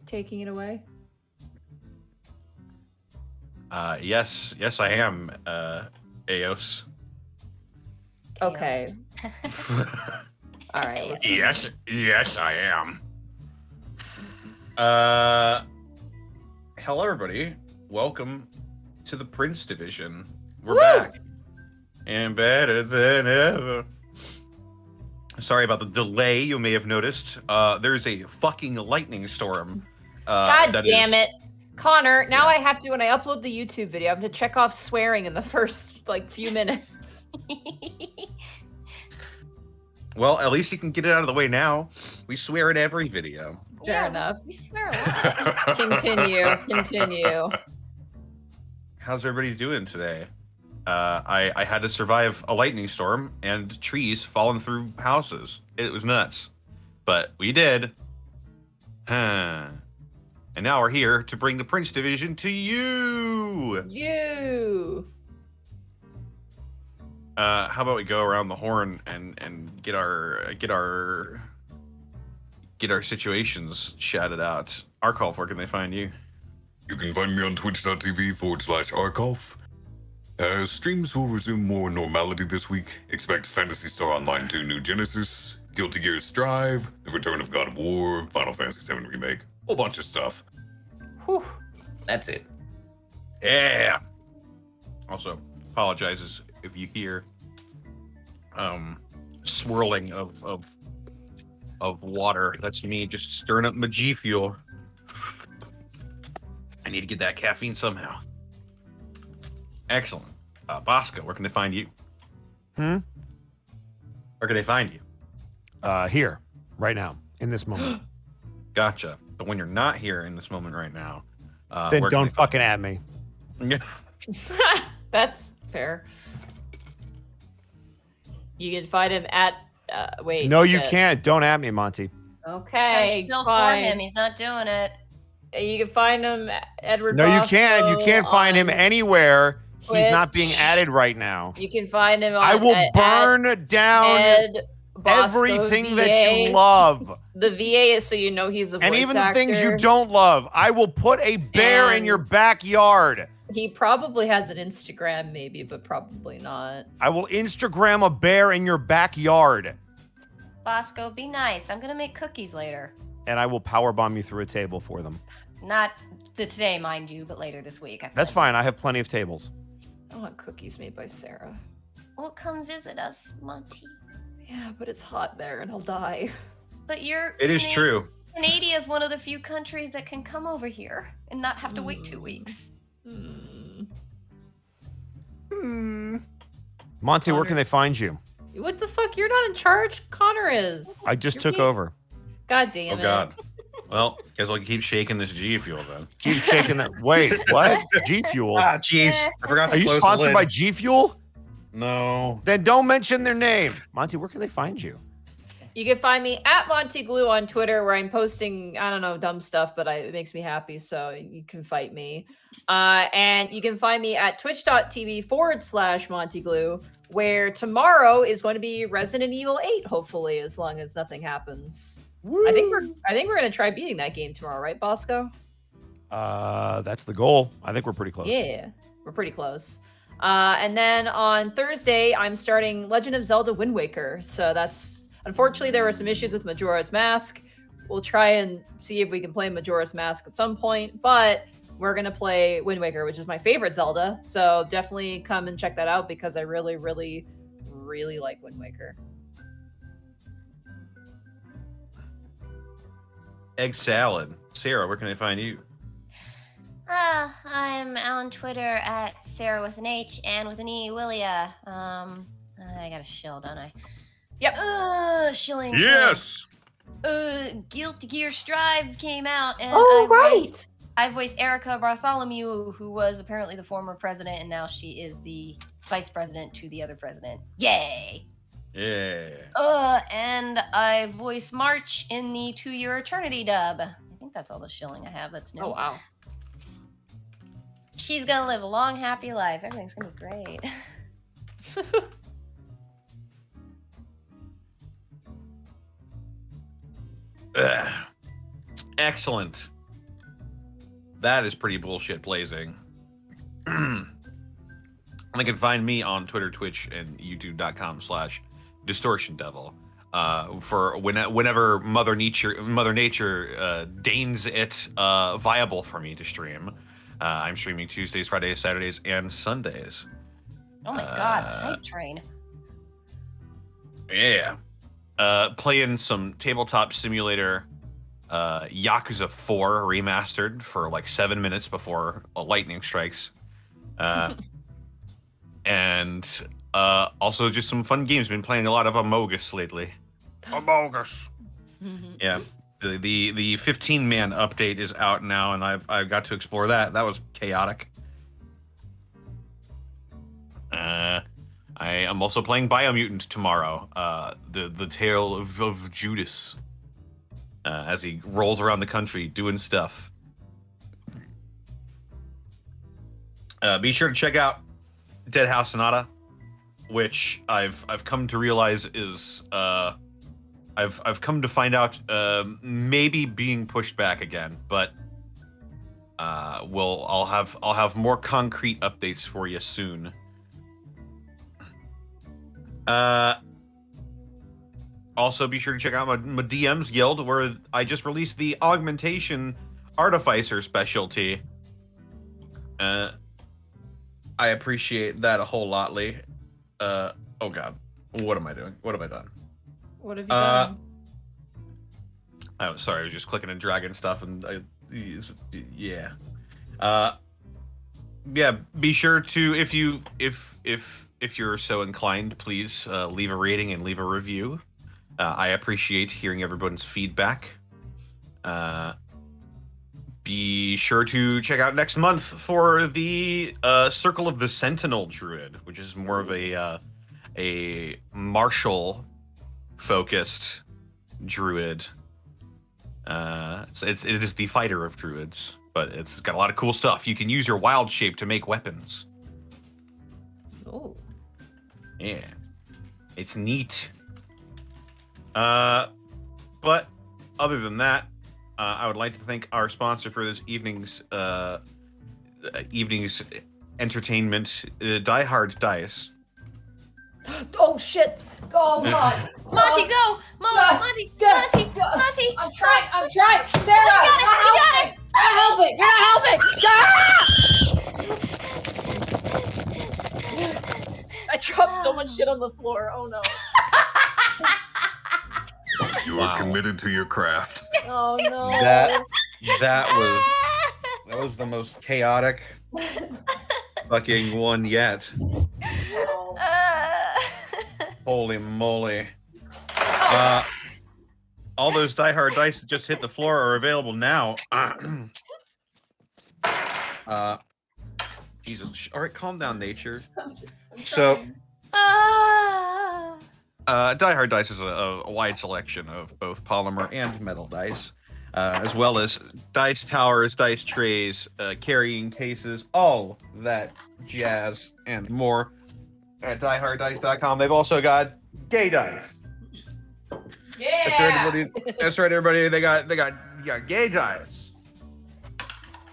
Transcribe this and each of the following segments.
taking it away? Yes, I am, Eos. Okay. All right. Listen. Yes, I am. Hello, everybody. Welcome to the Prince Division. We're back. And better than ever. Sorry about the delay, you may have noticed. There's a fucking lightning storm. God damn it. Connor, now I have to, when I upload the YouTube video, I have to check off swearing in the first, few minutes. Well, at least you can get it out of the way now. We swear in every video. Fair enough. We swear a lot. Continue. How's everybody doing today? I had to survive a lightning storm and trees falling through houses. It was nuts. But we did. And now we're here to bring the Prince Division to you. How about we go around the horn and get our situations shouted out. Arkolf, where can they find you? You can find me on twitch.tv/Arkolf. Streams will resume more normality this week. Expect Phantasy Star Online 2 New Genesis, Guilty Gear Strive, The Return of God of War, Final Fantasy VII Remake, whole bunch of stuff. Whew. That's it. Yeah. Also, apologizes if you hear swirling of water. That's me just stirring up my G Fuel. I need to get that caffeine somehow. Excellent. Bosco, where can they find you? Where can they find you? Here, right now, in this moment. Gotcha. But when you're not here in this moment right now, then don't fucking at me. That's fair. You can find him at. Wait. No, you can't. Don't at me, Monty. Okay. Still for him. He's not doing it. You can find him, Edward. No, Bosco, you can't. You can't find him anywhere. Twitch. He's not being added right now. You can find him on. I will burn down everything that you love. The VA is so you know he's a voice actor. And even the things you don't love. I will put a bear in your backyard. He probably has an Instagram, maybe, but probably not. I will Instagram a bear in your backyard. Bosco, be nice. I'm gonna make cookies later. And I will powerbomb you through a table for them. Not today, mind you, but later this week. That's fine. I have plenty of tables. I want cookies made by Sarah. Well, come visit us, Monty. Yeah, but it's hot there and I'll die. But you're... It is true. Canada is one of the few countries that can come over here and not have to wait 2 weeks. Monty, where can they find you? What the fuck? You're not in charge? Connor is. I just took over. God damn it. Oh, God. Well, guess I'll keep shaking this G Fuel then. Keep shaking that. Wait, what? G Fuel? Ah, jeez. I forgot to Are you close the sponsored lid. by G Fuel? No. Then don't mention their name. Monty, where can they find you? You can find me at Monty Glue on Twitter, where I'm posting, I don't know, dumb stuff, but it makes me happy, so you can fight me. And you can find me at twitch.tv/Monty Glue, where tomorrow is going to be Resident Evil 8, hopefully, as long as nothing happens. Woo. I think we're gonna try beating that game tomorrow, right, Bosco? That's the goal. I think we're pretty close. Yeah, we're pretty close. And then on Thursday, I'm starting Legend of Zelda Wind Waker. So that's, unfortunately, there were some issues with Majora's Mask. We'll try and see if we can play Majora's Mask at some point, but we're gonna play Wind Waker, which is my favorite Zelda. So definitely come and check that out because I really, really, really like Wind Waker. Egg salad. Sarah, where can they find you? I'm on Twitter at Sarah with an H and with an E, Willia. I got a shill, don't I? Yep. Shilling. Yes! Guilty Gear Strive came out, and I voiced Erica Bartholomew, who was apparently the former president, and now she is the vice president to the other president. Yay! Yeah. And I voiced March in the 2-year Eternity dub. I think that's all the shilling I have. That's new. Oh, wow. She's gonna live a long, happy life. Everything's gonna be great. Excellent. That is pretty bullshit blazing. They can find me on Twitter, Twitch, and youtube.com/distortiondevil. For whenever Mother Nature deigns it viable for me to stream. I'm streaming Tuesdays, Fridays, Saturdays, and Sundays. Oh my god, hype train. Yeah. Playing some tabletop simulator, Yakuza 4 remastered for like 7 minutes before lightning strikes. And also just some fun games. Been playing a lot of Amogus lately. Amogus. Yeah. The 15-man update is out now, and I've got to explore that. That was chaotic. I am also playing Biomutant tomorrow. The tale of Judas, as he rolls around the country doing stuff. Be sure to check out Dead House Sonata, which I've come to realize is I've come to find out maybe being pushed back again, but I'll have more concrete updates for you soon. Also, be sure to check out my DM's Guild, where I just released the Augmentation Artificer specialty. I appreciate that a whole lot, Lee. Oh god, what am I doing? What have I done? What have you done? Oh, sorry, I was just clicking and dragging stuff, and yeah. Yeah, be sure to, if you're so inclined, please leave a rating and leave a review. I appreciate hearing everyone's feedback. Be sure to check out next month for the Circle of the Sentinel Druid, which is more of a martial focused druid. It is the fighter of druids, but it's got a lot of cool stuff. You can use your wild shape to make weapons. Oh. Yeah. It's neat. But other than that, I would like to thank our sponsor for this evening's entertainment, Die Hard Dice. Oh shit! Oh god! Monty, go! Monty! Monty! I'm trying! Sarah! You got it! You're not helping! I dropped so much shit on the floor. Oh no. You are committed to your craft. Oh no. That was the most chaotic fucking one yet. Oh. Holy moly. All those Die Hard dice that just hit the floor are available now. Jesus. All right, calm down, nature. So, Die Hard Dice is a wide selection of both polymer and metal dice, as well as dice towers, dice trays, carrying cases, all that jazz and more at dieharddice.com. They've also got gay dice. Yeah. That's right, everybody. They got gay dice.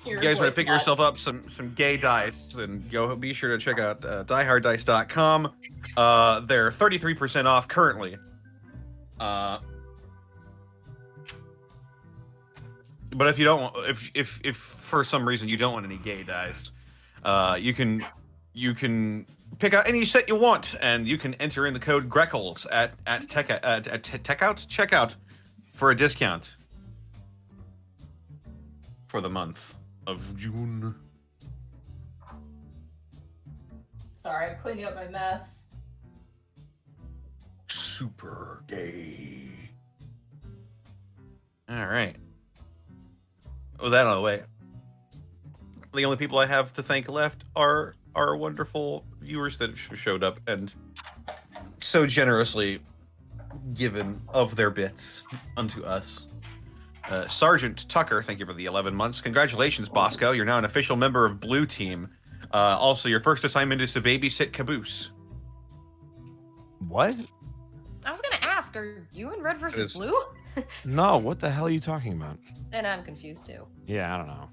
You guys want to pick yourself up some gay dice, then be sure to check out dieharddice.com. They're 33% off currently. But if you don't, if for some reason you don't want any gay dice, you can pick out any set you want, and you can enter in the code Greckles at checkout for a discount for the month of June. Sorry, I'm cleaning up my mess. Super gay. All right. With that out of the way, the only people I have to thank left are our wonderful viewers that showed up and so generously given of their bits unto us. Sergeant Tucker, thank you for the 11 months. Congratulations, Bosco. You're now an official member of Blue Team. Also, your first assignment is to babysit Caboose. What? I was gonna ask, are you in Red versus Blue? No, what the hell are you talking about? Then I'm confused too. Yeah, I don't know.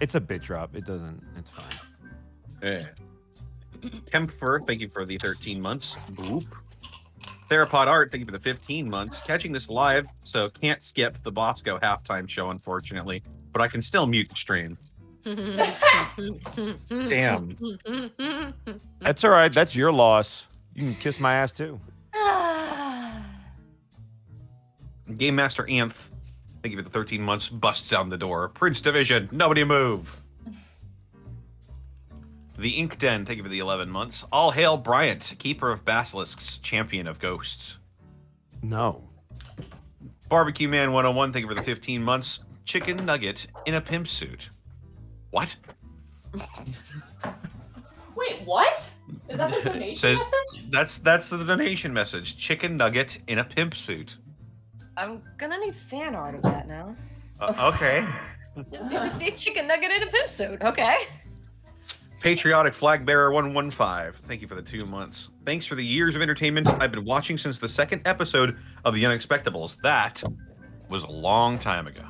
It's a bit drop. It's fine. Yeah. Kemper, thank you for the 13 months. Boop. Therapod Art, thank you for the 15 months. Catching this live, so can't skip the Bosco halftime show, unfortunately. But I can still mute the stream. Damn. That's all right. That's your loss. You can kiss my ass too. Game Master Anth, thank you for the 13 months. Busts down the door. Prince Division, nobody move. The Ink Den, thank you for the 11 months. All hail Bryant, Keeper of Basilisks, Champion of Ghosts. No. Barbecue Man 101, thank you for the 15 months. Chicken Nugget in a pimp suit. What? Wait, what? Is that the donation message? That's the donation message. Chicken Nugget in a pimp suit. I'm gonna need fan art of that now. Okay. Just need to see a chicken nugget in a pimp suit. Okay. Patriotic Flag Bearer 115, thank you for the 2 months. Thanks for the years of entertainment I've been watching since the second episode of The Unexpectables. That was a long time ago.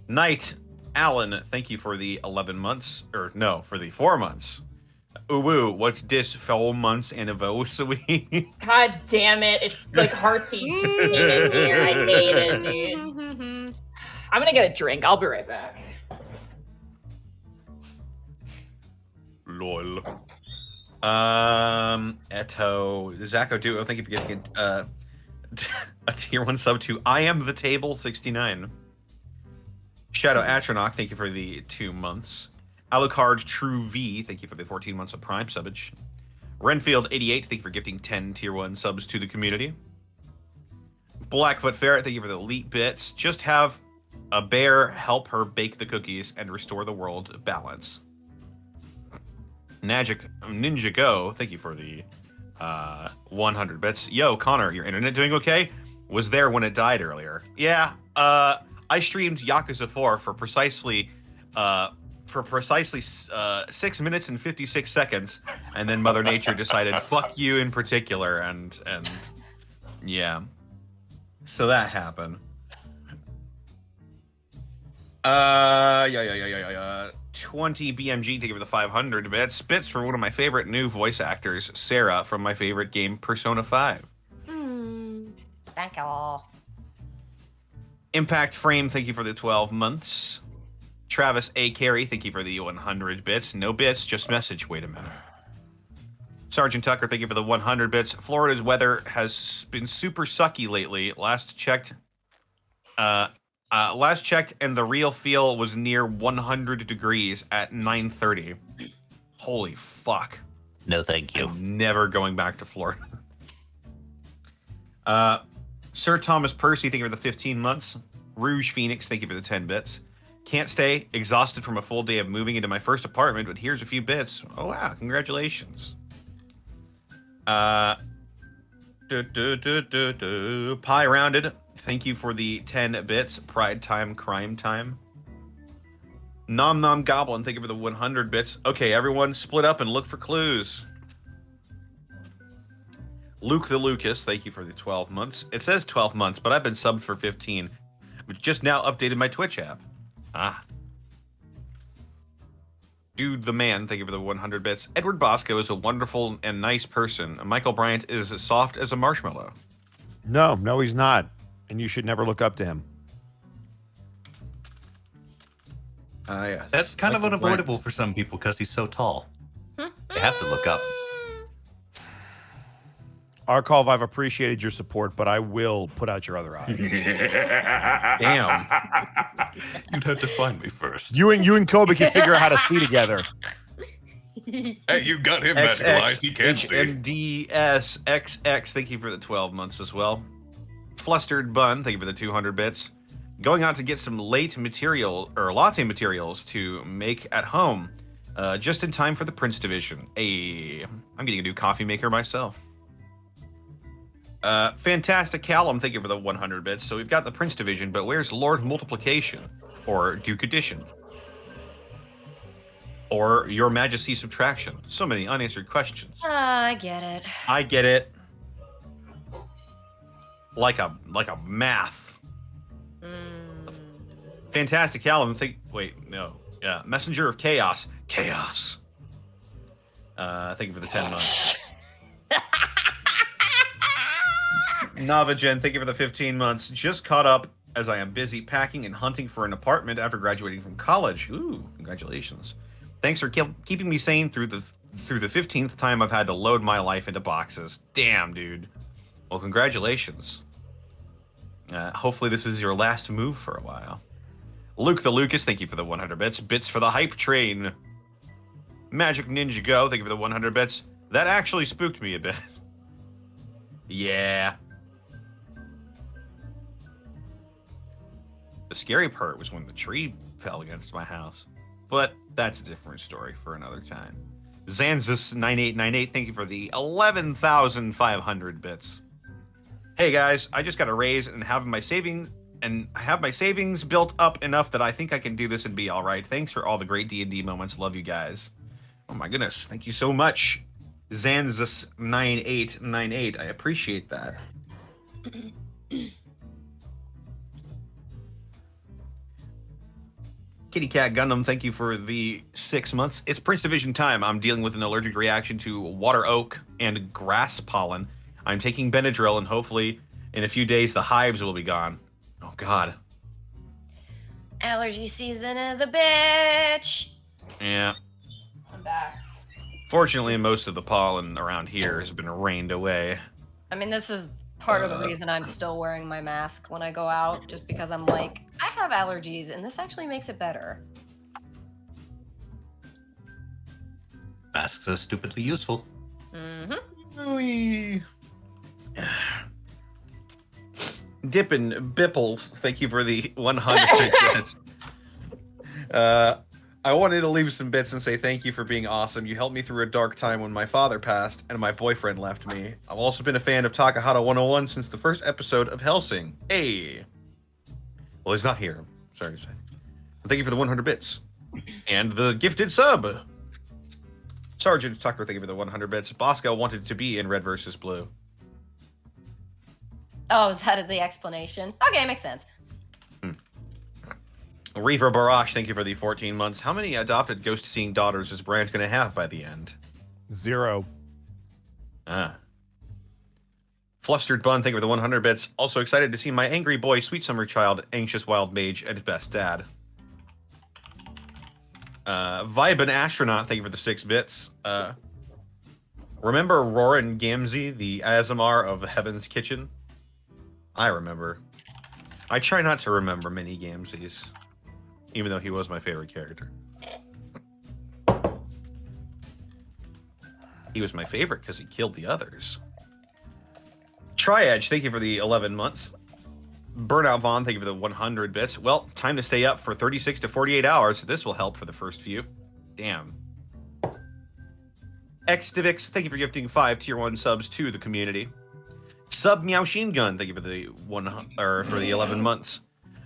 Knight Allen, thank you for the 11 months. Or no, for the 4 months. Ooh, what's this 4 months anniversary? God damn it. It's like heartsy just came in here. I hate it, dude. I'm gonna get a drink. I'll be right back. Lol. Eto. Zacho Duo, thank you for getting a tier 1 sub to I Am the Table 69. Shadow Atronach, thank you for the 2 months. Alucard True V, thank you for the 14 months of Prime subbage. Renfield 88, thank you for gifting 10 tier 1 subs to the community. Blackfoot Ferret, thank you for the elite bits. Just have a bear help her bake the cookies and restore the world balance. Ninja Go, thank you for the 100 bits. Yo, Connor, your internet doing okay? Was there when it died earlier. Yeah, I streamed Yakuza 4 for precisely 6 minutes and 56 seconds, and then Mother Nature decided, fuck you in particular, and yeah. So that happened. Yeah. 20 BMG, thank you for the 500 bits. Spits for one of my favorite new voice actors, Sarah, from my favorite game, Persona 5. Thank you all. Impact Frame, thank you for the 12 months. Travis A. Carey, thank you for the 100 bits. No bits, just message. Wait a minute. Sergeant Tucker, thank you for the 100 bits. Florida's weather has been super sucky lately. Last checked, and the real feel was near 100 degrees at 9:30. Holy fuck. No, thank you. I'm never going back to Florida. Sir Thomas Percy, thank you for the 15 months. Rouge Phoenix, thank you for the 10 bits. Can't stay, exhausted from a full day of moving into my first apartment, but here's a few bits. Oh wow, congratulations. Pie Rounded, thank you for the 10 bits. Pride Time, Crime Time. Nom Nom Goblin, thank you for the 100 bits. Okay, everyone, split up and look for clues. Luke the Lucas, thank you for the 12 months. It says 12 months, but I've been subbed for 15. Just now updated my Twitch app. Dude the Man, thank you for the 100 bits. Edward Bosco is a wonderful and nice person. Michael Bryant is as soft as a marshmallow. No, he's not. And you should never look up to him. Yes. That's kind Michael of unavoidable for some people because he's so tall. They have to look up. Arkolv, I've appreciated your support, but I will put out your other eye. Damn. You'd have to find me first. You and Kobe can figure out how to see together. Hey, you got him magical eyes. He can see. HMDSXX, thank you for the 12 months as well. Flustered Bun, thank you for the 200 bits. Going out to get some latte materials to make at home, just in time for the Prince Division. Hey, I'm getting a new coffee maker myself. Fantastic Callum, thank you for the 100 bits. So we've got the Prince Division, but where's Lord Multiplication? Or Duke Addition? Or Your Majesty Subtraction? So many unanswered questions. I get it. I get it. Like a math. Fantastic Callum, Messenger of Chaos. Chaos. Thank you for the 10 months. Navagen, thank you for the 15 months. Just caught up as I am busy packing and hunting for an apartment after graduating from college. Ooh, congratulations. Thanks for keeping me sane through the 15th time I've had to load my life into boxes. Damn, dude. Well, congratulations. Hopefully this is your last move for a while. Luke the Lucas, thank you for the 100 bits. Bits for the hype train. Magic Ninja Go, thank you for the 100 bits. That actually spooked me a bit. Yeah. The scary part was when the tree fell against my house. But that's a different story for another time. Zanzus9898, thank you for the 11,500 bits. Hey guys, I just got a raise and have my savings built up enough that I think I can do this and be all right. Thanks for all the great D&D moments. Love you guys. Oh my goodness, thank you so much, Zanzus9898. I appreciate that. Kitty Cat Gundam, thank you for the 6 months. It's Prince Division time. I'm dealing with an allergic reaction to water oak and grass pollen. I'm taking Benadryl, and hopefully in a few days the hives will be gone. Oh, God. Allergy season is a bitch. Yeah. I'm back. Fortunately, most of the pollen around here has been rained away. I mean, this is part of the reason I'm still wearing my mask when I go out, just because I'm like, I have allergies, and this actually makes it better. Masks are stupidly useful. Mm-hmm. Dippin' Bipples, thank you for the 100 bits. I wanted to leave some bits and say thank you for being awesome. You helped me through a dark time when my father passed and my boyfriend left me. I've also been a fan of Takahata 101 since the first episode of Hellsing. Hey! Well, he's not here. Sorry to say. But thank you for the 100 bits. And the gifted sub! Sergeant Tucker, thank you for the 100 bits. Bosco wanted to be in Red vs. Blue. Oh, is that the explanation? Okay, makes sense. Reaver Barash, thank you for the 14 months. How many adopted ghost-seeing daughters is Brand going to have by the end? 0. Flustered Bun, thank you for the 100 bits. Also excited to see my angry boy, sweet summer child, anxious wild mage, and best dad. Vibin Astronaut, thank you for the 6 bits. Remember Roran Gamzee, the Azamar of Heaven's Kitchen? I remember. I try not to remember many Gamzees, even though he was my favorite character. He was my favorite because he killed the others. Triage, thank you for the 11 months. Burnout Vaughn, thank you for the 100 bits. Well, time to stay up for 36 to 48 hours. This will help for the first few. Damn. Xdivix, thank you for gifting 5 tier 1 subs to the community. Sub Meow Sheen Gun, thank you for the 11 months.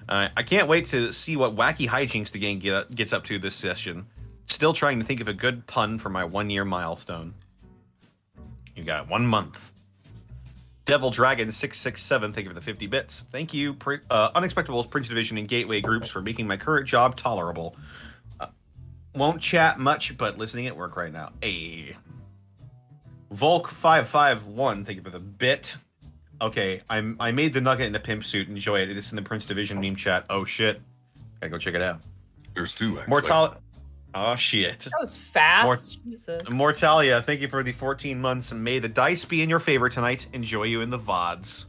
I can't wait to see what wacky hijinks the gang gets up to this session. Still trying to think of a good pun for my 1-year milestone. You got 1 month. Devil Dragon 667, thank you for the 50 bits. Thank you, Unexpectables, Prince Division, and Gateway groups for making my current job tolerable. Won't chat much, but listening at work right now. Hey. Volk551, thank you for the bit. Okay, I made the nugget in a pimp suit. Enjoy it. It's in the Prince Division meme chat. Oh shit. Gotta go check it out. There's 2, actually. Mortal. Oh shit. That was fast. Jesus. Mortalia, thank you for the 14 months, and may the dice be in your favor tonight. Enjoy you in the VODs.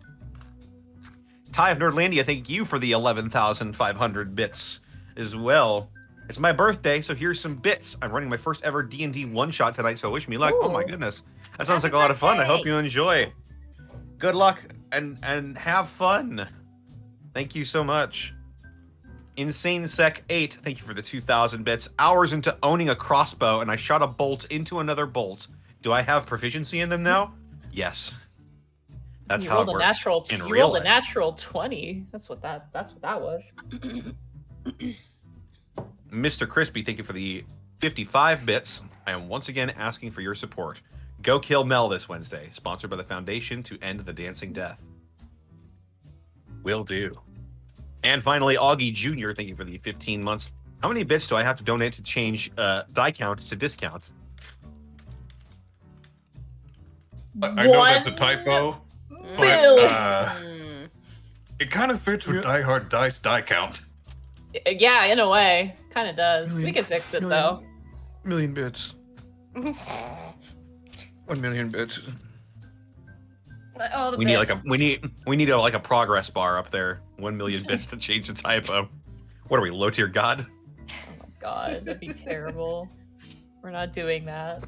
Ty of Nerdlandia, thank you for the 11,500 bits as well. It's my birthday, so here's some bits. I'm running my first ever D&D one-shot tonight, so wish me luck. Ooh. Oh my goodness. That sounds like a lot of fun. I hope you enjoy. Good luck and have fun. Thank you so much. Insane Sec 8, thank you for the 2,000 bits. Hours into owning a crossbow, and I shot a bolt into another bolt. Do I have proficiency in them now? Yes. That's you how rolled it a works. natural. In You real rolled a life. natural 20. That's what that was. Mr. Crispy, thank you for the 55 bits. I am once again asking for your support. Go kill Mel this Wednesday. Sponsored by the Foundation to End the Dancing Death. Will do. And finally, Augie Jr., thank you for the 15 months. How many bits do I have to donate to change die counts to discounts? I know that's a typo, but it kind of fits with Die Hard Dice die count. Yeah, in a way. Kind of does. We can fix it, though. Million bits. 1 million bits. All the We bits. need a progress bar up there. 1 million bits to change the typo. What are we, low tier god? Oh my god, that'd be terrible. We're not doing that.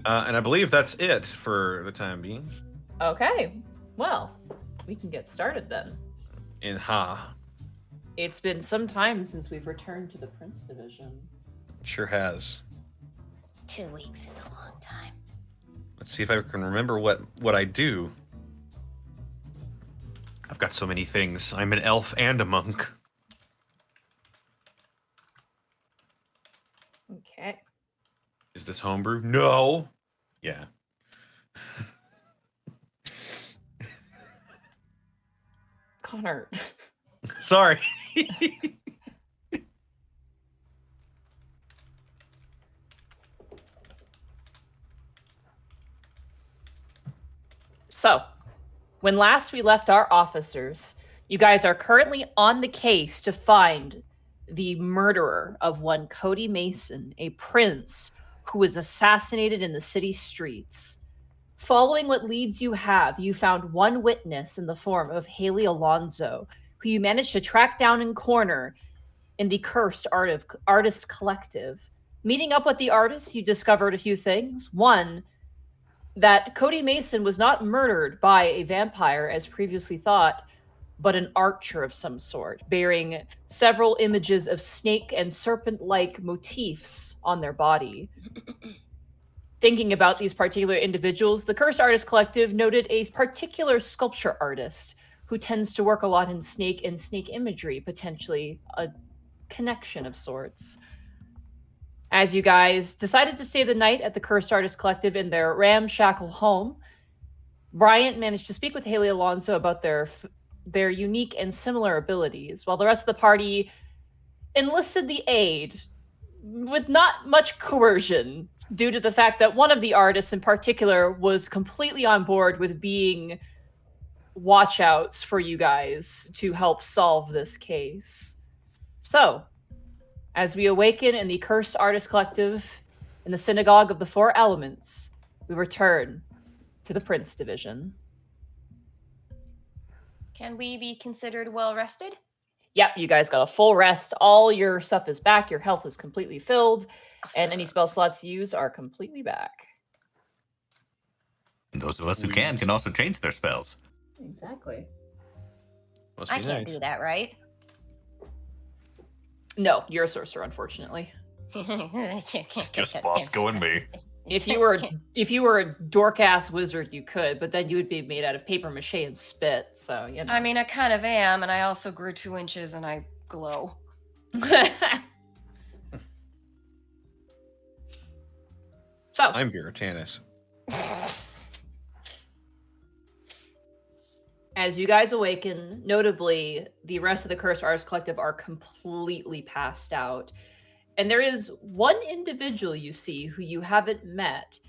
And I believe that's it for the time being. Okay, well, we can get started then. It's been some time since we've returned to the Prince Division. Sure has. 2 weeks is a long time. Let's see if I can remember what I do. I've got so many things. I'm an elf and a monk. Okay. Is this homebrew? No. Yeah. Connor. Sorry. So, when last we left our officers, you guys are currently on the case to find the murderer of one Cody Mason, a prince who was assassinated in the city streets. Following what leads you have, you found one witness in the form of Haley Alonso, who you managed to track down and corner in the Cursed Artists Collective. Meeting up with the artist, you discovered a few things. One, that Cody Mason was not murdered by a vampire as previously thought, but an archer of some sort, bearing several images of snake and serpent-like motifs on their body. Thinking about these particular individuals, the Cursed Artist Collective noted a particular sculpture artist who tends to work a lot in snake and snake imagery, potentially a connection of sorts. As you guys decided to stay the night at the Cursed Artist Collective in their ramshackle home, Bryant managed to speak with Haley Alonso about their unique and similar abilities, while the rest of the party enlisted the aid with not much coercion, due to the fact that one of the artists in particular was completely on board with being watchouts for you guys to help solve this case. So, as we awaken in the Cursed Artist Collective in the Synagogue of the Four Elements, we return to the Prince Division. Can we be considered well rested? Yep, you guys got a full rest. All your stuff is back. Your health is completely filled. Awesome. And any spell slots you use are completely back. And those of us who can also change their spells. Exactly. Must I be can't nice. do that, right? No, you're a sorcerer, unfortunately. It's just Bosco and me. If you were a dork-ass wizard, you could, but then you would be made out of paper mache and spit, so, you know. I mean, I kind of am, and I also grew 2 inches and I glow. So, I'm Viritanis. as you guys awaken, notably, the rest of the Cursed Artists Collective are completely passed out. And there is one individual you see who you haven't met.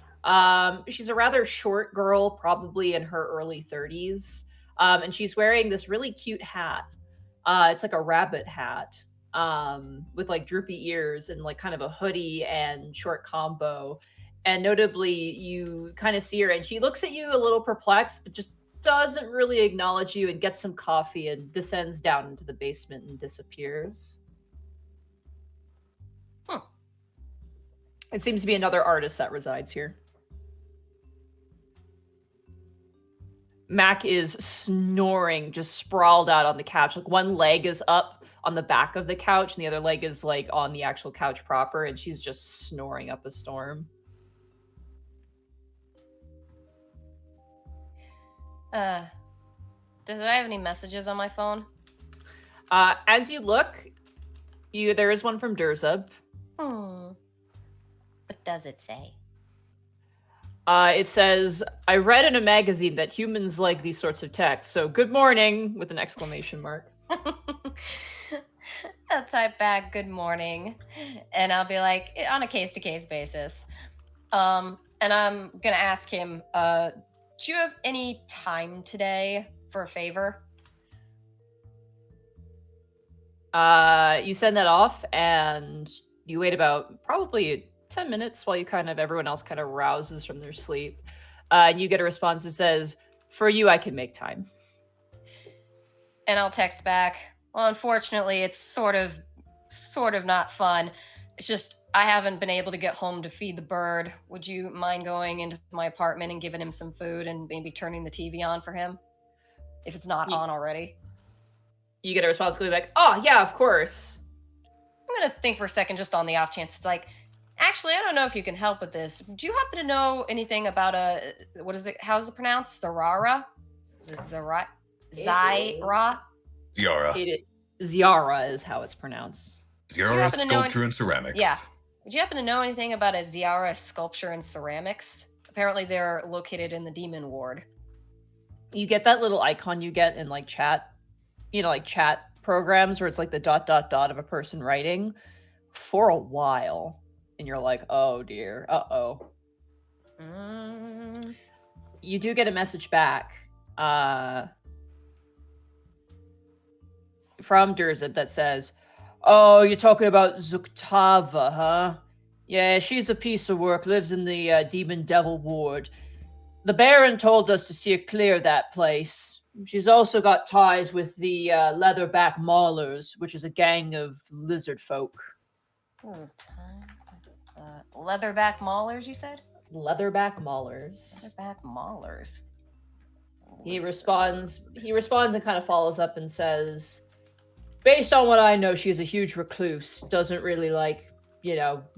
She's a rather short girl, probably in her early 30s. And she's wearing this really cute hat. It's like a rabbit hat with like droopy ears and like kind of a hoodie and short combo. And notably, you kind of see her and she looks at you a little perplexed, but just doesn't really acknowledge you and gets some coffee and descends down into the basement and disappears. It seems to be another artist that resides here. Mac is snoring, just sprawled out on the couch. Like one leg is up on the back of the couch and the other leg is like on the actual couch proper, and she's just snoring up a storm. Do I have any messages on my phone? As you look, there is one from Durzub. What does it say? It says, I read in a magazine that humans like these sorts of texts, so good morning, with an exclamation mark. I'll type back good morning, and I'll be like, on a case-to-case basis. And I'm gonna ask him, do you have any time today for a favor? You send that off, and you wait about probably 10 minutes while everyone else kind of rouses from their sleep. And you get a response that says, for you, I can make time. And I'll text back, well, unfortunately, it's sort of not fun. It's just, I haven't been able to get home to feed the bird. Would you mind going into my apartment and giving him some food and maybe turning the TV on for him? If it's not on already. You get a response going back, oh, yeah, of course. I'm going to think for a second just on the off chance. It's like, actually, I don't know if you can help with this. Do you happen to know anything about what is it? How's it pronounced? Zarara? Is it Zara? Zyra? Ziara. Ziara is how it's pronounced. Ziara sculpture and ceramics. Yeah. Would you happen to know anything about a Ziara sculpture and ceramics? Apparently they're located in the demon ward. You get that little icon you get in like chat, chat programs where it's like the ... of a person writing for a while. And you're like, oh dear, uh-oh. You do get a message back from Durzid that says, oh, you're talking about Zuktava, huh? Yeah, she's a piece of work, lives in the Demon Devil Ward. The Baron told us to steer clear of that place. She's also got ties with the Leatherback Maulers, which is a gang of lizard folk. Leatherback Maulers, you said? Leatherback Maulers. Leatherback Maulers. He responds and kind of follows up and says, based on what I know, she's a huge recluse, doesn't really like,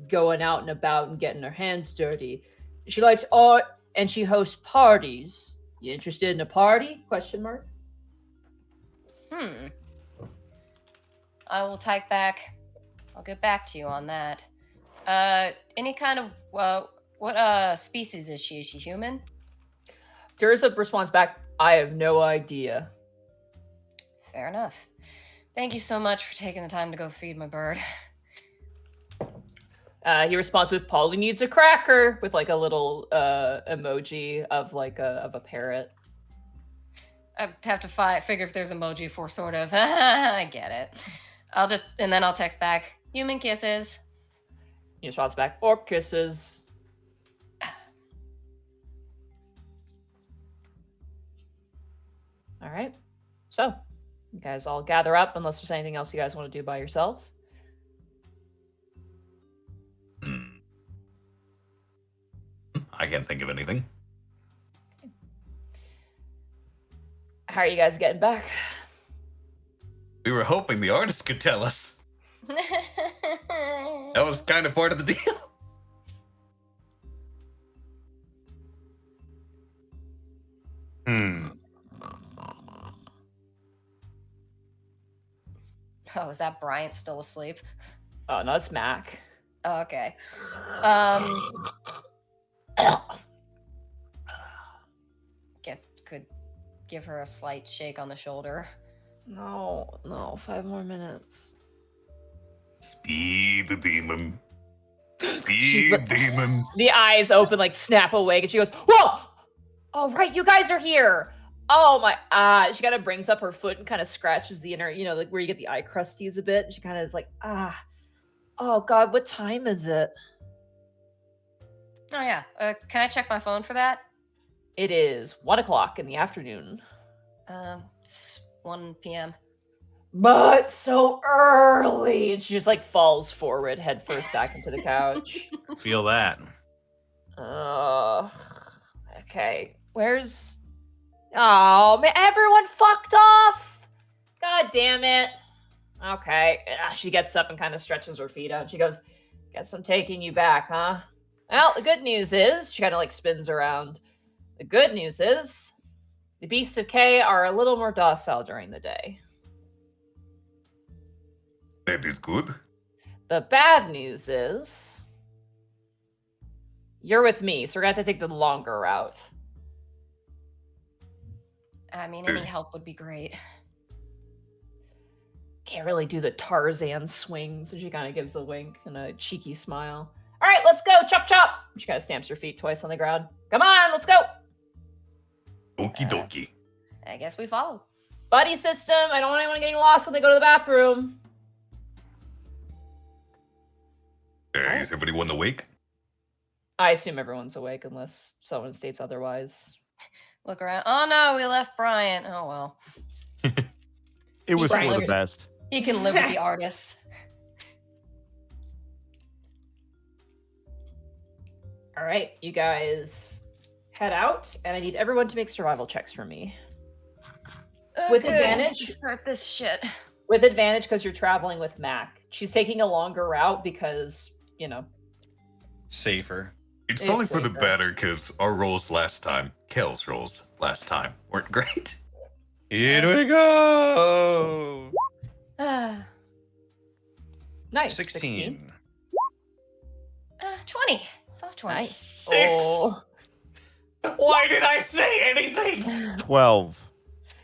going out and about and getting her hands dirty. She likes art and she hosts parties. You interested in a party? ? I will type back. I'll get back to you on that. Any kind of, what species is she? Is she human? Durza responds back, I have no idea. Fair enough. Thank you so much for taking the time to go feed my bird. He responds with, Polly needs a cracker, with like a little emoji of like a parrot. I have to figure if there's emoji for sort of. I get it. And then I'll text back, human kisses. He responds back, orc kisses. All right. So, you guys all gather up unless there's anything else you guys want to do by yourselves. I can't think of anything. How are you guys getting back? We were hoping the artist could tell us. That was kind of part of the deal. Oh, is that Bryant still asleep? Oh, no, it's Mac. Oh, okay. Guess could give her a slight shake on the shoulder. No, 5 more minutes. Speed the demon. Speed demon. The eyes open, like snap awake, and she goes, whoa! Oh, right, you guys are here. Oh my, she kind of brings up her foot and kind of scratches the inner, like where you get the eye crusties a bit. And she kind of is like, oh God, what time is it? Oh yeah, can I check my phone for that? It is 1 o'clock in the afternoon. It's 1 p.m. But so early. And she just like falls forward, head first back into the couch. Feel that. Okay. Where's... Oh, man, everyone fucked off. God damn it. Okay. She gets up and kind of stretches her feet out. She goes, guess I'm taking you back, huh? Well, the good news is, she kind of like spins around. The good news is, the beasts of K are a little more docile during the day. That is good. The bad news is, You're with me, so we're gonna have to take the longer route. I mean, any help would be great. Can't really do the Tarzan swing, so she kind of gives a wink and a cheeky smile. All right, let's go, chop chop. She kind of stamps her feet twice on the ground. Come on, let's go. Okie dokie. I guess we follow. Buddy system. I don't want anyone getting lost when they go to the bathroom. Is everyone awake? I assume everyone's awake unless someone states otherwise. Look around. Oh no, we left Bryant. Oh well. It was for the best. He can live with the artists. All right, you guys head out, and I need everyone to make survival checks for me. With advantage? Start this shit. With advantage because you're traveling with Mac. She's taking a longer route because, you know. Safer. It's probably for the better because our rolls last time, Kel's rolls last time, weren't great. Here we go. Nice. 16. 20. Soft 20. Nice. 6. Oh. Why did I say anything? 12.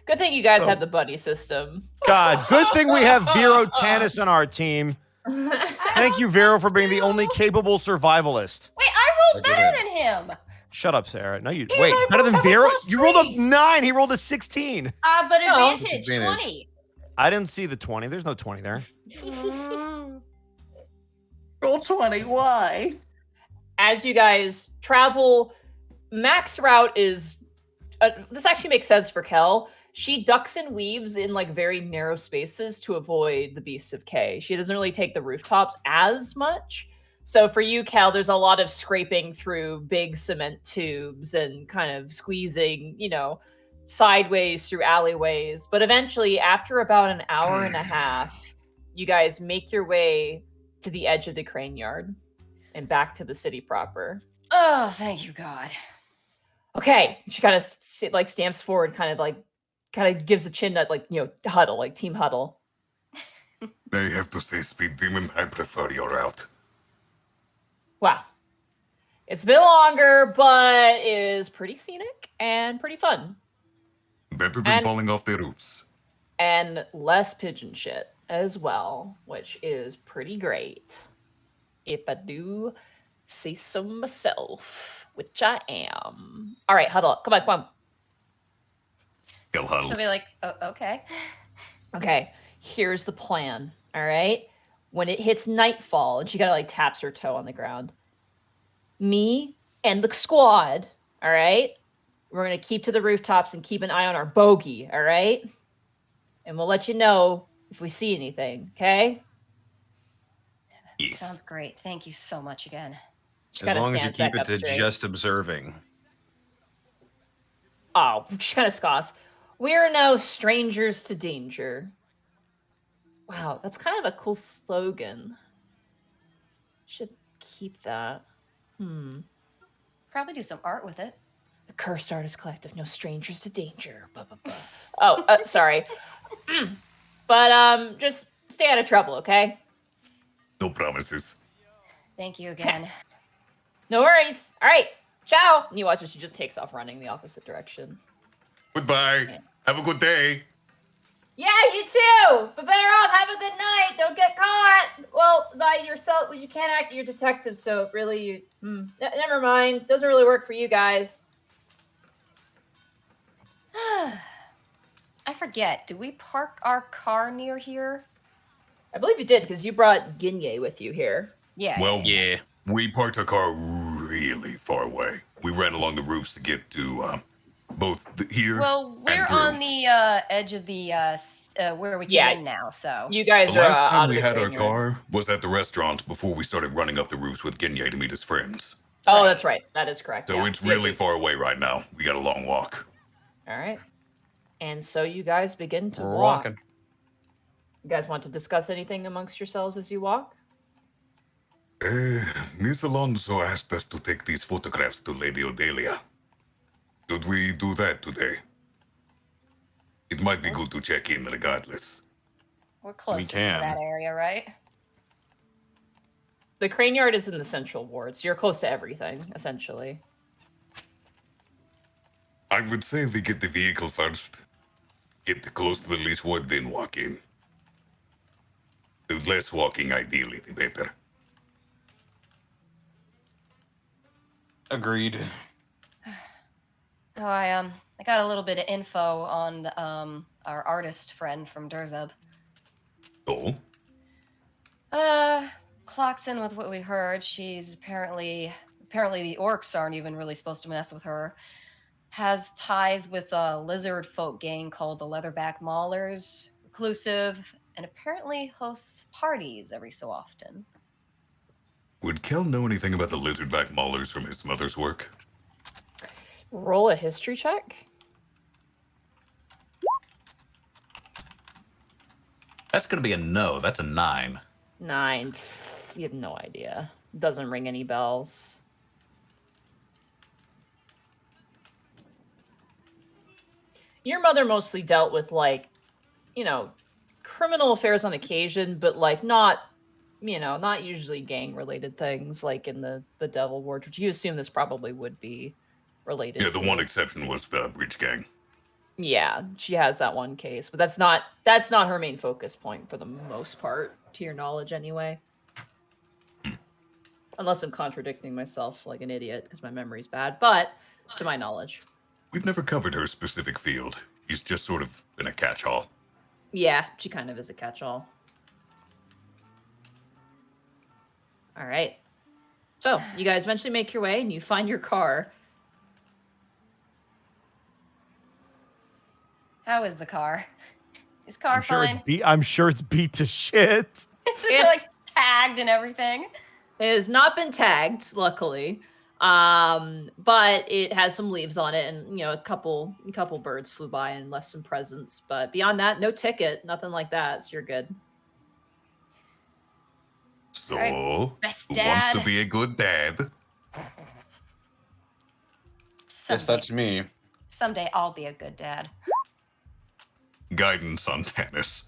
Good thing you guys had the buddy system. God, good thing we have Vero Tanis on our team. Thank you, Vero, for being the only capable survivalist. Wait, I rolled better than him. Shut up, Sarah. No, you wait. Better than Vero? You rolled a 9. He rolled a 16. But advantage 20. I didn't see the 20. There's no 20 there. Roll 20. Why? As you guys travel, Mac's route is... this actually makes sense for Kel. She ducks and weaves in like very narrow spaces to avoid the beasts of K. She doesn't really take the rooftops as much. So for you, Kel, there's a lot of scraping through big cement tubes and kind of squeezing, you know, sideways through alleyways. But eventually, after about an hour and a half, you guys make your way to the edge of the crane yard and back to the city proper. Oh, thank you, God. Okay. She kind of like stamps forward, kind of gives a chin nut, like, you know, huddle, like team huddle. I have to say, Speed Demon, I prefer your route. Wow. It's a bit longer, but is pretty scenic and pretty fun. Better than falling off the roofs. And less pigeon shit as well, which is pretty great. If I do say so myself, which I am. All right, huddle up. Come on. Kel huddles. So be like, oh, okay. Okay, here's the plan. All right. When it hits nightfall, and she kind of like taps her toe on the ground. Me and the squad, all right? We're going to keep to the rooftops and keep an eye on our bogey, all right? And we'll let you know if we see anything, okay? Yes. Sounds great. Thank you so much again. She As kinda long as you stands keep back it up to straight. just observing. Oh, she kind of scoffs. We're no strangers to danger. Wow, that's kind of a cool slogan. Should keep that. Probably do some art with it. The Cursed Artist Collective, no strangers to danger. Blah, blah, blah. Oh, sorry. But just stay out of trouble, okay? No promises. Thank you again. No worries. All right, ciao. And you watch as she just takes off running the opposite direction. Goodbye. Yeah. Have a good day. Yeah, you too. But better off. Have a good night. Don't get caught. Well, by yourself. You can't act. You're detective, so really, never mind. Doesn't really work for you guys. I forget. Do we park our car near here? I believe you did because you brought Ginye with you here. Yeah. Well, Yeah. we parked our car really far away. We ran along the roofs to get to here. Well, we're and through. on the edge of the where we came in now, so. You guys The are last out time of we the had our crane yard. car was at the restaurant before we started running up the roofs with Ginye to meet his friends. Oh, that's right. That is correct. So yeah. it's really far away right now. We got a long walk. All right. And so you guys begin to We're walk. walking. You guys want to discuss anything amongst yourselves as you walk? Miss Alonso asked us to take these photographs to Lady Odelia. Should we do that today? It might be good to check in regardless. We're close to can. that area, right? The crane yard is in the central ward, so you're close to everything, essentially. I would say we get the vehicle first. Get close to the leash ward, then walk in. The less walking, ideally, the better. Agreed. Oh, I got a little bit of info on our artist friend from Durzub. Oh? Clocks in with what we heard. She's apparently the orcs aren't even really supposed to mess with her. Has ties with a lizard folk gang called the Leatherback Maulers, reclusive, and apparently hosts parties every so often. Would Kel know anything about the lizardback maulers from his mother's work? Roll a history check. That's going to be a no. That's a 9. 9. You have no idea. Doesn't ring any bells. Your mother mostly dealt with, like, you know, criminal affairs on occasion, but, like, not, you know, not usually gang-related things, like in the Devil Ward, which you assume this probably would be related Yeah, to. the one exception was the Bridge Gang. Yeah, she has that one case, but that's not her main focus point for the most part, to your knowledge anyway. Unless I'm contradicting myself like an idiot because my memory's bad, but to my knowledge. We've never covered her specific field. She's just sort of been a catch-all. Yeah, she kind of is a catch-all. All right. So, you guys eventually make your way and you find your car. How is the car? Is car fine? I'm sure it's beat to shit. It's like tagged and everything. It has not been tagged, luckily. But it has some leaves on it, and you know, a couple birds flew by and left some presents. But beyond that, no ticket, nothing like that. So you're good. So, Right. Best who dad. wants to be a good dad? Yes, that's me. Someday I'll be a good dad. Guidance on tennis,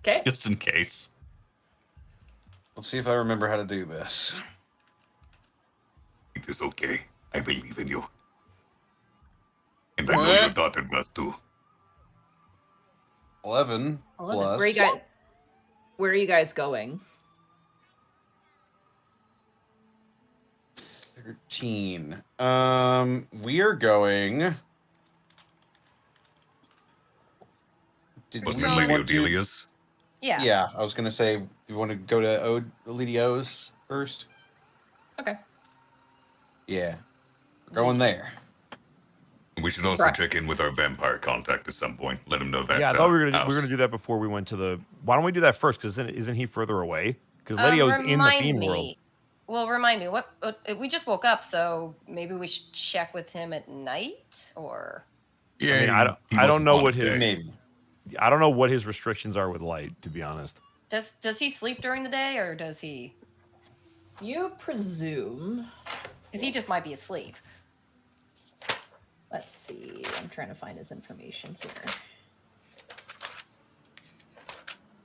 Okay. just in case. Let's see if I remember how to do this. It is okay. I believe in you. And I know your daughter does too. 11 plus. Where are you guys going? 13. We are going. Wasn't it Lady Odelia's? Yeah. Yeah, I was gonna say, do you want to go to Odelia's first? Okay. Yeah, we're going there. We should also check in with our vampire contact at some point. Let him know that. Yeah, I thought we were house. gonna do that before we went to the. Why don't we do that first? Because isn't he further away? Because Ladio's in the Fiend world. Well, remind me. What we just woke up, so maybe we should check with him at night, or. Yeah, I mean, I don't know what his. Maybe. I don't know what his restrictions are with light, to be honest. Does he sleep during the day, or does he? You presume. Because he just might be asleep. Let's see. I'm trying to find his information here.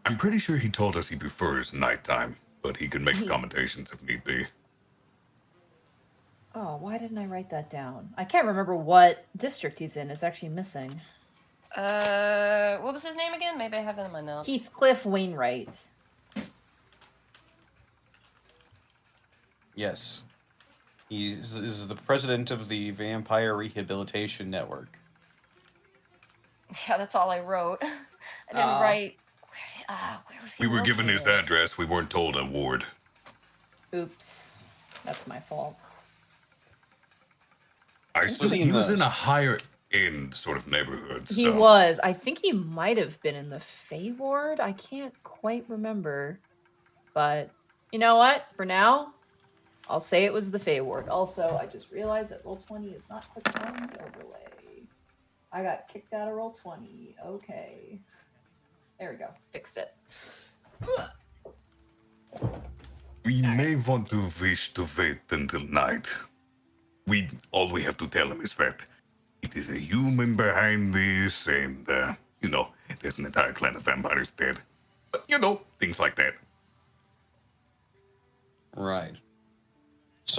I'm pretty sure he told us he prefers nighttime, but he can make accommodations if need be. Oh, why didn't I write that down? I can't remember what district he's in. It's actually missing. What was his name again? Maybe I have it in my notes. Heathcliff Wainwright. Yes. He is the president of the Vampire Rehabilitation Network. Yeah, that's all I wrote. I didn't write. Where was he? We were given his address. We weren't told a ward. Oops. That's my fault. I assume he was in a higher end sort of neighborhood. He so. was. I think he might have been in the Fey Ward. I can't quite remember. But you know what? For now, I'll say it was the Fey Ward. Also, I just realized that Roll20 is not clicked on the overlay. I got kicked out of Roll20. Okay. There we go. Fixed it. We may want to wish to wait until night. All we have to tell him is that it is a human behind this, and, there's an entire clan of vampires dead. But, things like that. Right.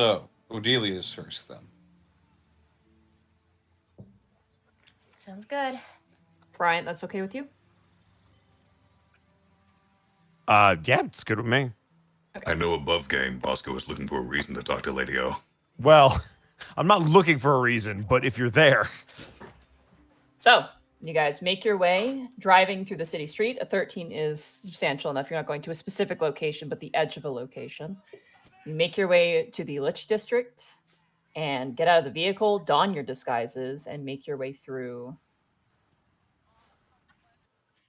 So, Odelia's first then. Sounds good. Brian, that's okay with you? Yeah, it's good with me. I know above game, Bosco is looking for a reason to talk to Lady O. Well, I'm not looking for a reason, but if you're there. So, you guys make your way, driving through the city street. A 13 is substantial enough. You're not going to a specific location, but the edge of a location. You make your way to the Lich District and get out of the vehicle, don your disguises, and make your way through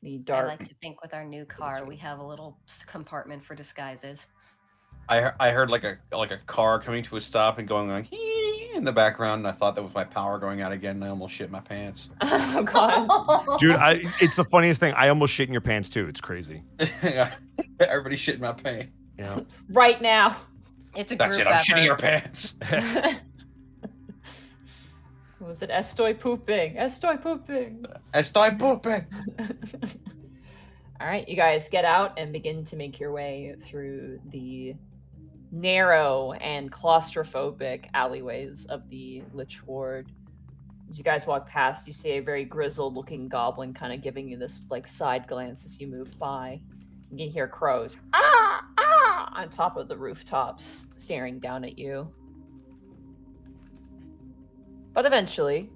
the dark. I like to think with our new car, we have a little compartment for disguises. I heard like a car coming to a stop and going like hee in the background, and I thought that was my power going out again, and I almost shit my pants. Oh, God. Dude, it's the funniest thing. I almost shit in your pants, too. It's crazy. Everybody shit in my pants. Yeah. Right now. It's a That's group it, I'm effort. shitting your pants. Was it estoy pooping? Estoy pooping. Estoy pooping. All right, you guys get out and begin to make your way through the narrow and claustrophobic alleyways of the Lich Ward. As you guys walk past, you see a very grizzled-looking goblin kind of giving you this like side glance as you move by. You can hear crows on top of the rooftops staring down at you. But eventually,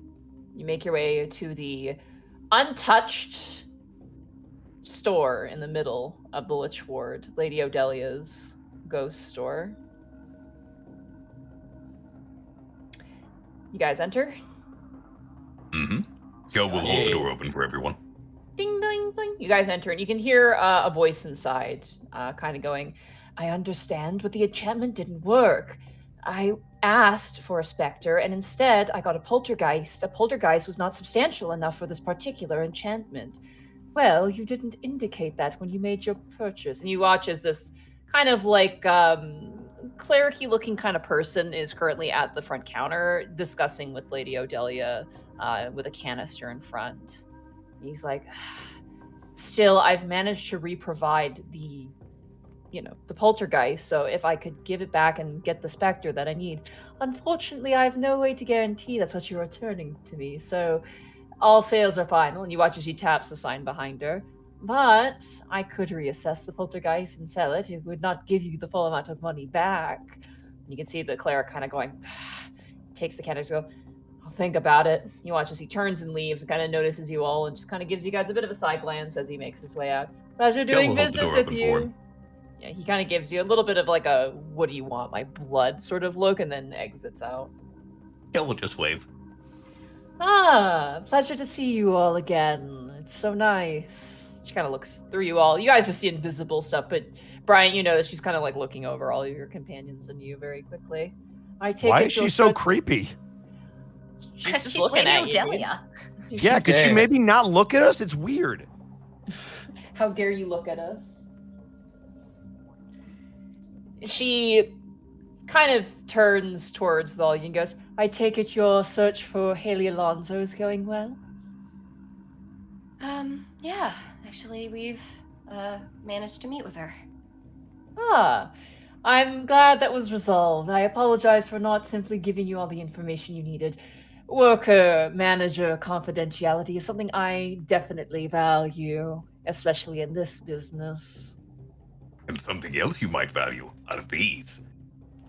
you make your way to the untouched store in the middle of the Lich Ward, Lady Odelia's ghost store. You guys enter. Mm-hmm. Kel will hold the door open for everyone. Ding, ding, ding. You guys enter, and you can hear a voice inside, kind of going, I understand, but the enchantment didn't work. I asked for a specter, and instead I got a poltergeist. A poltergeist was not substantial enough for this particular enchantment. Well, you didn't indicate that when you made your purchase. And you watch as this kind of like cleric-y looking kind of person is currently at the front counter discussing with Lady Odelia with a canister in front. He's like, still, I've managed to reprovide the poltergeist, so if I could give it back and get the specter that I need. Unfortunately, I have no way to guarantee that's what you're returning to me, so all sales are final. And you watch as she taps the sign behind her. But I could reassess the poltergeist and sell it. It would not give you the full amount of money back. You can see the cleric kind of going, takes the canister, go, I'll think about it. You watch as he turns and leaves and kind of notices you all and just kind of gives you guys a bit of a side glance as he makes his way out. Pleasure doing business with you. Yeah, he kind of gives you a little bit of like a, what do you want, my blood sort of look, and then exits out. Kel will just wave. Ah, pleasure to see you all again. It's so nice. She kind of looks through you all. You guys just see invisible stuff, but Brian, you notice she's kind of like looking over all of your companions and you very quickly. I take Why it is she you're so good- creepy? She's just She's looking Lady at you. Odelia. Yeah, could she maybe not look at us? It's weird. How dare you look at us? She kind of turns towards Lolly and goes, I take it your search for Haley Alonso is going well? Yeah. Actually, we've managed to meet with her. Ah, I'm glad that was resolved. I apologize for not simply giving you all the information you needed. Worker, manager, confidentiality is something I definitely value, especially in this business. And something else you might value out of these.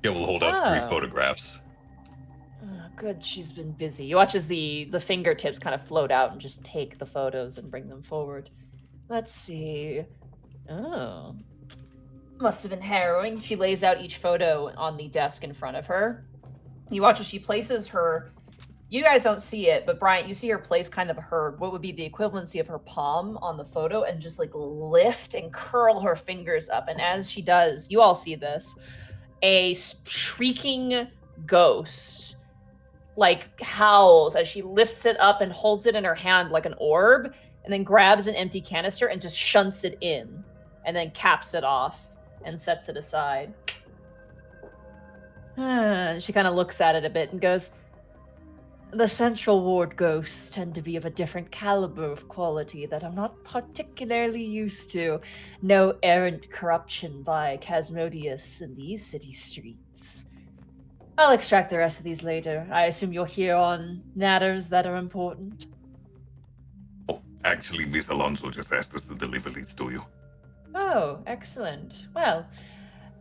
Kel will hold out 3 Oh. photographs. Oh, good, she's been busy. You watch as the fingertips kind of float out and just take the photos and bring them forward. Let's see. Oh. Must have been harrowing. She lays out each photo on the desk in front of her. You watch as she places her... You guys don't see it, but Bryant, you see her place kind of what would be the equivalency of her palm on the photo and just like lift and curl her fingers up. And as she does, you all see this, a shrieking ghost like howls as she lifts it up and holds it in her hand like an orb and then grabs an empty canister and just shunts it in and then caps it off and sets it aside. And she kind of looks at it a bit and goes, the Central Ward ghosts tend to be of a different caliber of quality that I'm not particularly used to. No errant corruption by Casmodius in these city streets. I'll extract the rest of these later. I assume you're here on matters that are important. Oh, actually, Miss Alonso just asked us to deliver these to you. Oh, excellent. Well,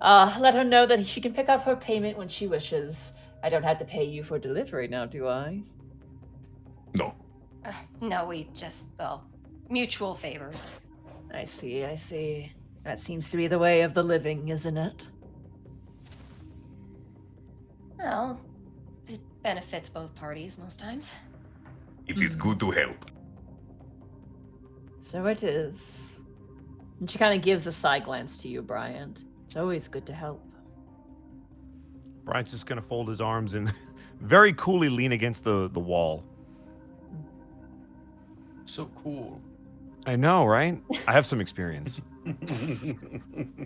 let her know that she can pick up her payment when she wishes. I don't have to pay you for delivery now, do I? No. No, we just, well, mutual favors. I see. That seems to be the way of the living, isn't it? Well, it benefits both parties most times. It is good to help. So it is. And she kind of gives a side glance to you, Bryant. It's always good to help. Bryant's just going to fold his arms and very coolly lean against the wall. So cool. I know, right? I have some experience. With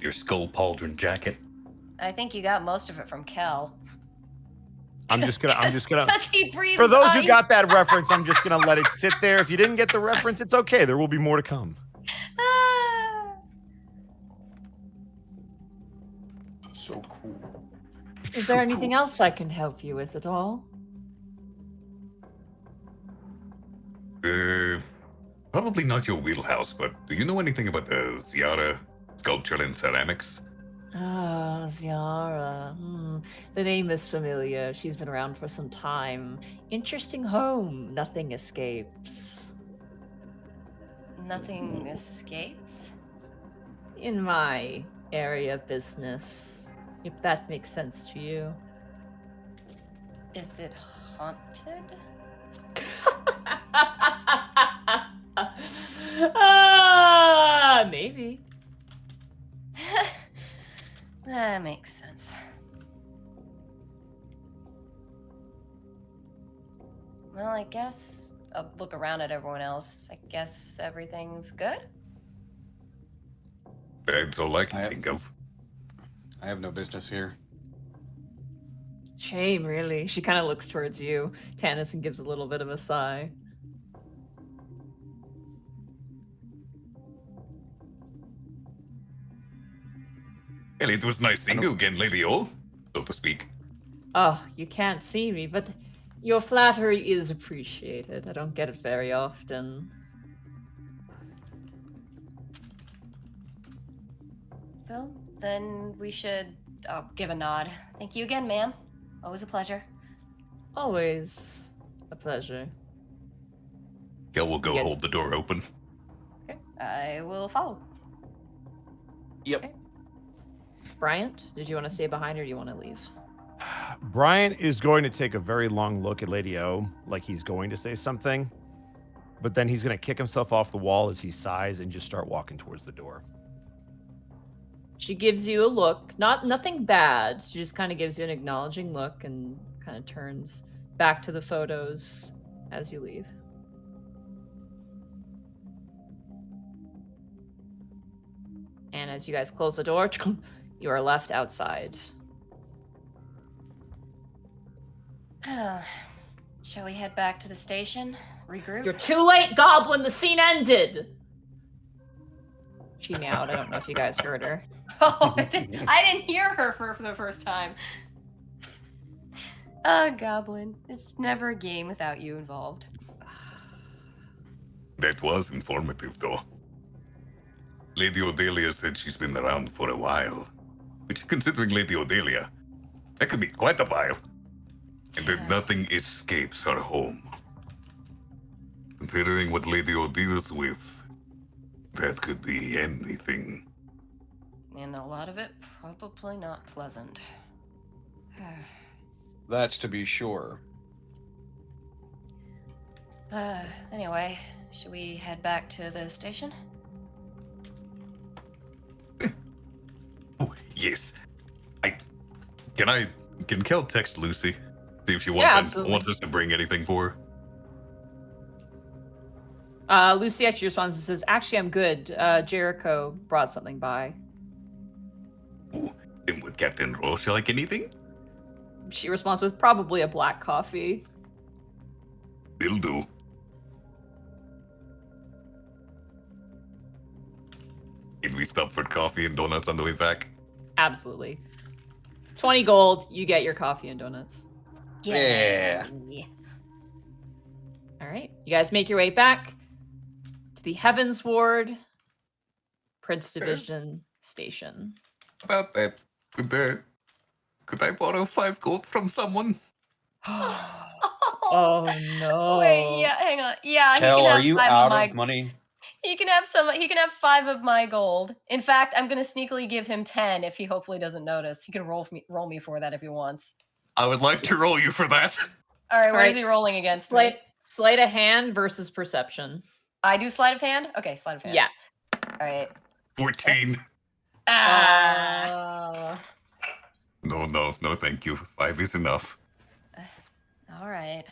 your skull pauldron jacket. I think you got most of it from Kel. I'm just gonna. Because he breathes For those who ice. got that reference, I'm just gonna let it sit there. If you didn't get the reference, it's okay. There will be more to come. Ah. So cool. Is there anything else I can help you with at all? Probably not your wheelhouse, but do you know anything about the Ziara sculpture and ceramics? Ah, Ziara. The name is familiar. She's been around for some time. Interesting home. Nothing escapes. Nothing escapes? In my area of business. If that makes sense to you. Is it haunted? Maybe. That makes sense. Well, I guess I'll look around at everyone else. I guess everything's good? That's all I can I- think of. I have no business here. Shame, really. She kind of looks towards you, Tannis, and gives a little bit of a sigh. Well, it was nice seeing you again, Lady O, so to speak. Oh, you can't see me, but your flattery is appreciated. I don't get it very often. Well, then we should give a nod. Thank you again, ma'am. Always a pleasure. Always a pleasure. Kel will go Yes. hold the door open. I will follow. Yep. Bryant, did you want to stay behind or do you want to leave? Brian is going to take a very long look at Lady O, like he's going to say something, but then he's going to kick himself off the wall as he sighs and just start walking towards the door. She gives you a look, nothing bad. She just kind of gives you an acknowledging look and kind of turns back to the photos as you leave. And as you guys close the door, you are left outside. Shall we head back to the station? Regroup? You're too late, Goblin. The scene ended. She meowed. I don't know if you guys heard her. Oh, I didn't hear her for the first time. Goblin. It's never a game without you involved. That was informative, though. Lady Odelia said she's been around for a while. Which, considering Lady Odelia, that could be quite a while. And that nothing escapes her home. Considering what Lady O deals with, that could be anything. And a lot of it probably not pleasant. That's to be sure. Anyway, should we head back to the station? Oh, yes. Can Kel text Lucy? See if she wants us to bring anything for her? Lucy actually responds and says, "Actually, I'm good. Jericho brought something by." Ooh, and would Captain Roche like anything? She responds with probably a black coffee. Will do. Can we stop for coffee and donuts on the way back? Absolutely. 20 gold, you get your coffee and donuts. Yeah. All right. You guys make your way back to the Heavens Ward, Prince Division Station. About that, could I borrow 5 gold from someone? Oh no. Wait, yeah, hang on. Yeah, Kel, he can are have you 5 out of my of money? He can have 5 of my gold. In fact, I'm gonna sneakily give him 10 if he hopefully doesn't notice. He can roll me for that if he wants. I would like to roll you for that. All right, what is Alright, he rolling against me? Sleight of hand versus perception. I do sleight of hand? Okay, sleight of hand. Yeah. All right. 14. Ah. No, thank you. 5 is enough. All right.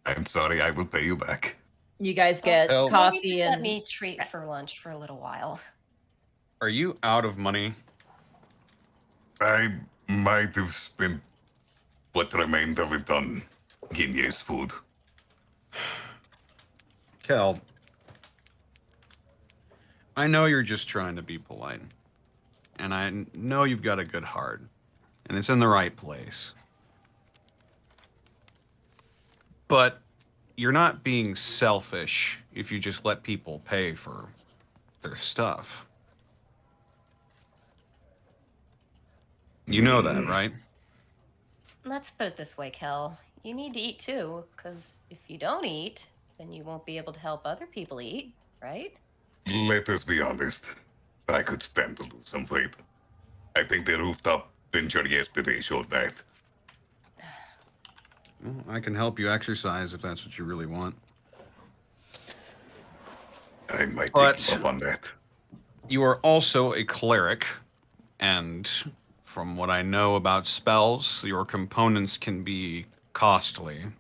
I'm sorry, I will pay you back. You guys get Well, coffee Maybe just and let me treat for lunch for a little while. Are you out of money? I might have spent what remained of it on Ginye's food. Kel, I know you're just trying to be polite. And I know you've got a good heart. And it's in the right place. But you're not being selfish if you just let people pay for their stuff. You know that, right? Let's put it this way, Kel. You need to eat too, because if you don't eat, then you won't be able to help other people eat, right? Let us be honest. I could stand to lose some weight. I think the rooftop venture yesterday showed that. Well, I can help you exercise if that's what you really want. I might But- take you up on that. You are also a cleric, and from what I know about spells, your components can be costly.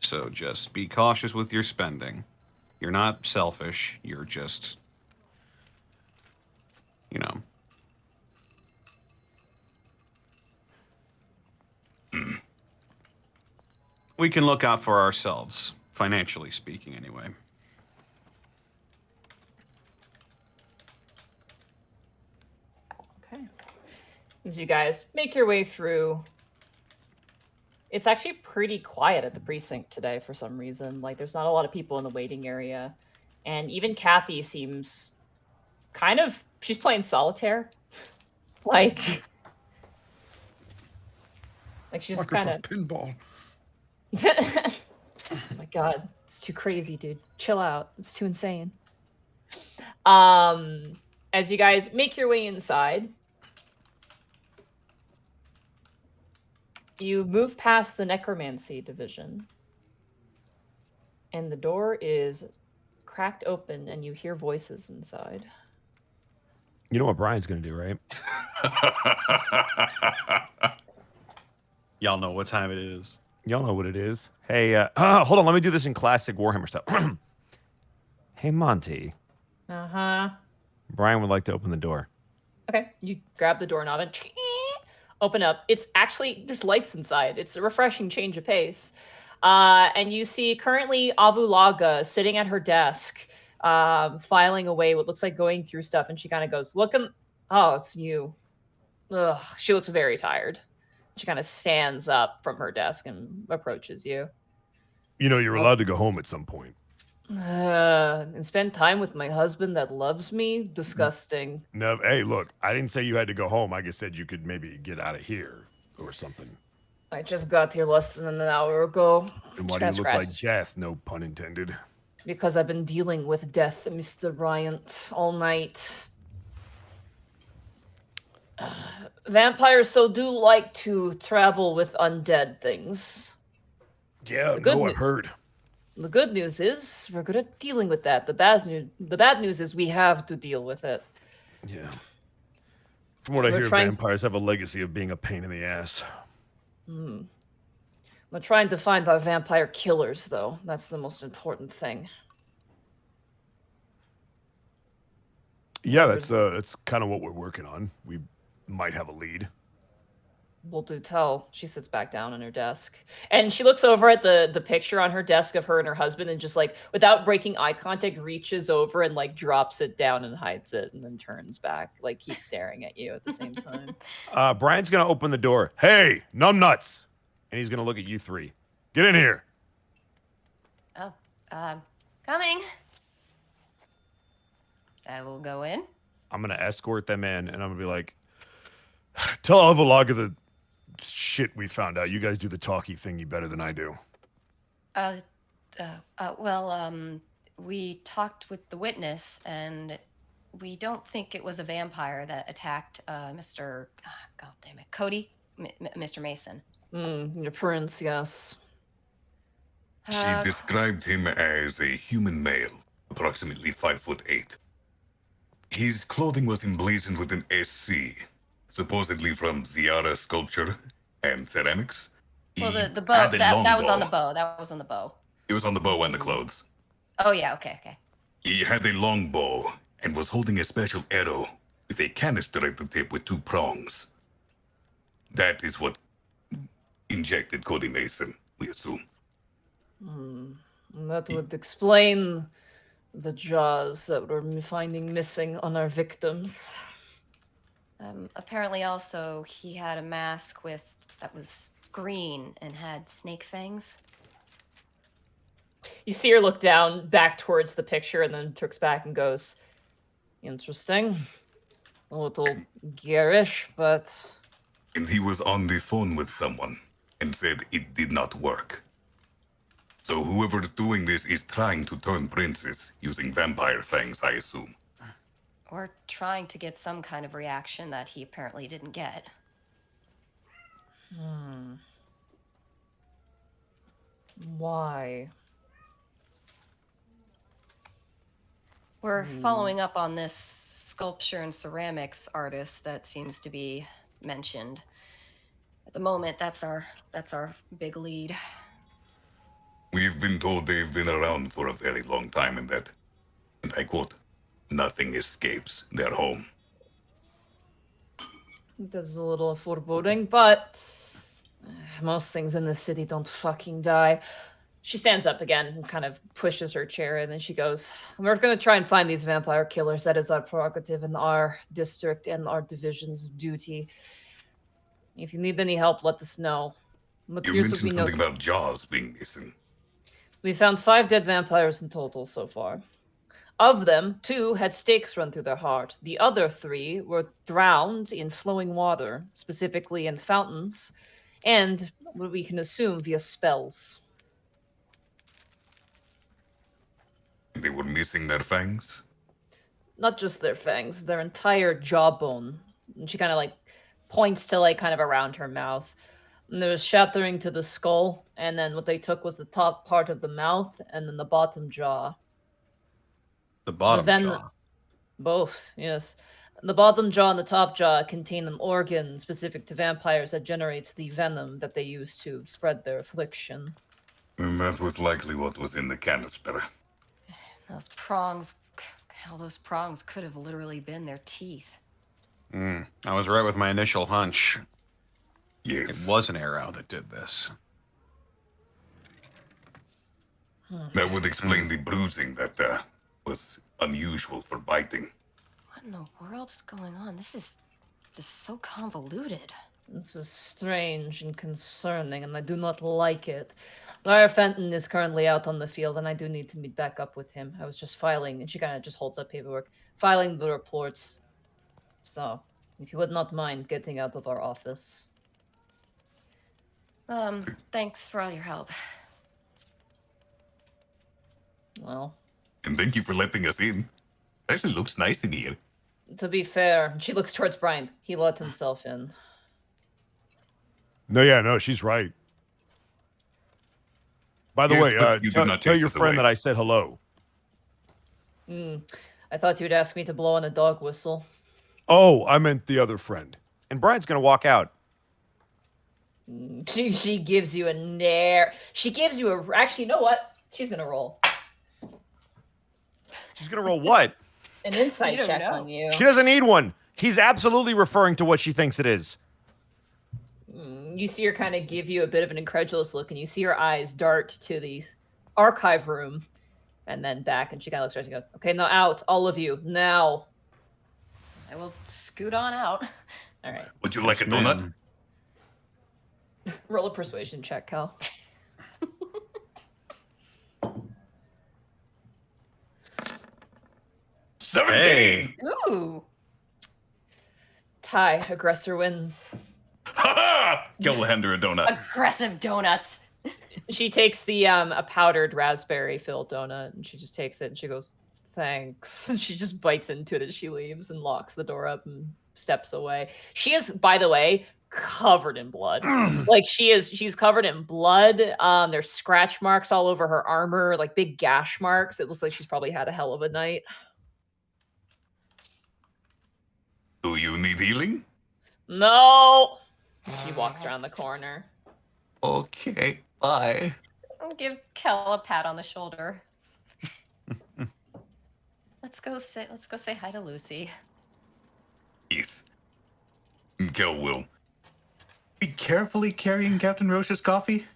So just be cautious with your spending. You're not selfish, you're just, you know. We can look out for ourselves, financially speaking, anyway. Okay. As you guys make your way through, it's actually pretty quiet at the precinct today for some reason. Like, there's not a lot of people in the waiting area. And even Kathy seems kind of, she's playing solitaire. Like she's kind of. pinball. Oh my god, it's too crazy, dude. Chill out. It's too insane. As you guys make your way inside, you move past the necromancy division, and the door is cracked open, and you hear voices inside. You know what Brian's going to do, right? Y'all know what time it is. Y'all know what it is. Hey, hold on. Let me do this in classic Warhammer style. Hey, Monty. Uh-huh. Brian would like to open the door. Okay, you grab the doorknob and open up. It's actually, there's lights inside. It's a refreshing change of pace. And you see currently Avulaga sitting at her desk, filing away what looks like going through stuff. And she kind of goes, welcome. Oh, it's you. Ugh, she looks very tired. She kind of stands up from her desk and approaches you. You know, you're allowed to go home at some point. And spend time with my husband that loves me? Disgusting. No, hey, look, I didn't say you had to go home. I just said you could maybe get out of here or something. I just got here less than an hour ago. And why do you look like death? No pun intended. Because I've been dealing with death, Mr. Bryant, all night. Vampires so do like to travel with undead things. Yeah, good I've heard. The good news is we're good at dealing with that. The bad news is we have to deal with it. Yeah. From what I We're hear, trying- vampires have a legacy of being a pain in the ass. We're trying to find our vampire killers, though. That's the most important thing. Yeah, that's kind of what we're working on. We might have a lead. Will do tell. She sits back down on her desk. And she looks over at the picture on her desk of her and her husband and just like, without breaking eye contact, reaches over and like drops it down and hides it and then turns back, like keeps staring at you at the same time. Brian's going to open the door. Hey, numbnuts. And he's going to look at you three. Get in here. Oh, coming. I will go in. I'm going to escort them in, and I'm going to be like, tell Avalaga the shit we found out. You guys do the talky thingy better than I do. We talked with the witness, and we don't think it was a vampire that attacked Mr. God damn it, Cody, Mr. Mason. Your prince, yes. She described him as a human male, approximately 5'8". His clothing was emblazoned with an SC, supposedly from Ziara sculpture and ceramics. Well, the bow, that was on the bow. That was on the bow. It was on the bow and the clothes. Oh, yeah, okay. He had a long bow and was holding a special arrow with a canister at the tip with 2 prongs. That is what injected Cody Mason, we assume. That would explain the jaws that we're finding missing on our victims. Apparently also he had a mask that was green and had snake fangs. You see her look down back towards the picture and then turns back and goes, interesting. A little garish, but... And he was on the phone with someone and said it did not work. So whoever's doing this is trying to turn princes using vampire fangs, I assume. Or trying to get some kind of reaction that he apparently didn't get. Why? We're following up on this sculpture and ceramics artist that seems to be mentioned. At the moment, that's our big lead. We've been told they've been around for a very long time and that, and I quote, nothing escapes their home. That's a little foreboding, but most things in this city don't fucking die. She stands up again and kind of pushes her chair, and then she goes, we're going to try and find these vampire killers. That is our prerogative in our district and our division's duty. If you need any help, let us know. But You mentioned something about jaws being missing. We found 5 dead vampires in total so far. Of them, 2 had stakes run through their heart. The other 3 were drowned in flowing water, specifically in fountains, and what we can assume via spells. They were missing their fangs? Not just their fangs, their entire jawbone. And she kind of like points to like kind of around her mouth. And there was shattering to the skull, and then what they took was the top part of the mouth and then the bottom jaw. The bottom jaw. Both, yes. The bottom jaw and the top jaw contain an organ specific to vampires that generates the venom that they use to spread their affliction. And that was likely what was in the canister. Those prongs, hell, those prongs could have literally been their teeth. I was right with my initial hunch. Yes. It was an arrow that did this. That would explain the bruising that was unusual for biting. What in the world is going on? This is just so convoluted. This is strange and concerning, and I do not like it. Lara Fenton is currently out on the field, and I do need to meet back up with him. I was just filing, and she kind of just holds up paperwork, filing the reports. So, if you would not mind getting out of our office. Thanks for all your help. Well. And thank you for letting us in. It actually looks nice in here. To be fair, she looks towards Brian. He let himself in. No, she's right. By the way, tell your friend that I said hello. I thought you'd ask me to blow on a dog whistle. Oh, I meant the other friend. And Brian's going to walk out. She gives you a nair. She gives you a... Actually, you know what? She's going to roll. She's going to roll what? An insight check on you. She doesn't need one. He's absolutely referring to what she thinks it is. You see her kind of give you a bit of an incredulous look, and you see her eyes dart to the archive room, and then back, and she kind of looks around and goes, "Okay, now out, all of you, now." I will scoot on out. All right. Would you like a Yes, donut? ma'am. Roll a persuasion check, Cal. 17! Hey. Ooh. Tie. Aggressor wins. Ha ha! Gil will hand her a donut. Aggressive donuts. She takes the a powdered raspberry filled donut, and she just takes it and she goes, "Thanks." And she just bites into it as she leaves and locks the door up and steps away. She is, by the way, covered in blood. Like she's covered in blood. There's scratch marks all over her armor, like big gash marks. It looks like she's probably had a hell of a night. Do you need healing? No. She walks around the corner. Okay, bye. I'll give Kel a pat on the shoulder. Let's go say hi to Lucy. Yes. Gil will. Be carefully carrying Captain Roche's coffee.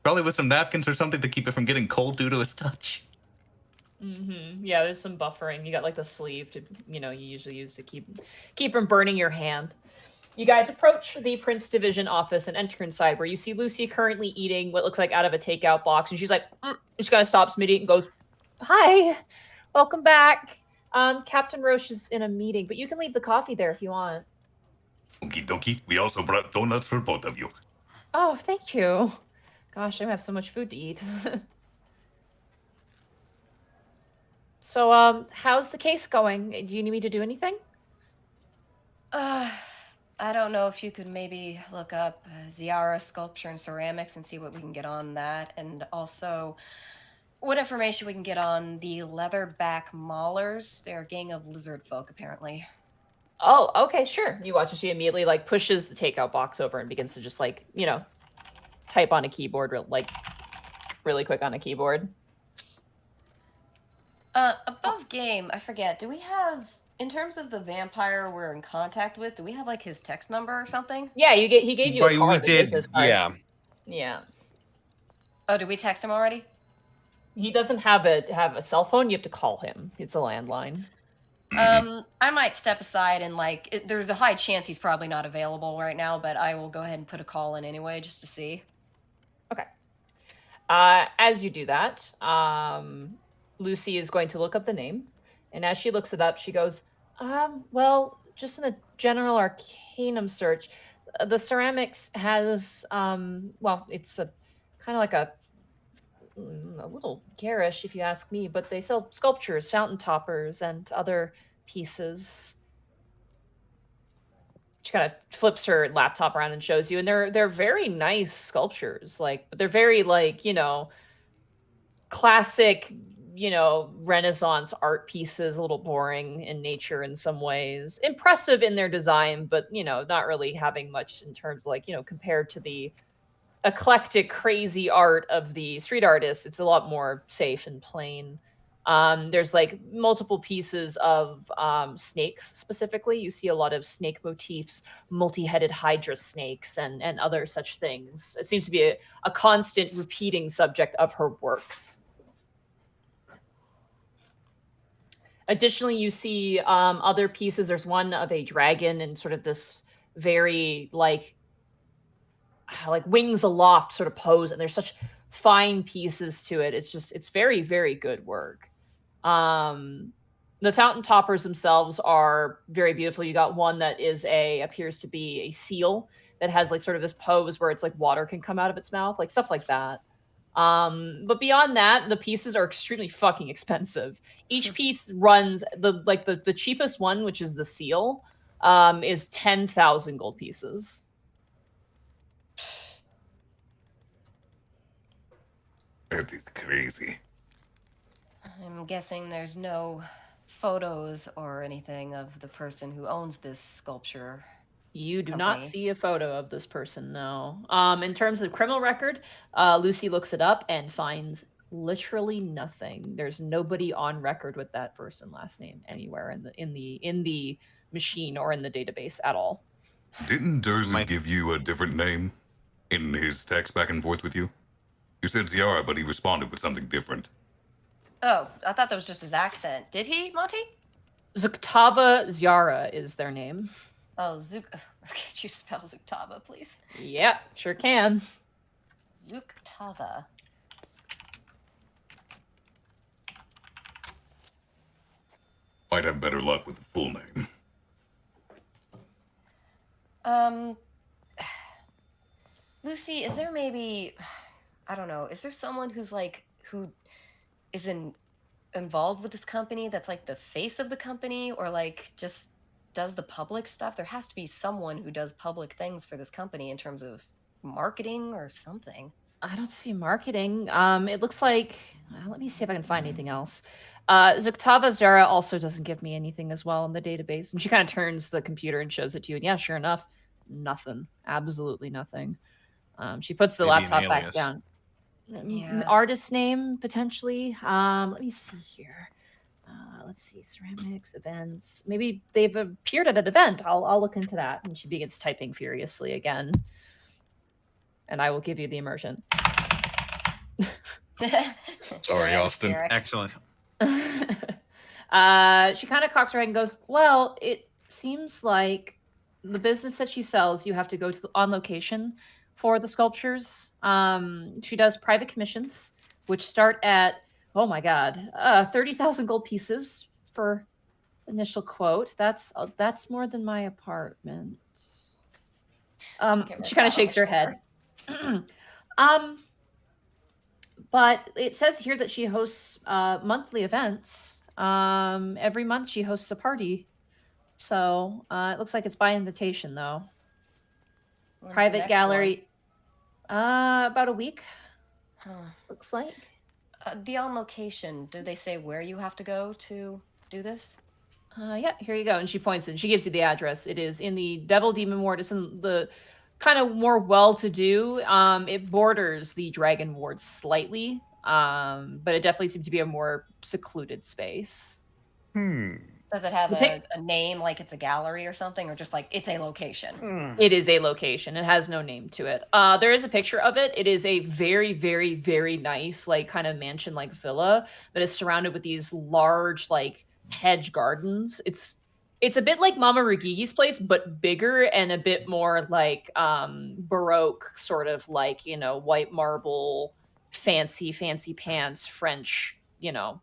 Probably with some napkins or something to keep it from getting cold due to his touch. Yeah, there's some buffering. You got like the sleeve to, you usually use to keep from burning your hand. You guys approach the Prince Division office and enter inside, where you see Lucy currently eating what looks like out of a takeout box, and she's like, she kind of stops mid-eat and goes, "Hi, welcome back. Captain Roche is in a meeting, but you can leave the coffee there if you want." Okie dokie. We also brought donuts for both of you. Oh, thank you. Gosh, I have so much food to eat. So, how's the case going? Do you need me to do anything? I don't know if you could maybe look up Ziara Sculpture and Ceramics and see what we can get on that, and also what information we can get on the Leatherback Maulers. They're a gang of lizard folk, apparently. Oh, okay, sure. You watch as she immediately like pushes the takeout box over and begins to just like, type on a keyboard, really quick on a keyboard. Above game, I forget. Do we have, in terms of the vampire we're in contact with, do we have like his text number or something? Yeah, he gave you a But card. we did, business card. yeah. Yeah. Oh, did we text him already? He doesn't have a cell phone. You have to call him. It's a landline. I might step aside and there's a high chance he's probably not available right now, but I will go ahead and put a call in anyway just to see. Okay. As you do that, Lucy is going to look up the name, and as she looks it up, she goes, well, just in a general arcanum search, the ceramics has, it's a kind of like a little garish, if you ask me, but they sell sculptures, fountain toppers, and other pieces. She kind of flips her laptop around and shows you, and they're very nice sculptures, but they're very classic, Renaissance art pieces, a little boring in nature in some ways, impressive in their design, but not really having much in terms compared to the eclectic, crazy art of the street artists. It's a lot more safe and plain. There's multiple pieces of snakes specifically. You see a lot of snake motifs, multi-headed hydra snakes, and other such things. It seems to be a constant repeating subject of her works. Additionally, you see other pieces. There's one of a dragon and sort of this very like wings aloft sort of pose, and there's such fine pieces to it. It's very, very good work. The fountain toppers themselves are very beautiful. You got one that appears to be a seal that has sort of this pose where it's water can come out of its mouth, stuff like that. But beyond that, the pieces are extremely fucking expensive. Each piece runs the cheapest one, which is the seal, is 10,000 gold pieces. That is crazy. I'm guessing there's no photos or anything of the person who owns this sculpture. You do company. not see a photo of this person, no. In terms of criminal record, Lucy looks it up and finds literally nothing. There's nobody on record with that first and last name anywhere in the machine or in the database at all. Didn't Durza Might- give you a different name in his text back and forth with you? You said Ziara, but he responded with something different. Oh, I thought that was just his accent. Did he, Monty? Zuktava Zyara is their name. Oh, Can't you spell Zuktava, please? Yep, sure can. Zuktava. Might have better luck with the full name. Lucy, is there maybe, I don't know, is there someone who's like, who is involved with this company that's like the face of the company, or like just does the public stuff? There has to be someone who does public things for this company in terms of marketing or something. I don't see marketing. It looks like. Let me see if I can find anything else. Zuktava Zara also doesn't give me anything as well in the database, and she kind of turns the computer and shows it to you. And yeah, sure enough, nothing. Absolutely nothing. She puts the Maybe an laptop back alias. down. Yeah. Artist name potentially. Let me see here. Let's see, ceramics events. Maybe they've appeared at an event. I'll look into that. And she begins typing furiously again. And I will give you the immersion. Sorry, Good, Austin. Derek. Excellent. She kind of cocks her head and goes, well, it seems like the business that she sells, you have to go to on location for the sculptures. She does private commissions, which start at, oh my god, 30,000 gold pieces for initial quote. That's more than my apartment. She kind of shakes her head. But it says here that she hosts monthly events. Every month she hosts a party. So it looks like it's by invitation, though. When's the Private next gallery. About a week, one? Huh. looks like. The on location, do they say where you have to go to do this? Yeah, here you go. And she points and she gives you the address. It is in the Devil Demon Ward. It's in the kind of more well-to-do. It borders the Dragon Ward slightly, but it definitely seems to be a more secluded space. Does it have The a name, like it's a gallery or something, or just like it's a location? It is a location. It has no name to it. There is a picture of it. It is a very, very, very nice, like kind of mansion-like villa that is surrounded with these large, like hedge gardens. It's a bit like Mama Rugigi's place, but bigger and a bit more like Baroque, sort of like, you know, white marble, fancy pants, French, you know,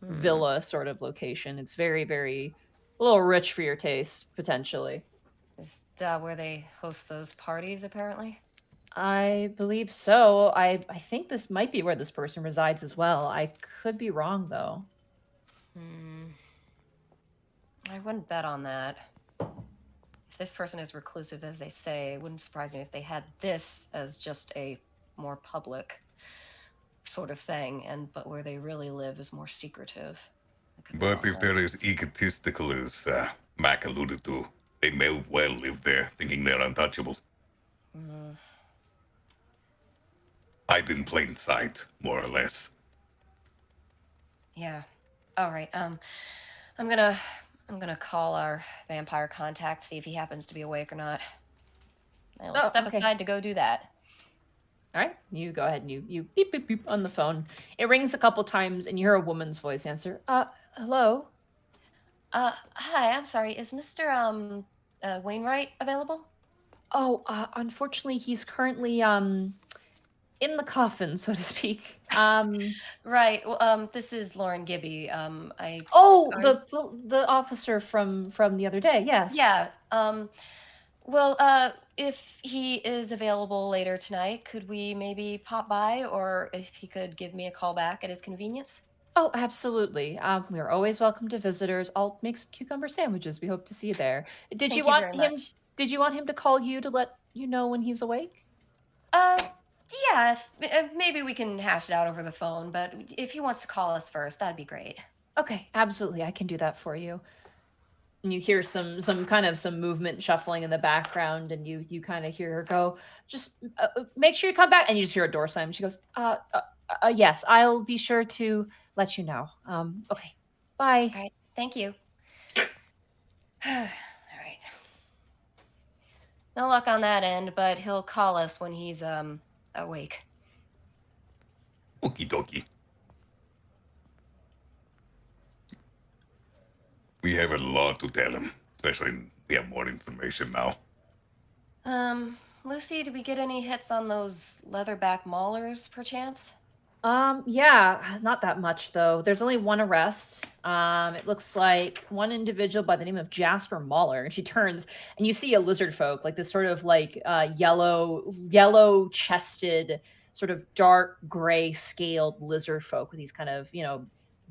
villa sort of location. It's very, very a little rich for your taste, potentially. Is that where they host those parties, apparently? I believe so. I think this might be where this person resides as well. I could be wrong, though. I wouldn't bet on that. If this person is reclusive as they say, it wouldn't surprise me if they had this as just a more public sort of thing, but where they really live is more secretive. But if they're as egotistical as Mac alluded to, they may well live there thinking they're untouchable. Hide in plain sight, more or less. Yeah. All right. I'm gonna call our vampire contact, see if he happens to be awake or not. I'll step aside to go do that. All right, you go ahead and you beep beep beep on the phone. It rings a couple times, and you hear a woman's voice answer. Hello. Hi. I'm sorry. Is Mr. Wainwright available? Oh, unfortunately, he's currently in the coffin, so to speak. Right. Well, this is Lauren Gibby. The officer from the other day. Yes. Yeah. Well, if he is available later tonight, could we maybe pop by, or if he could give me a call back at his convenience? Oh, absolutely. We are always welcome to visitors. I'll make some cucumber sandwiches. We hope to see you there. Did you want him? Did you want him to call you to let you know when he's awake? Yeah. Maybe we can hash it out over the phone. But if he wants to call us first, that'd be great. Okay, absolutely. I can do that for you. And you hear some movement shuffling in the background, and you kind of hear her go, just make sure you come back. And you just hear a door slam. She goes, yes, I'll be sure to let you know. Okay, bye. All right, thank you. All right. No luck on that end, but he'll call us when he's awake. Okie dokie. We have a lot to tell him, especially we have more information now. Lucy, did we get any hits on those leatherback maulers, perchance? Yeah, not that much though. There's only one arrest. It looks like one individual by the name of Jasper Mahler, and she turns and you see a lizard folk, like this sort of like yellow chested, sort of dark gray scaled lizard folk with these kind of,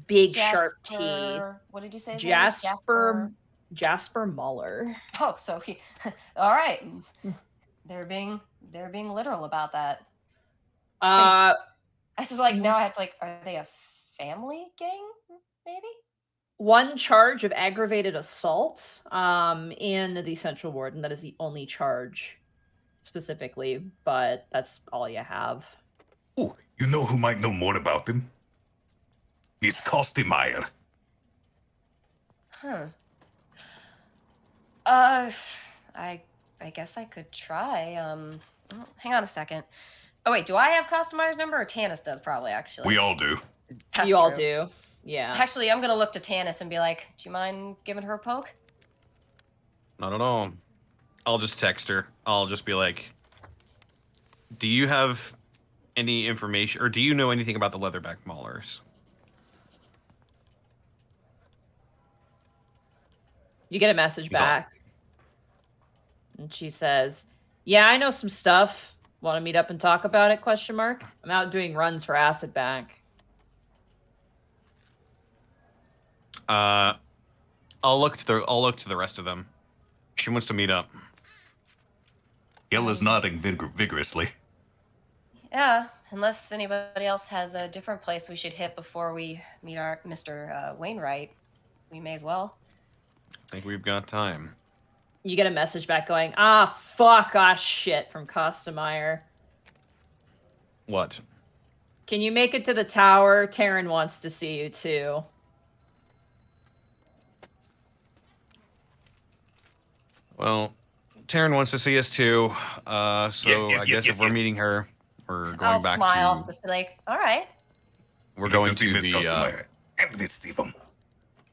big sharp teeth. What did you say? His name was? Jasper Mahler. Oh, so he. All right. They're being literal about that. I was like, now I have to are they a family gang? Maybe. One charge of aggravated assault in the central ward, and that is the only charge specifically, but that's all you have. Oh, you know who might know more about them? It's Costamire. Huh. I guess I could try. Hang on a second. Oh wait, do I have Costamire's number or Tanis does? Probably actually. We all do. That's you all true. do. Yeah. Actually, I'm gonna look to Tanis and be like, "Do you mind giving her a poke?" Not at all. I'll just text her. I'll just be like, do you have any information, or do you know anything about the leatherback maulers? You get a message He's on. back. And she says, "Yeah, I know some stuff. Want to meet up and talk about it? ? I'm out doing runs for Acid Back." I'll look to the rest of them. She wants to meet up. Gil is nodding vigorously. Yeah, unless anybody else has a different place we should hit before we meet our Mr. Wainwright, we may as well. I think we've got time. You get a message back going, shit, from Costamire. What? Can you make it to the tower? Taryn wants to see you too. Well, Taryn wants to see us too. I guess if we're meeting her, we're going I'll back smile, to. just be like, "All right." We're going to Miss the Costamire and receive him.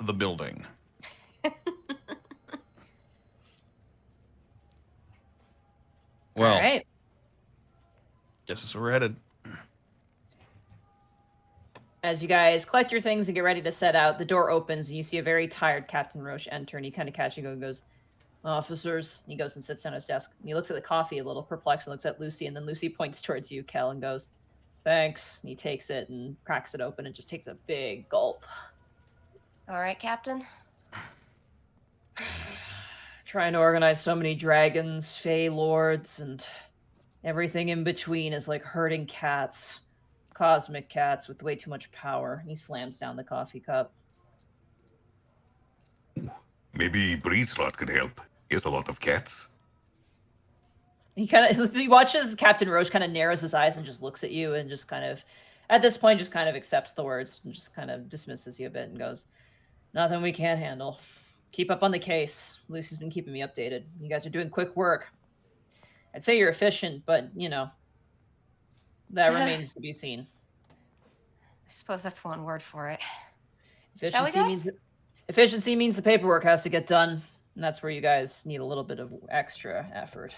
the building. Well, All right. guess that's where we're headed. As you guys collect your things and get ready to set out, the door opens and you see a very tired Captain Roche enter, and he kind of catches you and goes, "Officers." And he goes and sits down at his desk. And he looks at the coffee a little perplexed and looks at Lucy, and then Lucy points towards you, Kel, and goes, "Thanks." And he takes it and cracks it open and just takes a big gulp. All right, Captain. Trying to organize so many dragons, fey lords, and everything in between is like herding cats. Cosmic cats with way too much power. And he slams down the coffee cup. Maybe Breeze Rot could help. He has a lot of cats. He watches Captain Roche kind of narrows his eyes and just looks at you and just kind of, at this point, just kind of accepts the words and just kind of dismisses you a bit and goes, "Nothing we can't handle. Keep up on the case. Lucy's been keeping me updated. You guys are doing quick work. I'd say you're efficient, but, that remains to be seen." I suppose that's one word for it. Efficiency means the paperwork has to get done, and that's where you guys need a little bit of extra effort.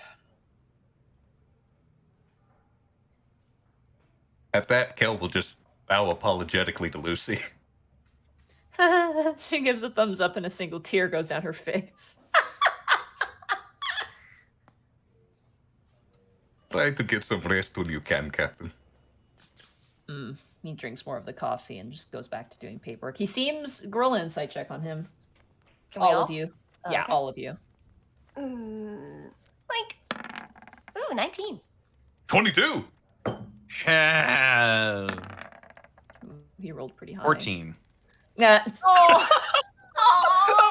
At that, Kel will just bow apologetically to Lucy. She gives a thumbs up and a single tear goes down her face. Try to get some rest when you can, Captain. He drinks more of the coffee and just goes back to doing paperwork. He seems... Roll an insight check on him. Can we all of you. Oh, Yeah, okay. all of you. 19. 22! Yeah. He rolled pretty high. 14. Yeah. Oh!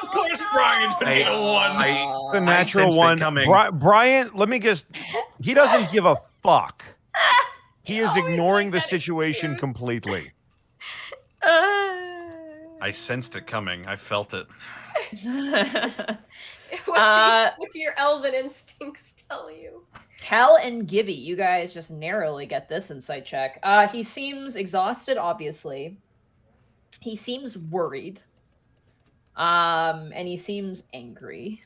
Of course, Brian's been getting a one. It's a natural sensed it one. coming. Brian, let me just. He doesn't give a fuck. He is always ignoring like the that situation excuse. completely. I sensed it coming. I felt it. What do your elven instincts tell you? Cal and Gibby, you guys just narrowly get this insight check. He seems exhausted, obviously. He seems worried. And he seems angry.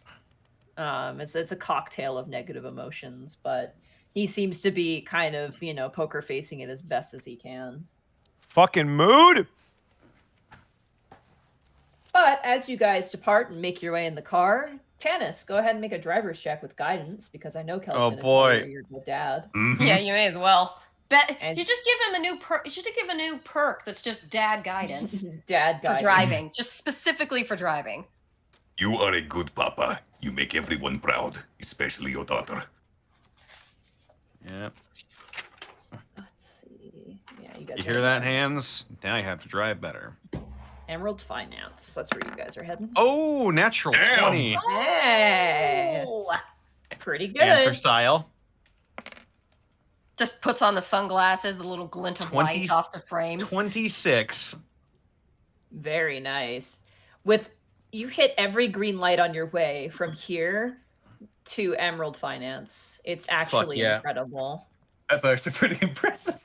It's a cocktail of negative emotions, but he seems to be kind of, poker facing it as best as he can. Fucking mood. But as you guys depart and make your way in the car, Tanis, go ahead and make a driver's check with guidance because I know Kel's going to tell you you're good dad. Mhm. Yeah, you may as well. And- You just give him a new perk. You should give a new perk that's just dad guidance Dad for guidance. driving, just specifically for driving. You are a good papa. You make everyone proud, especially your daughter. Yep. Let's see. Yeah, you guys. You hear that, Hands? Now you have to drive better. Emerald Finance. That's where you guys are heading. Oh, natural Damn. 20. Hey, Oh! pretty And for good. style. Just puts on the sunglasses, the little glint of 20 light off the frames. 26. Very nice. You hit every green light on your way from here to Emerald Finance. It's actually yeah. incredible. That's actually pretty impressive.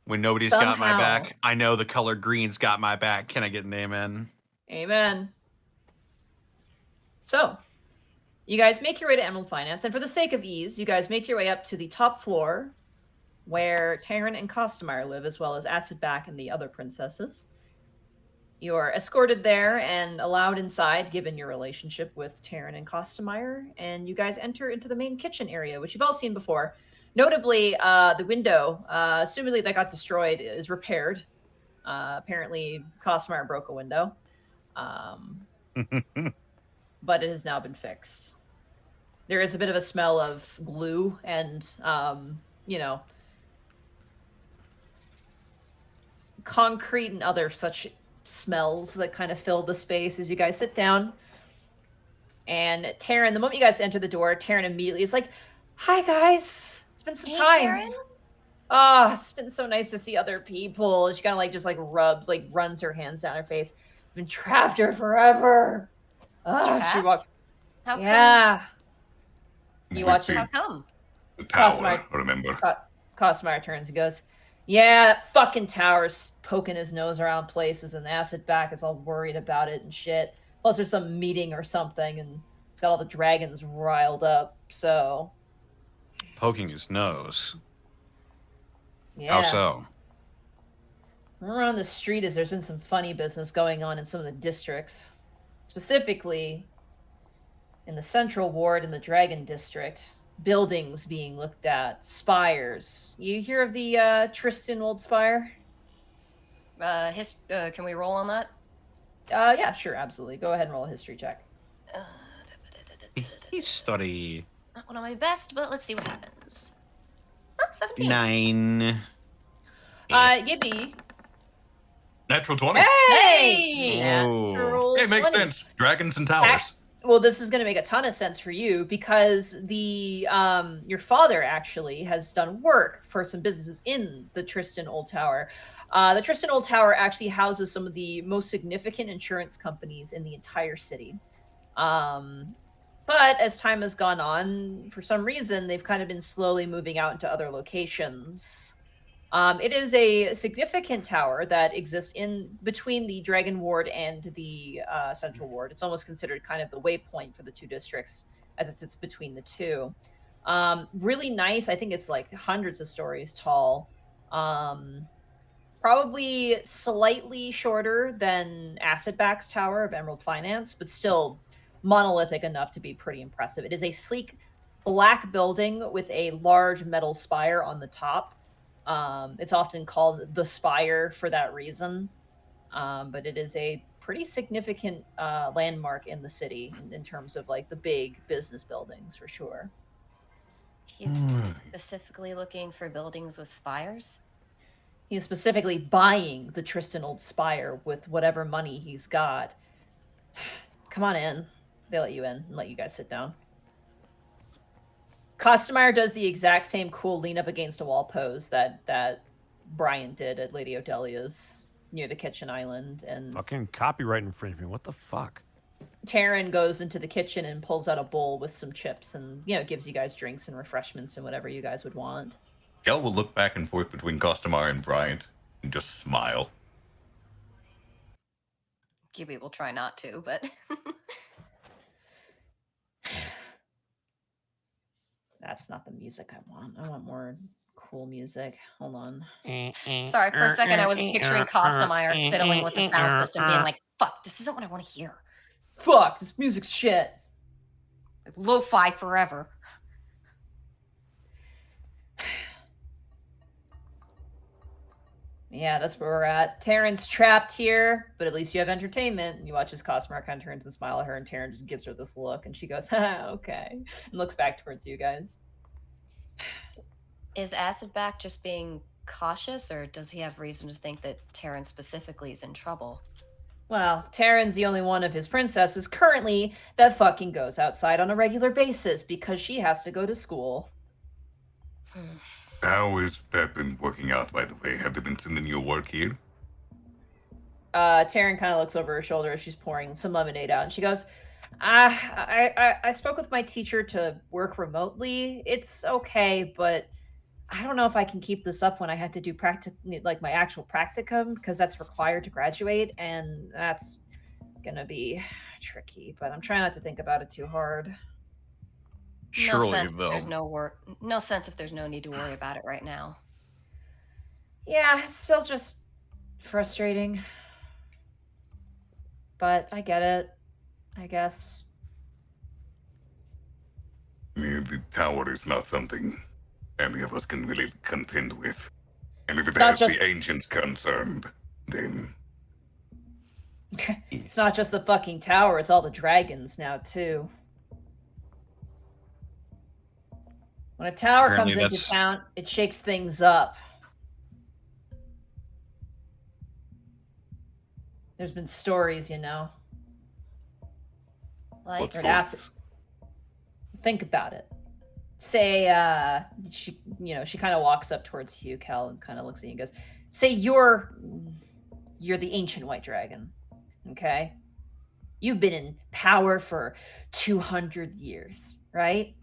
When nobody's got my Somehow. back, I know the color green's got my back. Can I get an amen? Amen. So, you guys make your way to Emerald Finance, and for the sake of ease, you guys make your way up to the top floor where Taryn and Costamire live, as well as Acidback and the other princesses. You're escorted there and allowed inside, given your relationship with Taryn and Costamire, and you guys enter into the main kitchen area, which you've all seen before. Notably, the window, assumedly that got destroyed, is repaired. Apparently, Costamire broke a window. But it has now been fixed. There is a bit of a smell of glue and, concrete and other such smells that kind of fill the space as you guys sit down. And Taryn, the moment you guys enter the door, Taryn immediately is like, "Hi, guys. It's been some Hey, time. Taryn. Oh, it's been so nice to see other people." She kind of runs her hands down her face. I've been trapped here forever. She Trapped? walks. How Yeah. You With watch the- it. How come? The tower, Costamire. remember? Costamire turns and goes, "Yeah, that fucking tower's poking his nose around places, and Acidback is all worried about it and shit. Plus, there's some meeting or something, and it's got all the dragons riled up. So, Poking his nose. yeah." How so? Around the street is there's been some funny business going on in some of the districts, specifically in the Central Ward and the Dragon District. Buildings being looked at, spires. You hear of the Tristan Old Spire? Can we roll on that? Yeah, sure, absolutely. Go ahead and roll a history check. History. Not one of my best, but let's see what happens. Oh, 17. 9. Gibby. Natural 20. Hey! Natural It makes 20. sense. Dragons and towers. Well, this is going to make a ton of sense for you because your father actually has done work for some businesses in the Tristan Old Tower. The Tristan Old Tower actually houses some of the most significant insurance companies in the entire city. But as time has gone on, for some reason, they've kind of been slowly moving out into other locations. It is a significant tower that exists in between the Dragon Ward and the Central Ward. It's almost considered kind of the waypoint for the two districts, as it sits between the two. Really nice. I think it's like hundreds of stories tall. Probably slightly shorter than Acidback's Tower of Emerald Finance, but still monolithic enough to be pretty impressive. It is a sleek black building with a large metal spire on the top. It's often called the Spire for that reason, but it is a pretty significant landmark in the city in terms of like the big business buildings for sure. He's specifically looking for buildings with spires. He is specifically buying the Tristan Old Spire with whatever money he's got. Come on in. They let you in and let you guys sit down. Costamire does the exact same cool lean up against a wall pose that Brian did at Lady Odelia's near the kitchen island, and Fucking copyright infringement. What the fuck? Taryn goes into the kitchen and pulls out a bowl with some chips and, gives you guys drinks and refreshments and whatever you guys would want. Kel will look back and forth between Costamire and Bryant and just smile. Gibby will try not to, but... That's not the music I want. I want more cool music. Hold on. Sorry, for a second I was picturing Costamire fiddling with the sound system, being like, fuck, this isn't what I want to hear. Fuck, this music's shit. Like, lo-fi forever. Yeah, that's where we're at. Taryn's trapped here, but at least you have entertainment. And you watch as Costamire kind of turns and smiles at her, and Taryn just gives her this look, and she goes, okay, and looks back towards you guys. Is Acidback just being cautious, or does he have reason to think that Taryn specifically is in trouble? Well, Taryn's the only one of his princesses currently that fucking goes outside on a regular basis because she has to go to school. How has that been working out, by the way? Have they been sending you work here? Taryn kind of looks over her shoulder as she's pouring some lemonade out, and she goes, I spoke with my teacher to work remotely. It's okay, but I don't know if I can keep this up when I had to do my actual practicum, because that's required to graduate, and that's gonna be tricky. But I'm trying not to think about it too hard. Surely, no sense though. There's no sense if there's no need to worry about it right now. Yeah, it's still just frustrating. But I get it, I guess. The tower is not something any of us can really contend with. And if it It's not has just- the ancients concerned, then... It's not just the fucking tower, it's all the dragons now, too. When a tower Apparently comes into that's- town, it shakes things up. There's been stories, Like, What Or an acid- sorts? Think about it. Say, she kind of walks up towards you, Kel, and kind of looks at you and goes, say you're the ancient white dragon, okay? You've been in power for 200 years, right?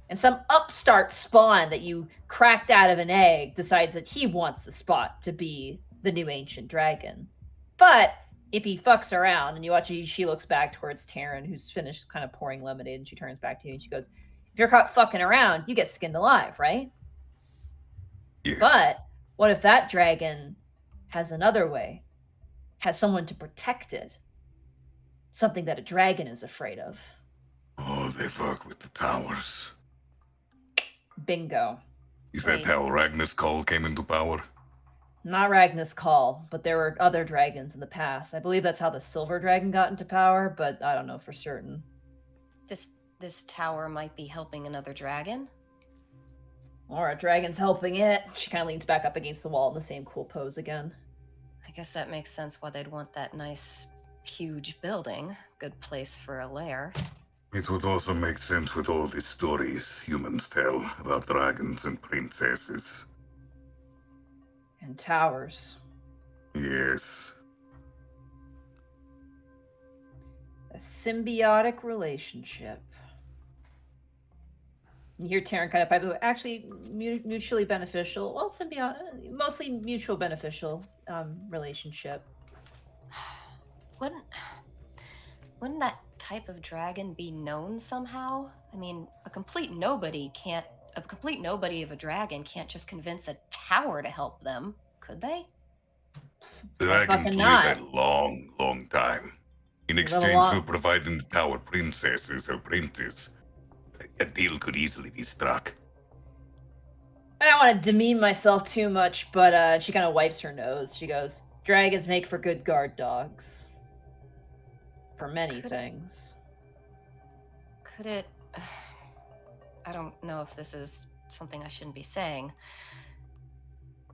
And some upstart spawn that you cracked out of an egg decides that he wants the spot to be the new ancient dragon. But if he fucks around, and you watch, she looks back towards Taryn, who's finished kind of pouring lemonade, and she turns back to you and she goes, if you're caught fucking around, you get skinned alive, right? Yes. But what if that dragon has another way? Has someone to protect it? Something that a dragon is afraid of. Oh, they work with the towers. Bingo. Is that Wait. how Ragnar's Call came into power? Not Ragnar's Call, but there were other dragons in the past. I believe that's how the silver dragon got into power, but I don't know for certain. This tower might be helping another dragon? Or a dragon's helping it. She kind of leans back up against the wall in the same cool pose again. I guess that makes sense why they'd want that nice, huge building. Good place for a lair. It would also make sense with all these stories humans tell about dragons and princesses. And towers. Yes. A symbiotic relationship. You hear Taryn kind of pipe, actually mutually beneficial. Well, symbiotic, mostly mutual beneficial relationship. Wouldn't that type of dragon be known somehow? I mean, a complete nobody of a dragon can't just convince a tower to help them, could they? Why Dragons fucking live not? a long, long time. In live a exchange long- for providing the tower princesses or princes, a deal could easily be struck. I don't want to demean myself too much, but she kind of wipes her nose. She goes, dragons make for good guard dogs. For many Could it- things. Could it... I don't know if this is something I shouldn't be saying.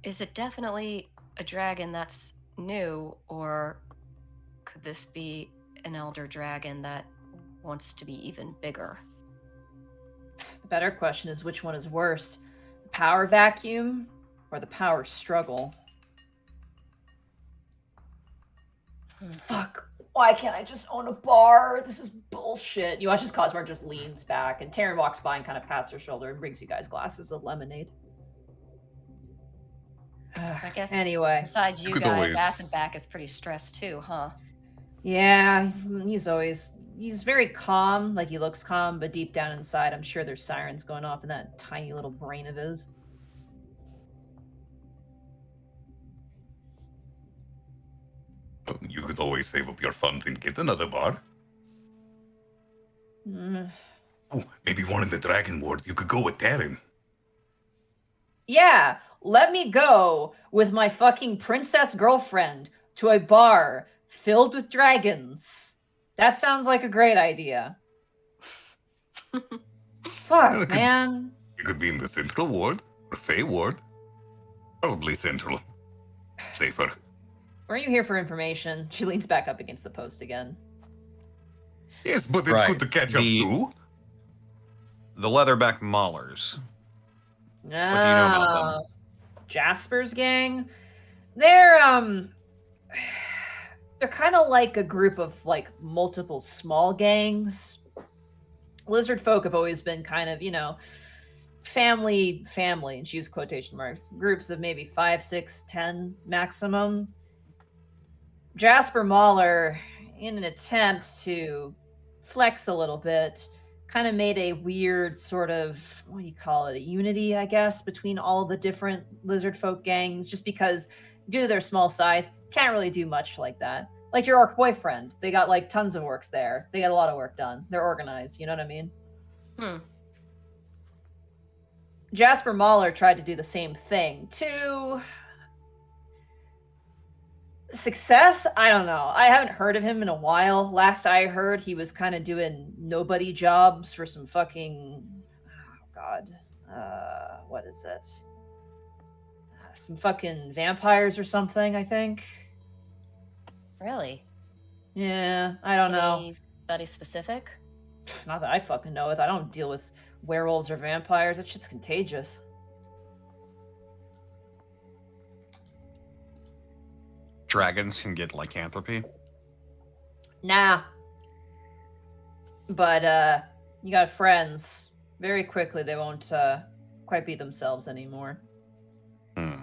Is it definitely a dragon that's new, or could this be an elder dragon that wants to be even bigger? The better question is, which one is worst? The power vacuum or the power struggle? Fuck. Why can't I just own a bar? This is bullshit. You watch as Cosmar just leans back, and Taryn walks by and kind of pats her shoulder and brings you guys glasses of lemonade. So I guess Anyway. besides you could guys, always- Acid Back is pretty stressed too, huh? Yeah, he's very calm, like he looks calm, but deep down inside, I'm sure there's sirens going off in that tiny little brain of his. You could always save up your funds and get another bar. Mm. Oh, maybe one in the Dragon Ward. You could go with Taryn. Yeah, let me go with my fucking princess girlfriend to a bar filled with dragons. That sounds like a great idea. Fuck, Well, it could- man. You could be in the Central Ward or Fey Ward. Probably Central. Safer. Were you here for information? She leans back up against the post again. Yes, but it's Right. good to catch up The- too. The leatherback maulers. do you know about them? Jasper's gang? They're kind of like a group of like multiple small gangs. Lizard folk have always been kind of, family, and she used quotation marks, groups of maybe 5, 6, 10 maximum. Jasper Mauler, in an attempt to flex a little bit, kind of made a weird sort of, what do you call it, a unity, I guess, between all the different lizard folk gangs, just because due to their small size, can't really do much like that. Like your orc boyfriend, they got like tons of orcs there. They got a lot of work done. They're organized, you know what I mean? Jasper Mauler tried to do the same thing too. Success? I don't know. I haven't heard of him in a while. Last I heard, he was kind of doing nobody jobs for some fucking, oh god, what is it? Some fucking vampires or something, I think. Really? Yeah, I don't know. Anybody specific? Not that I fucking know it. I don't deal with werewolves or vampires. That shit's contagious. Dragons can get lycanthropy. Nah. But, you got friends. Very quickly, they won't, quite be themselves anymore. Hmm.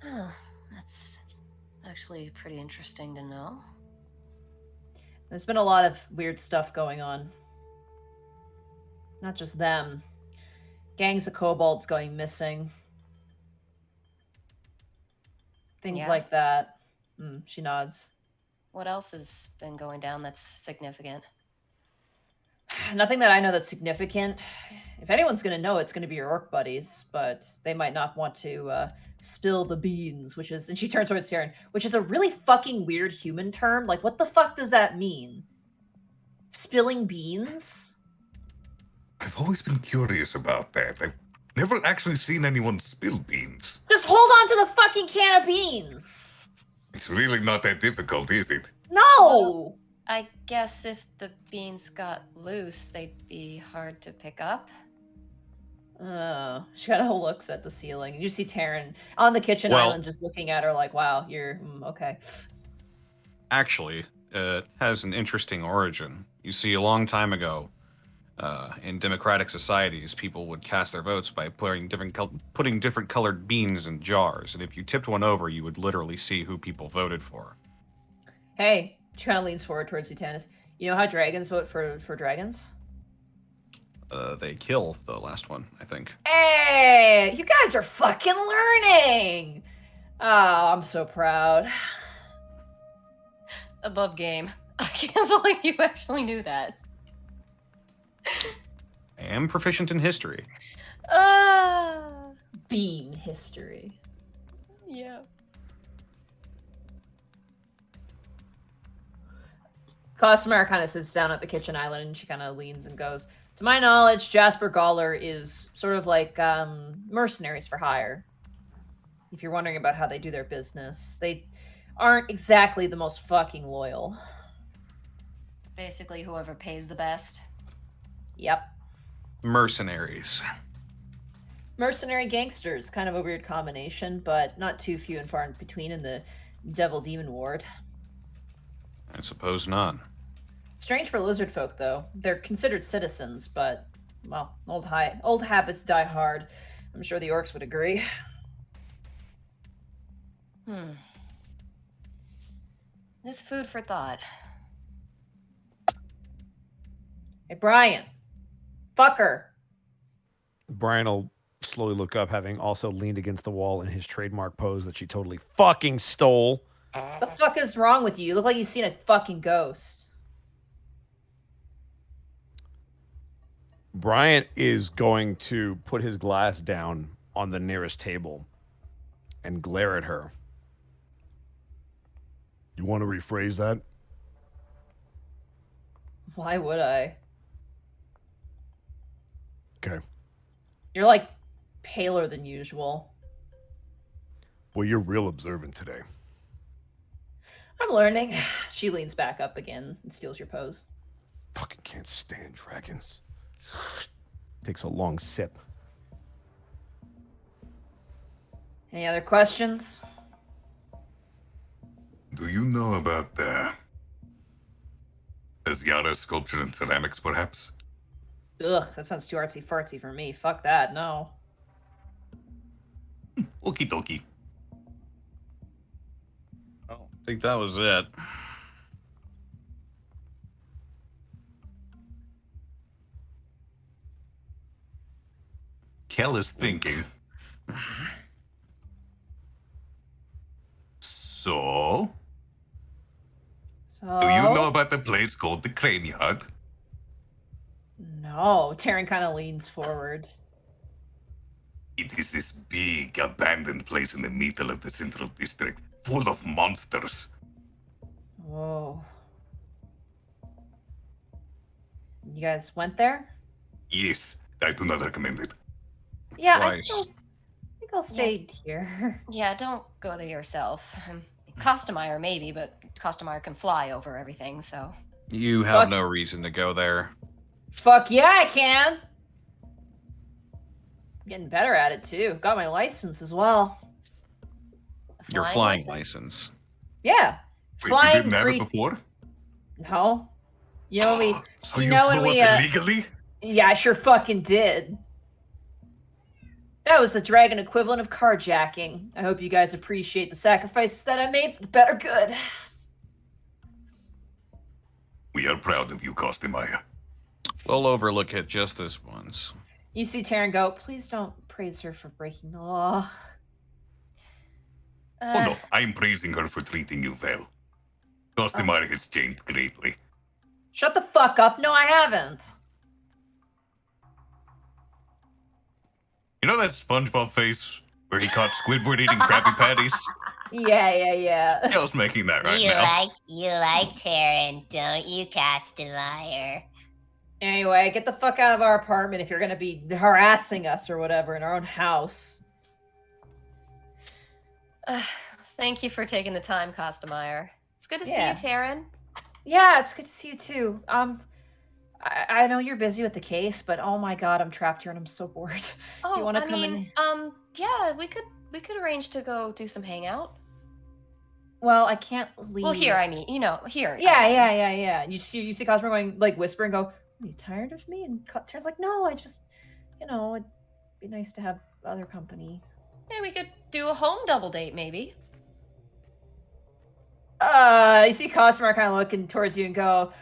Oh, that's actually pretty interesting to know. There's been a lot of weird stuff going on. Not just them. Gangs of kobolds going missing. Things Yeah. like that. She nods. What else has been going down that's significant? Nothing that I know that's significant. If anyone's going to know, it's going to be your orc buddies, but they might not want to spill the beans, which is, and she turns towards Taryn, which is a really fucking weird human term. Like, what the fuck does that mean? Spilling beans? I've always been curious about that. I've never actually seen anyone spill beans. Just hold on to the fucking can of beans! It's really not that difficult, is it? No! I guess if the beans got loose, they'd be hard to pick up. She kind of looks at the ceiling. You see Taryn on the kitchen Well- island just looking at her like, wow, you're okay. Actually, it has an interesting origin. You see, a long time ago, in democratic societies, people would cast their votes by putting different colored beans in jars, and if you tipped one over, you would literally see who people voted for. Hey, she kind of leans forward towards you, Tannis. You know how dragons vote for dragons? They kill the last one, I think. Hey, you guys are fucking learning! Oh, I'm so proud. Above game. I can't believe you actually knew that. I am proficient in history. Bean history. Yeah. Costamire kind of sits down at the kitchen island and she kind of leans and goes, to my knowledge, Jasper Galler is sort of like mercenaries for hire. If you're wondering about how they do their business, they aren't exactly the most fucking loyal. Basically, whoever pays the best. Yep. Mercenaries. Mercenary gangsters, kind of a weird combination, but not too few and far in between in the Devil Demon Ward. I suppose not. Strange for lizard folk, though. They're considered citizens, but, well, old habits die hard. I'm sure the orcs would agree. Just food for thought. Hey, Brian. Fucker. Brian will slowly look up, having also leaned against the wall in his trademark pose that she totally fucking stole. The fuck is wrong with you? You look like you've seen a fucking ghost. Brian is going to put his glass down on the nearest table and glare at her. You want to rephrase that? Why would I? Okay. You're like paler than usual. Well, you're real observant today. I'm learning. She leans back up again and steals your pose. Fucking can't stand dragons. Takes a long sip. Any other questions? Do you know about the Asiata sculpture and ceramics, perhaps? Ugh, that sounds too artsy-fartsy for me. Fuck that, no. Okie dokie. I don't think that was it. Kel is thinking. So, So... do you know about the place called the Crane Yard? No. Taryn kind of leans forward. It is this big abandoned place in the middle of the central district, full of monsters. Whoa. You guys went there? Yes, I do not recommend it. Yeah, Twice. I think I'll stay here. Yeah, don't go there yourself. Costamire maybe, but Costamire can fly over everything, so. You have Fuck. no reason to go there. Fuck yeah, I can! I'm getting better at it, too. Got my license as well. Your Flying flying license. Yeah. Wait, Flying you didn't have it Greek- before? No. You know, So you you know when flew we, us illegally? Yeah, I sure fucking did. That was the dragon equivalent of carjacking. I hope you guys appreciate the sacrifices that I made for the better good. We are proud of you, Costamire. We'll overlook it just this once. You see Taryn go, please don't praise her for breaking the law. Oh no, I'm praising her for treating you well. Costamire has changed greatly. Shut the fuck up. No, I haven't. You know that SpongeBob face where he caught Squidward eating Krabby Patties? Yeah. I was making that right now. You like Taryn, don't you, Costamire? Anyway, get the fuck out of our apartment if you're gonna be harassing us or whatever in our own house. Thank you for taking the time, Costamire. It's good to Yeah. see you, Taryn. Yeah, it's good to see you too. I know you're busy with the case, but oh my god, I'm trapped here and I'm so bored. Oh, you wanna I come mean, yeah, we could arrange to go do some hangout. Well, I can't leave. Well, here, I mean, here. Yeah. You see Cosmo going, like, whisper and go, are you tired of me? And Taryn's like, no, I just, it'd be nice to have other company. Yeah, we could do a home double date, maybe. You see Costamire kind of looking towards you and go,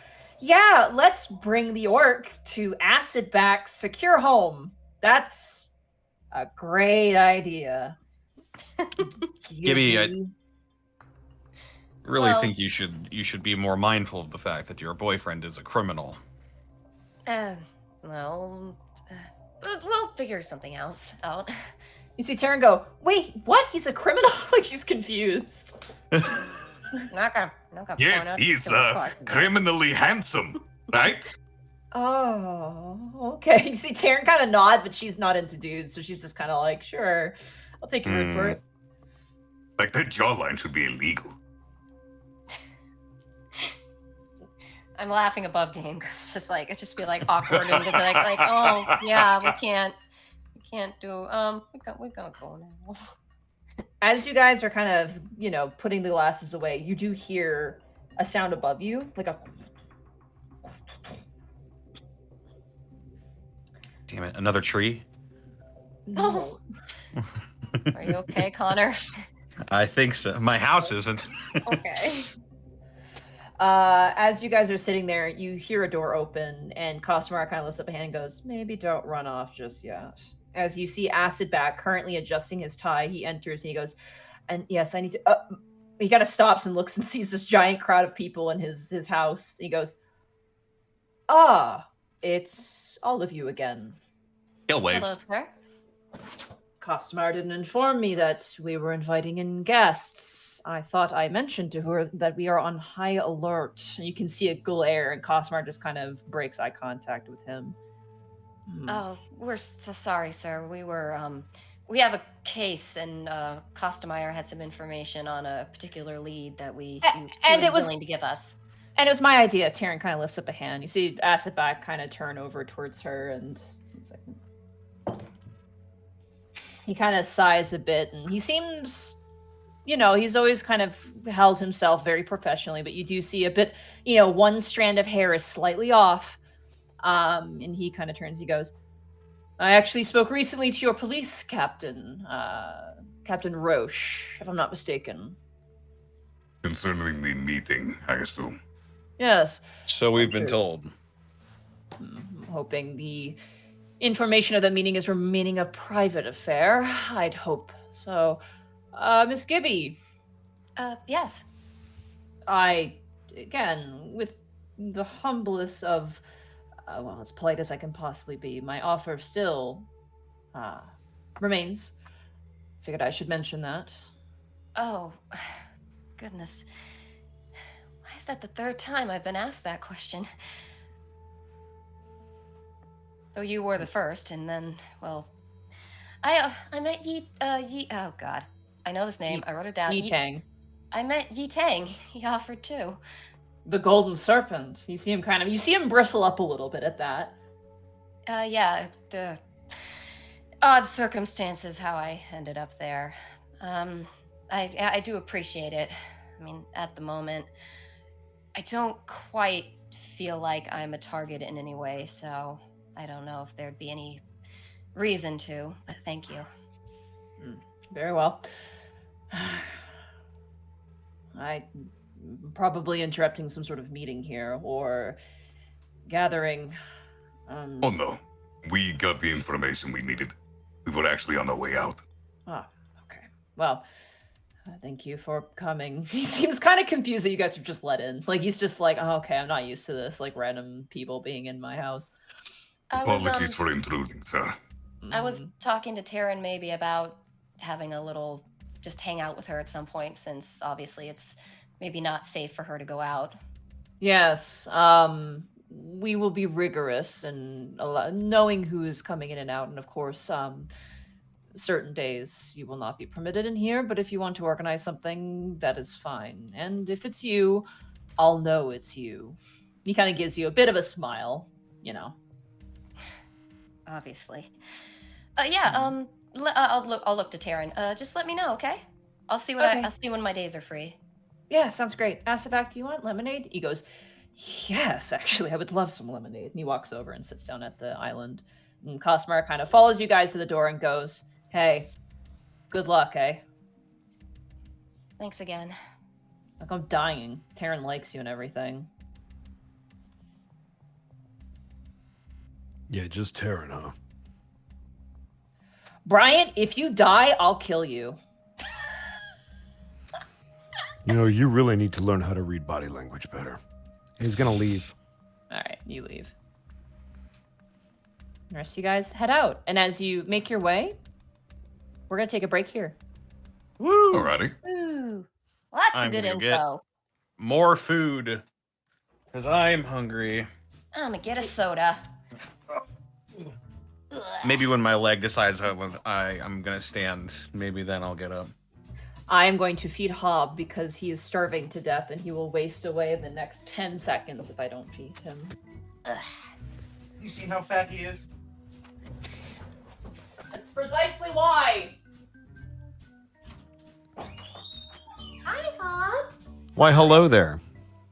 yeah, let's bring the orc to acid-back secure home. That's a great idea. Gibby, I really Well- think you should be more mindful of the fact that your boyfriend is a criminal. Well, we'll figure something else out. You see Taryn go, wait, what? He's a criminal? Like, she's confused. Not gonna point Yes, out he's to the court. criminally handsome, right? Oh, okay. You see Taryn kind of nod, but she's not into dudes, so she's just kind of like, sure, I'll take your word for it. Like that jawline should be illegal. I'm laughing above game because it's just be like awkward and it's like oh yeah, we can't can't do. We gotta go now. As you guys are kind of, putting the glasses away, you do hear a sound above you, like a. Damn it! Another tree. No. Are you okay, Connor? I think so. My house isn't. Okay. As you guys are sitting there, you hear a door open, and Costamire kind of lifts up a hand and goes, "Maybe don't run off just yet." As you see Acid back currently adjusting his tie, he enters and he goes, "And yes, I need to." He kind of stops and looks and sees this giant crowd of people in his house. He goes, "Ah, it's all of you again." Kill Hello, waves. sir. Costamire didn't inform me that we were inviting in guests. I thought I mentioned to her that we are on high alert. You can see a glare, and Costamire just kind of breaks eye contact with him. Oh, we're so sorry, sir. We have a case, and Costamire had some information on a particular lead that he was willing to give us. And it was my idea. Taryn kind of lifts up a hand. You see Acid back kind of turn over towards her, and it's like he kind of sighs a bit, and he seems, he's always kind of held himself very professionally, but you do see a bit, one strand of hair is slightly off. And he kind of turns, he goes, "I actually spoke recently to your police captain, Captain Roche, if I'm not mistaken." Concerning the meeting, I assume. Yes. So we've been True. told. I'm hoping the information of the meeting is remaining a private affair. I'd hope so. Miss Gibby. Yes. Again, with the humblest of, as polite as I can possibly be, my offer still remains. Figured I should mention that. Oh, goodness. Why is that the third time I've been asked that question? Though you were the first, and then, well, I met oh god. I know this name. I wrote it down. Yi Tang. I met Yi Tang. He offered too. The Golden Serpent. You see him bristle up a little bit at that. Yeah, the odd circumstances how I ended up there. I do appreciate it. I mean, at the moment, I don't quite feel like I'm a target in any way, so I don't know if there'd be any reason to, but thank you. Very well. I'm probably interrupting some sort of meeting here, or gathering. Oh no, we got the information we needed. We were actually on our way out. Ah, okay. Well, thank you for coming. He seems kind of confused that you guys have just let in. Like, he's just like, "Oh, okay, I'm not used to this, like, random people being in my house." Apologies for intruding, sir. I was talking to Taryn maybe about having a little, just hang out with her at some point, since obviously it's maybe not safe for her to go out. Yes, we will be rigorous and knowing who is coming in and out, and of course, certain days you will not be permitted in here, but if you want to organize something, that is fine. And if it's you, I'll know it's you. He kind of gives you a bit of a smile, Obviously. I'll look to Taryn. Just let me know, okay? I'll see I'll see when my days are free. Yeah, sounds great. Asabac, do you want lemonade? He goes, "Yes, actually, I would love some lemonade." And he walks over and sits down at the island. And Costamire kind of follows you guys to the door and goes, "Hey, good luck, eh?" Thanks again. Like, I'm dying. Taryn likes you and everything. Yeah, just Taryn, huh? Brian, if you die, I'll kill you. You really need to learn how to read body language better. He's gonna leave. All right, you leave. The rest of you guys head out. And as you make your way, we're going to take a break here. Woo! Alrighty. Ooh, lots I'm of good gonna get- info. More food. Because I'm hungry. I'm gonna get a soda. Maybe when my leg decides I'm going to stand, maybe then I'll get up. I am going to feed Hob because he is starving to death and he will waste away in the next 10 seconds if I don't feed him. You see how fat he is? That's precisely why. Hi, Hob. Why, hello there.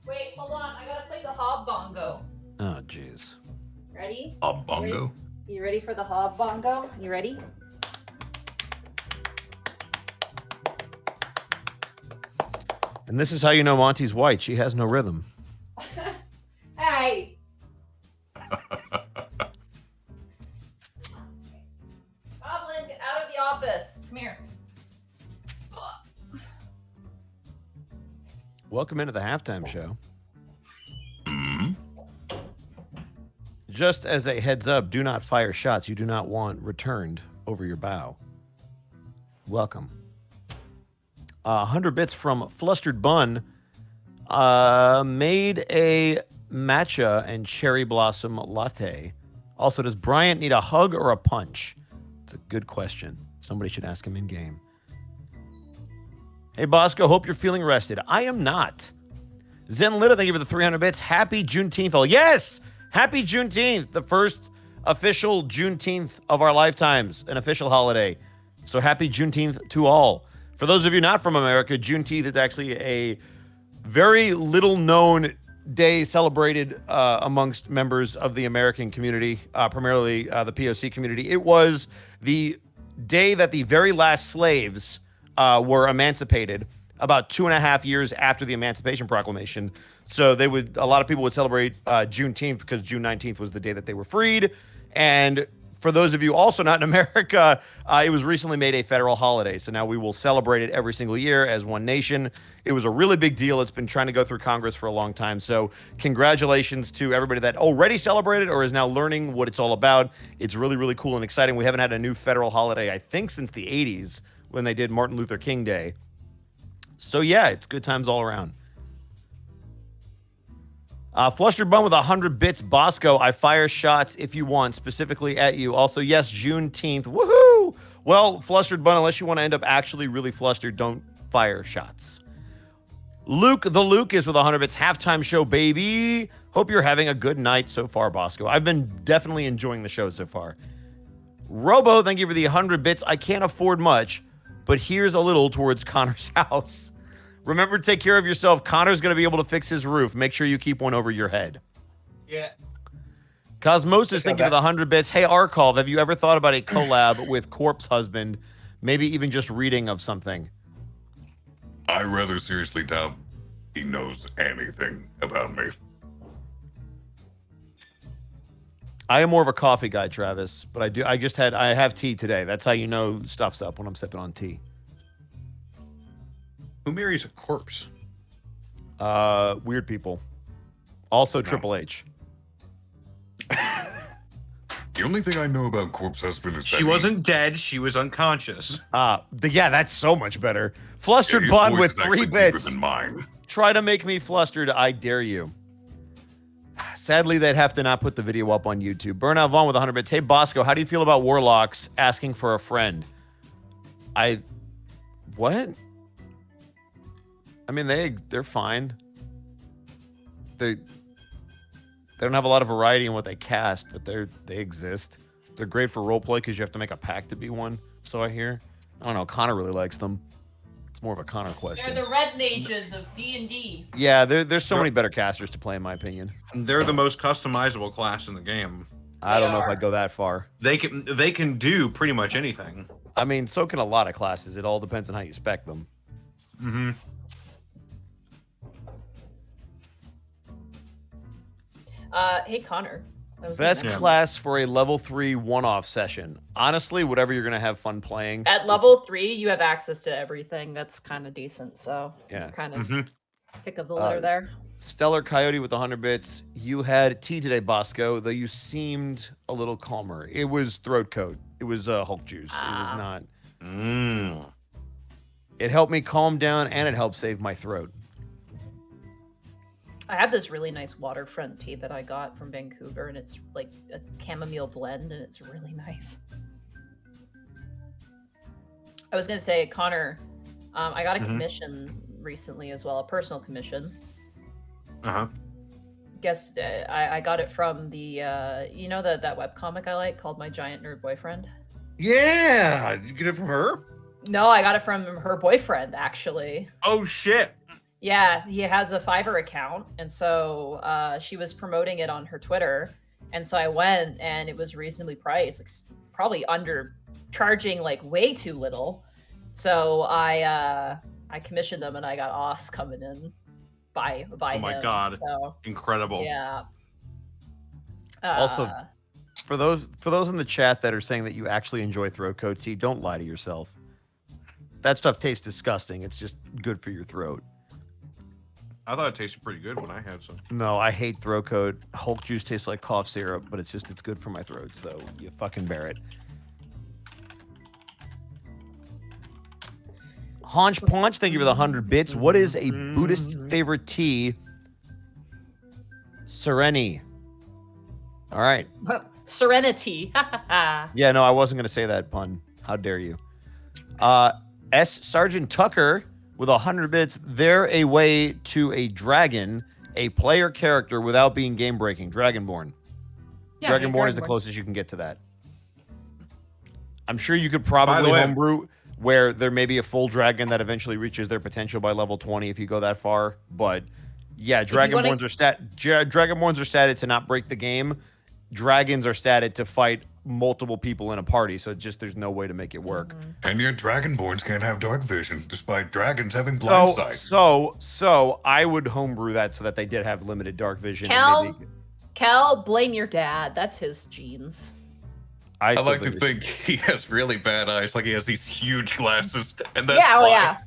Wait, hold on. I gotta play the Hob Bongo. Oh, jeez. Ready? A bongo? You ready for the Hob Bongo? You ready? And this is how you know Monty's white. She has no rhythm. Hey! Goblin, get out of the office. Come here. Welcome into the halftime show. Hmm? Just as a heads up, do not fire shots you do not want returned over your bow. Welcome. 100 bits from Flustered Bun made a matcha and cherry blossom latte. Also, does Bryant need a hug or a punch? It's a good question. Somebody should ask him in game. Hey, Bosco, hope you're feeling rested. I am not. Zen Litta, thank you for the 300 bits. Happy Juneteenth. Oh, yes! Happy Juneteenth, the first official Juneteenth of our lifetimes, an official holiday. So happy Juneteenth to all. For those of you not from America, Juneteenth is actually a very little known day celebrated amongst members of the American community, primarily the POC community. It was the day that the very last slaves were emancipated about 2.5 years after the Emancipation Proclamation. So a lot of people would celebrate Juneteenth because June 19th was the day that they were freed. And for those of you also not in America, it was recently made a federal holiday. So now we will celebrate it every single year as one nation. It was a really big deal. It's been trying to go through Congress for a long time. So congratulations to everybody that already celebrated or is now learning what it's all about. It's really, really cool and exciting. We haven't had a new federal holiday, I think, since the 80s when they did Martin Luther King Day. So yeah, it's good times all around. Flustered Bun with 100 bits. Bosco, I fire shots if you want, specifically at you. Also, yes, Juneteenth. Woohoo! Well, Flustered Bun, unless you want to end up actually really flustered, don't fire shots. Luke the Lucas with 100 bits. Halftime show, baby. Hope you're having a good night so far, Bosco. I've been definitely enjoying the show so far. Robo, thank you for the 100 bits. I can't afford much, but here's a little towards Connor's house. Remember to take care of yourself. Connor's going to be able to fix his roof. Make sure you keep one over your head. Yeah. Cosmosis, thank you for the 100 bits. Hey, Arcov, have you ever thought about a collab with Corpse Husband? Maybe even just reading of something. I rather seriously doubt he knows anything about me. I am more of a coffee guy, Travis, but I have tea today. That's how you know stuff's up when I'm sipping on tea. Who marries a corpse? Weird people. Also Triple H. The only thing I know about Corpse Husband is that She wasn't dead. She was unconscious. Yeah, that's so much better. Flustered his Bun voice with is 3 actually bits. deeper than mine. Try to make me flustered. I dare you. Sadly, they'd have to not put the video up on YouTube. Burnout Vaughn with 100 bits. Hey, Bosco, how do you feel about warlocks asking for a friend? What? I mean, they're fine. They don't have a lot of variety in what they cast, but they exist. They're great for roleplay because you have to make a pact to be one. So I hear. I don't know. Connor really likes them. It's more of a Connor question. They're the red mages of D&D. Yeah, there's so many better casters to play, in my opinion. They're the most customizable class in the game. I don't know if I'd go that far. They can do pretty much anything. I mean, so can a lot of classes. It all depends on how you spec them. Mm-hmm. Hey, Connor. Best class for a level 3 one-off session. Honestly, whatever you're gonna have fun playing. At level 3, you have access to everything. That's kind of decent. So Yeah. kind of pick up the litter there. Stellar Coyote with 100 bits. You had tea today, Bosco, though you seemed a little calmer. It was throat coat. It was Hulk juice. It was not. It helped me calm down and it helped save my throat. I have this really nice waterfront tea that I got from Vancouver, and it's like a chamomile blend, and it's really nice. I was going to say, Connor, I got a commission recently as well, a personal commission. Guess I got it from the, you know that webcomic I like called My Giant Nerd Boyfriend? Yeah, did you get it from her? No, I got it from her boyfriend, actually. Oh shit! Yeah, he has a Fiverr account, and so she was promoting it on her Twitter, and so I went, and it was reasonably priced, like probably under charging like way too little. So I commissioned them, and I got Os coming in by Oh my him. god! So Incredible. yeah. Also, for those in the chat that are saying that you actually enjoy throat coat tea, don't lie to yourself. That stuff tastes disgusting. It's just good for your throat. I thought it tasted pretty good when I had some. No, I hate throat coat. Hulk juice tastes like cough syrup, but it's good for my throat, so you fucking bear it. Haunch Paunch, thank you for the 100 bits. What is a Buddhist favorite tea? Sereni. All right. Serenity. Yeah, no, I wasn't going to say that pun. How dare you? S. Sergeant Tucker with 100 bits. They're a way to a dragon, a player character without being game breaking. Dragonborn. Yeah, Dragonborn is the closest you can get to that. I'm sure you could probably homebrew where there may be a full dragon that eventually reaches their potential by level 20 if you go that far. But yeah, Dragonborns are statted to not break the game. Dragons are statted to fight multiple people in a party, so there's no way to make it work. And yet Dragonborns can't have dark vision, despite dragons having blind sight. So I would homebrew that so that they did have limited dark vision. Kel, blame your dad. That's his genes. I like to think he has really bad eyes, like he has these huge glasses, and that's yeah, why. Yeah.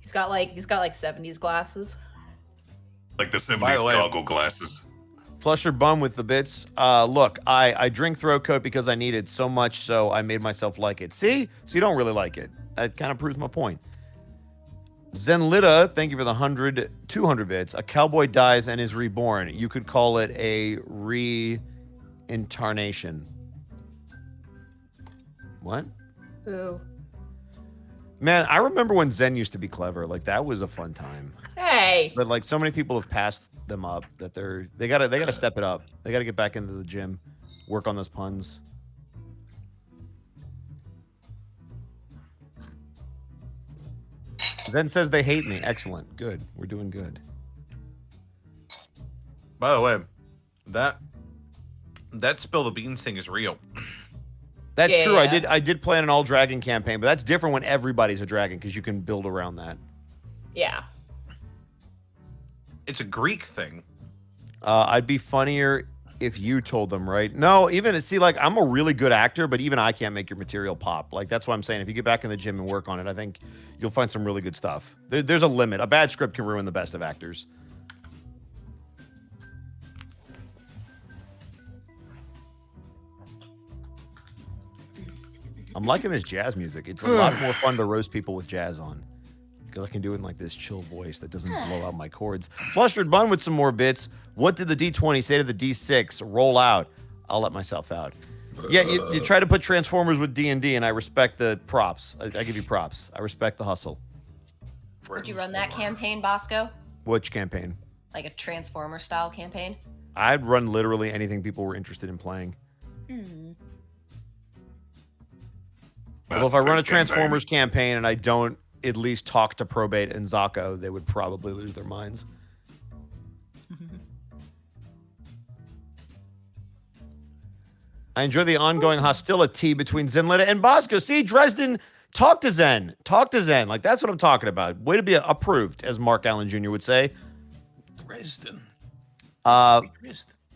He's got like 70s glasses. Like the 70s goggle glasses. Flusher Bum with the bits. Look, I drink throat coat because I need it so much, so I made myself like it. See? So you don't really like it. That kind of proves my point. Zenlita, thank you for the 200 bits. A cowboy dies and is reborn. You could call it a reincarnation. What? Ooh. Man, I remember when Zen used to be clever. Like, that was a fun time. Hey. But like, so many people have passed them up that they gotta step it up. They gotta get back into the gym, work on those puns. Zen says they hate me. Excellent. Good. We're doing good. By the way, that spill the beans thing is real. That's true. Yeah. I did plan an all dragon campaign, but that's different when everybody's a dragon because you can build around that. Yeah. It's a Greek thing. I'd be funnier if you told them, right? No, like, I'm a really good actor, but even I can't make your material pop. Like, that's what I'm saying. If you get back in the gym and work on it, I think you'll find some really good stuff. There's a limit. A bad script can ruin the best of actors. I'm liking this jazz music. It's a lot more fun to roast people with jazz on. Because I can do it in like this chill voice that doesn't blow out my chords. Flustered Bun with some more bits. What did the D20 say to the D6? Roll out. I'll let myself out. Yeah, you try to put Transformers with D&D, and I respect the props. I give you props. I respect the hustle. Would you run that campaign, Bosco? Which campaign? Like a Transformer-style campaign? I'd run literally anything people were interested in playing. Well, if I run a Transformers campaign and I don't at least talk to Probate and Zako, they would probably lose their minds. I enjoy the ongoing hostility between Zenlita and Bosco. See, Dresden, talk to Zen. Talk to Zen. Like, that's what I'm talking about. Way to be approved, as Mark Allen Jr. would say. Dresden.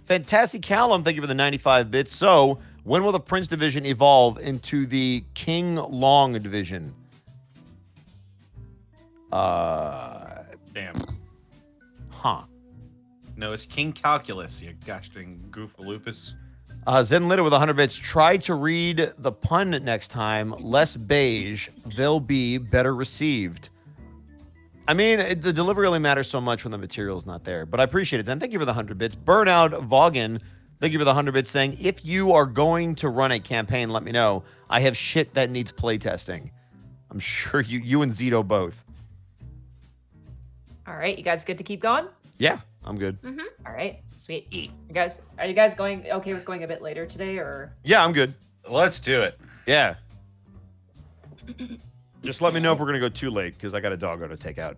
Fantastic Callum, thank you for the 95 bits. So, when will the Prince division evolve into the King Long division? Damn. Huh. No, it's King Calculus, you gosh dang goofalupus. Zenlita with 100 bits. Try to read the pun next time. Less beige. They'll be better received. I mean, the delivery only matters so much when the material's not there. But I appreciate it, Zen. Thank you for the 100 bits. Burnout Vaughan, thank you for the 100 bits, saying, if you are going to run a campaign, let me know. I have shit that needs playtesting. I'm sure you and Zito both. All right, you guys good to keep going? Yeah, I'm good. All right, sweet. Are you guys going okay with going a bit later today, or? Yeah, I'm good. Let's do it. Yeah. Just let me know if we're gonna go too late, because I got a doggo to take out.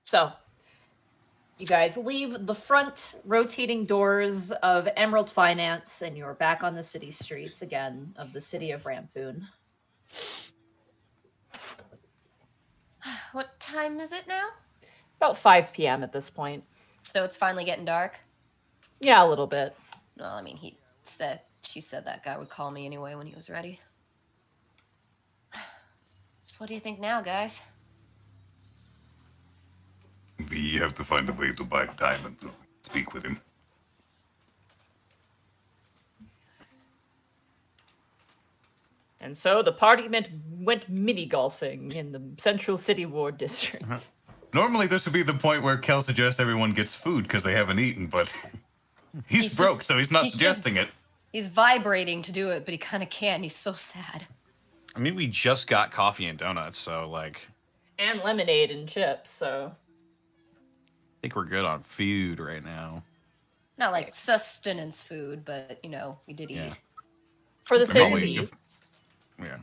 So, you guys leave the front rotating doors of Emerald Finance, and you're back on the city streets again of the city of Rampoon. What time is it now? About 5 p.m. at this point. So it's finally getting dark? Yeah, a little bit. Well, I mean, she said that guy would call me anyway when he was ready. So what do you think now, guys? We have to find a way to buy time and to speak with him. And so the party went mini-golfing in the Central City Ward District. Normally, this would be the point where Kel suggests everyone gets food because they haven't eaten, but he's broke, so he's not suggesting it. He's vibrating to do it, but he kind of can't. He's so sad. I mean, we just got coffee and donuts, so like. And lemonade and chips, so. I think we're good on food right now. Not like sustenance food, but, you know, we did eat. For the sake of Probably. ease. Yeah.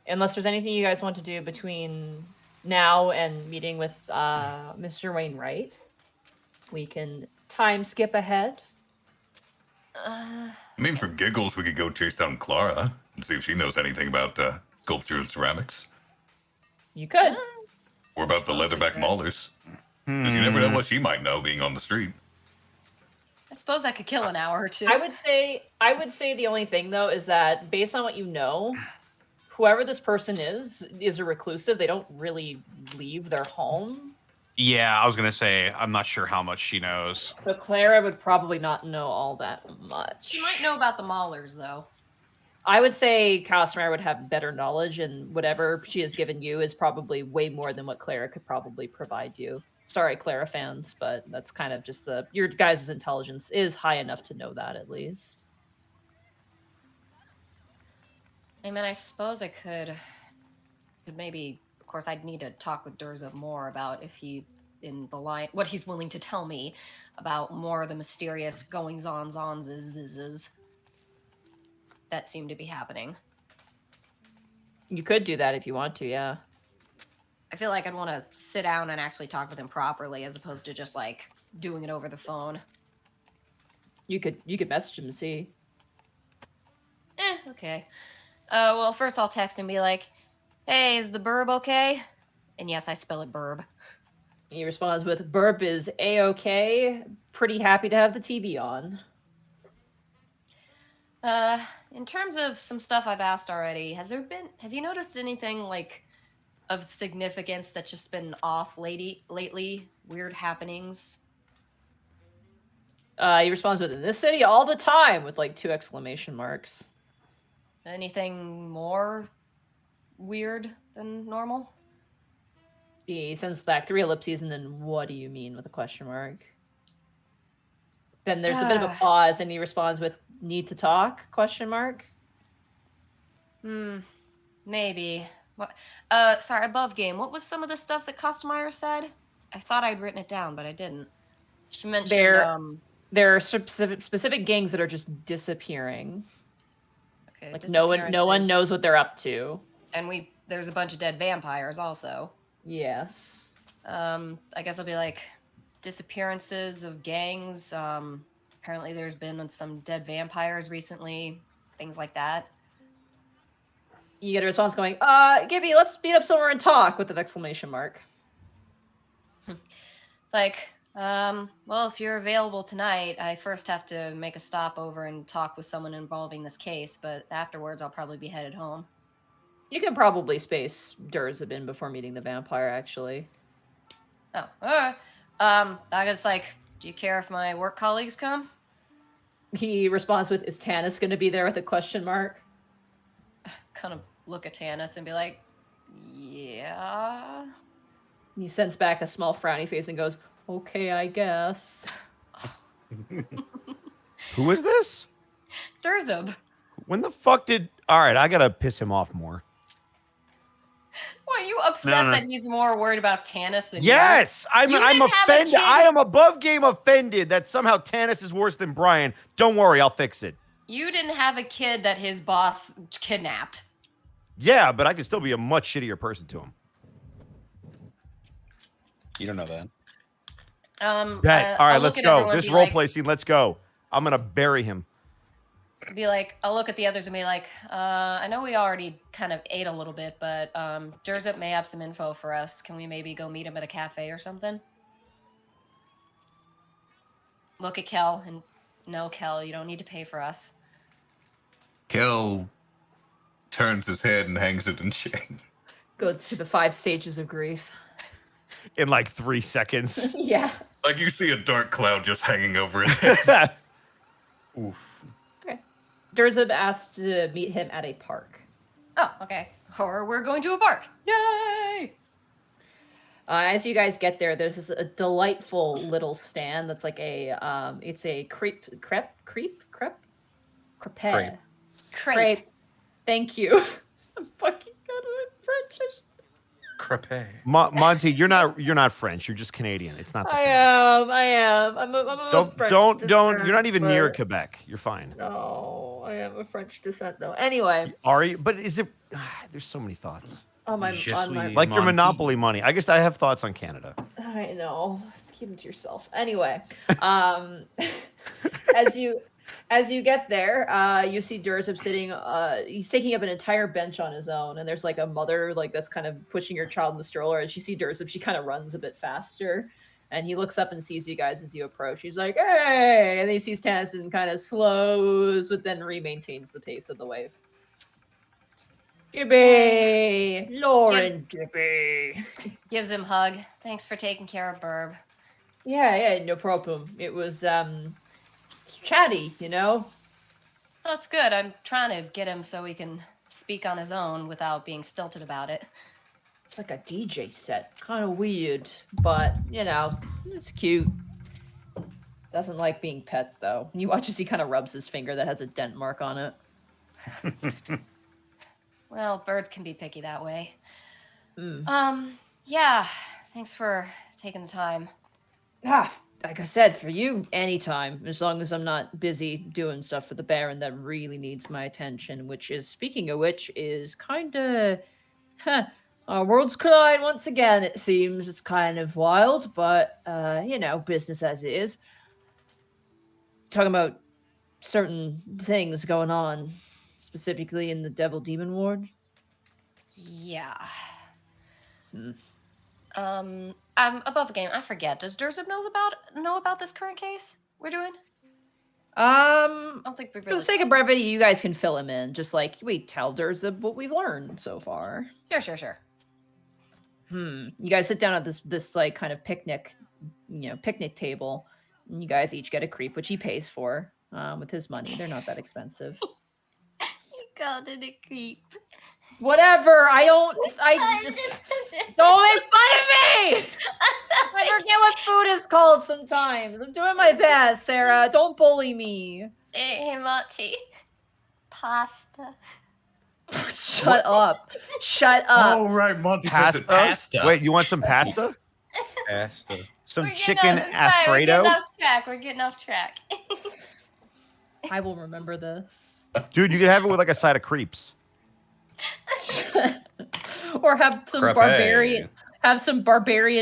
Unless there's anything you guys want to do between now and meeting with Mr. Wainwright, we can time skip ahead. I mean, for giggles, we could go chase down Clara and see if she knows anything about sculpture and ceramics. You could. Or about the leatherback maulers. Because you never know what she might know being on the street. I suppose I could kill an hour or two. I would say the only thing though is that based on what you know, whoever this person is a reclusive. They don't really leave their home. Yeah, I was gonna say I'm not sure how much she knows. So Clara would probably not know all that much. She might know about the maulers, though. I would say Costamire would have better knowledge, and whatever she has given you is probably way more than what Clara could probably provide you. Sorry, Clara fans, but that's kind of just your guys' intelligence is high enough to know that at least. I mean, I suppose I could maybe. Of course, I'd need to talk with Durza more about if he, in the line, what he's willing to tell me about more of the mysterious goings-ons that seem to be happening. You could do that if you want to, yeah. I feel like I'd want to sit down and actually talk with him properly, as opposed to just like doing it over the phone. You could message him to see. Okay. Well, first I'll text and be like, "Hey, is the burb okay?" And yes, I spell it burb. He responds with, "Burp is A-okay. Pretty happy to have the TV on." In terms of some stuff I've asked already, have you noticed anything like of significance that's just been off lately? Weird happenings? He responds with, "In this city all the time," with like 2 exclamation marks. Anything more weird than normal? He sends back 3 ellipses and then, "What do you mean?" with a question mark. Then there's a bit of a pause and he responds with, "Need to talk?" question mark. Maybe. What? Sorry, above game. What was some of the stuff that Costamire said? I thought I'd written it down, but I didn't. She mentioned there are specific gangs that are just disappearing. Okay, like no one knows what they're up to. And there's a bunch of dead vampires also. Yes. I guess I'll be like, disappearances of gangs. Apparently there's been some dead vampires recently. Things like that. You get a response going, Gibby, let's meet up somewhere and talk, with an exclamation mark. Like, well, if you're available tonight, I first have to make a stop over and talk with someone involving this case, but afterwards I'll probably be headed home. You can probably space Durza in before meeting the vampire, actually. Oh, alright. I guess, like, do you care if my work colleagues come? He responds with, "Is Tanis going to be there?" with a question mark. Kind of look at Tanis and be like, yeah. He sends back a small frowny face and goes, "Okay, I guess." Who is this? Durzub. When the fuck did... All right, I gotta piss him off more. What, you upset No. that he's more worried about Tanis than Yes, I'm You didn't have a offended. kid. I am above game offended that somehow Tanis is worse than Brian. Don't worry, I'll fix it. you didn't have a kid that his boss kidnapped. Yeah, but I can still be a much shittier person to him. You don't know that. Bet. All right, I'll let's look at go. everyone and This be role like- play scene, let's go. I'm gonna bury him. I'll look at the others and be like, I know we already kind of ate a little bit, but Durzip may have some info for us. Can we maybe go meet him at a cafe or something? Look at Kel and no, Kel, you don't need to pay for us. Kel turns his head and hangs it in shame. Goes through the 5 stages of grief. In like 3 seconds. Yeah. Like you see a dark cloud just hanging over his head. Oof. Okay. Durzib asked to meet him at a park. Oh, okay. Or we're going to a park. Yay! As you guys get there, there's this a delightful little stand that's like a it's a crepe. Crepe. Thank you. I'm fucking good at French. Crepe. Monty, you're not French. You're just Canadian. It's not the same. I am. I'm a French Don't. descent, You're not even near but- Quebec. You're fine. No, I am a French descent though. Anyway, Are you? But is it? There's so many thoughts. on my Je on my suis- Like your Monty. Monopoly money. I guess I have thoughts on Canada. I know. Keep them to yourself. Anyway, as you get there, you see Durzib sitting. He's taking up an entire bench on his own, and there's like a mother like that's kind of pushing her child in the stroller. As she sees Durzib, she kind of runs a bit faster, and he looks up and sees you guys as you approach. He's like, "Hey!" And then he sees Tanis and kind of slows, but then maintains the pace of the wave. Gibby, Lauren, Gibby. Gives him a hug. Thanks for taking care of Burb. Yeah, no problem. It was it's chatty, you know. That's good. I'm trying to get him so he can speak on his own without being stilted about it. It's like a DJ set, kind of weird, but you know, it's cute. Doesn't like being pet though. And you watch as he kind of rubs his finger that has a dent mark on it. Well, birds can be picky that way. Mm. Yeah. Thanks for taking the time. Like I said, for you, anytime, as long as I'm not busy doing stuff for the Baron that really needs my attention, which is, speaking of which, is kind of, our worlds collide once again, it seems. It's kind of wild, but, you know, business as it is. Talking about certain things going on, specifically in the Devil Demon Ward. Yeah. Hmm. I'm above the game. I forget. Does Durzib know about this current case we're doing? I don't think we For really. the sake of brevity, you guys can fill him in. Just like, we tell Durzib what we've learned so far. Sure. You guys sit down at this like kind of picnic table, and you guys each get a creep, which he pays for with his money. They're not that expensive. You called it a creep. Whatever. I just don't make fun of me. I forget what food is called sometimes. I'm doing my best, Sarah. Don't bully me. Hey, Monty. Pasta. Shut up. Shut up. Oh, right. Monty says Pasta? it pasta. Wait, you want some pasta? Pasta. Some We're getting chicken off- it's fine, Alfredo? We're getting off track. I will remember this. Dude, you could have it with like a side of creeps. Or have some Crepe. barbarian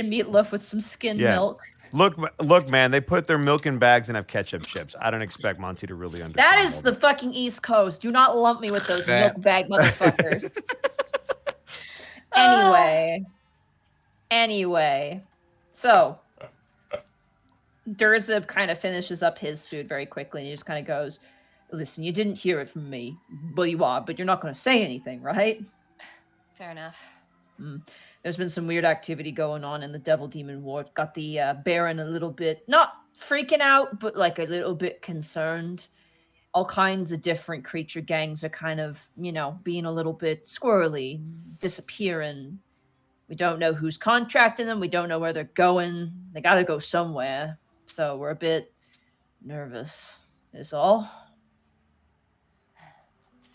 meatloaf with some skim Yeah. milk. Look, man, they put their milk in bags and have ketchup chips. I don't expect Monty to really understand. That is all the that. fucking East Coast. Do not lump me with those That- milk bag motherfuckers. Anyway. So Durzib kind of finishes up his food very quickly and he just kind of goes, "Listen, you didn't hear it from me. Well, you are, but you're not going to say anything, right?" Fair enough. There's been some weird activity going on in the Devil Demon Ward. Got the Baron a little bit, not freaking out, but like a little bit concerned. All kinds of different creature gangs are kind of, you know, being a little bit squirrely, disappearing. We don't know who's contracting them. We don't know where they're going. They got to go somewhere. So we're a bit nervous, is all.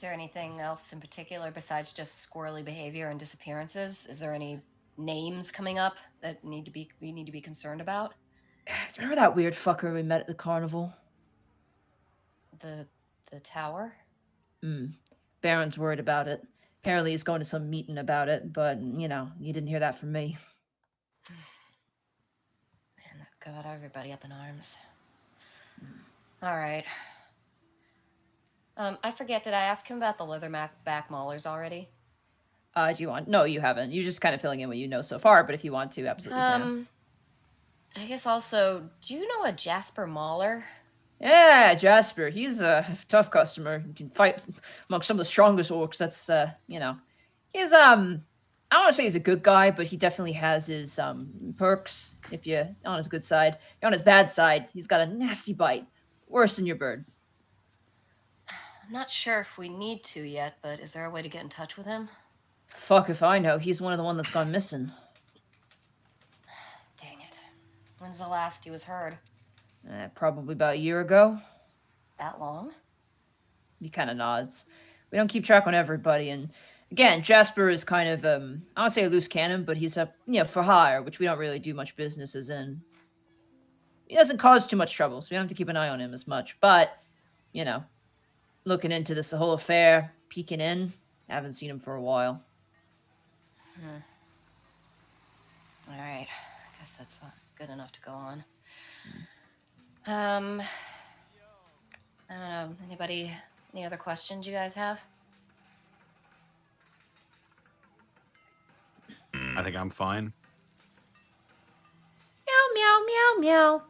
Is there anything else in particular besides just squirrely behavior and disappearances? Is there any names coming up that we need to be concerned about? Remember that weird fucker we met at the carnival? The tower? Baron's worried about it. Apparently he's going to some meeting about it, but, you didn't hear that from me. Man, that got everybody up in arms. All right. I forget, did I ask him about the leatherback maulers already? Do you want? No, you haven't. You're just kind of filling in what you know so far, but if you want to, absolutely can ask. I guess also, do you know a Jasper Mauler? Yeah, Jasper. He's a tough customer. He can fight among some of the strongest orcs. That's, he's, I don't want to say he's a good guy, but he definitely has his, perks, if you're on his good side. You're on his bad side, he's got a nasty bite. Worse than your bird. I'm not sure if we need to yet, but is there a way to get in touch with him? Fuck if I know. He's one of the one that's gone missing. Dang it. When's the last he was heard? Probably about a year ago. That long? He kind of nods. We don't keep track on everybody, and again, Jasper is kind of, I don't say a loose cannon, but he's a, for hire, which we don't really do much businesses in. He doesn't cause too much trouble, so we don't have to keep an eye on him as much, but, looking into this whole affair, peeking in, haven't seen him for a while. All right, I guess that's good enough to go on. I don't know, any other questions you guys have? I think I'm fine. Meow, meow, meow, meow.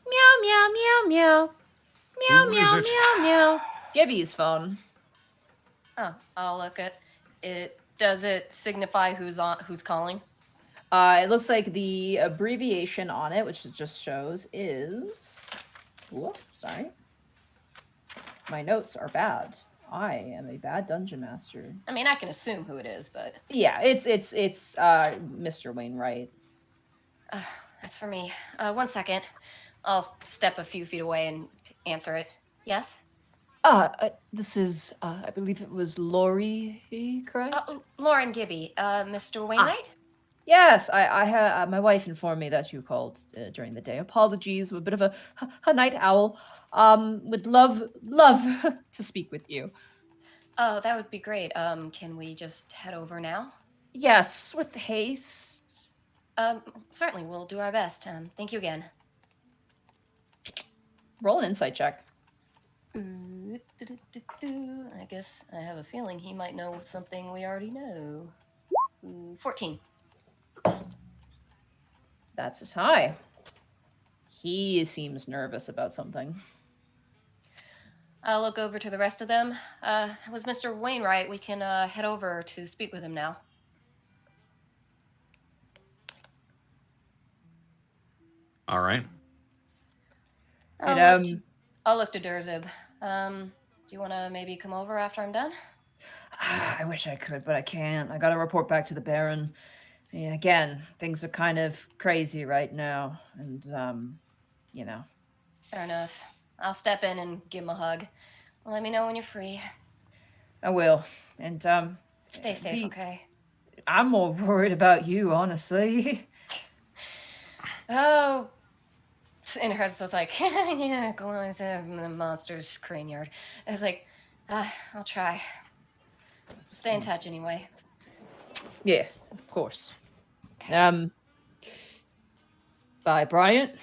Meow, meow, meow, meow. Meow, Who meow, is it? meow, meow. Gibby's phone. Oh, I'll look at it. Does it signify who's calling? It looks like the abbreviation on it, which it just shows, is... Whoop, sorry. My notes are bad. I am a bad dungeon master. I mean, I can assume who it is, but... Yeah, it's Mr. Wainwright. That's for me. 1 second. I'll step a few feet away and answer it. Yes? This is, I believe it was Lori, correct? Lauren Gibby. Mr. Wainwright? Yes, I had my wife informed me that you called during the day. Apologies, I'm a bit of a night owl. Would love to speak with you. Oh, that would be great. Can we just head over now? Yes, with haste. Certainly, we'll do our best. Thank you again. Roll an insight check. I guess I have a feeling he might know something we already know. 14. That's a tie. He seems nervous about something. I'll look over to the rest of them. That was Mr. Wainwright. We can head over to speak with him now. All right. I'll look to Durzib. Do you want to maybe come over after I'm done? I wish I could, but I can't. I gotta report back to the Baron. Yeah, again, things are kind of crazy right now, and, Fair enough. I'll step in and give him a hug. Let me know when you're free. I will. And, Stay safe, okay? I'm more worried about you, honestly. Oh. In her head, so it's like, yeah, go on to the monster's crane yard. I was like, I'll try. Stay in touch anyway. Yeah, of course. Okay. Bye, Bryant.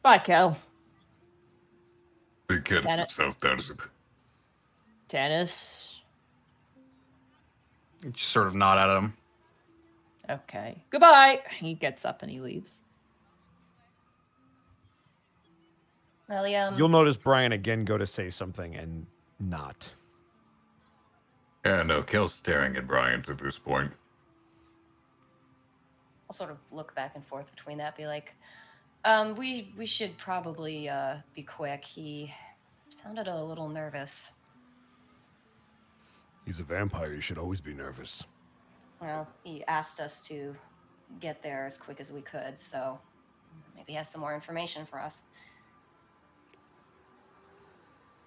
Bye, Cal. Be careful of yourself, Durzib. Tannis. You just sort of nod at him. Okay. Goodbye. He gets up and he leaves. Well, You'll notice Brian again go to say something and not. Yeah, no, Kel's staring at Bryant at this point. I'll sort of look back and forth between that, be like, we should probably be quick. He sounded a little nervous. He's a vampire. You should always be nervous. Well, he asked us to get there as quick as we could, so maybe he has some more information for us.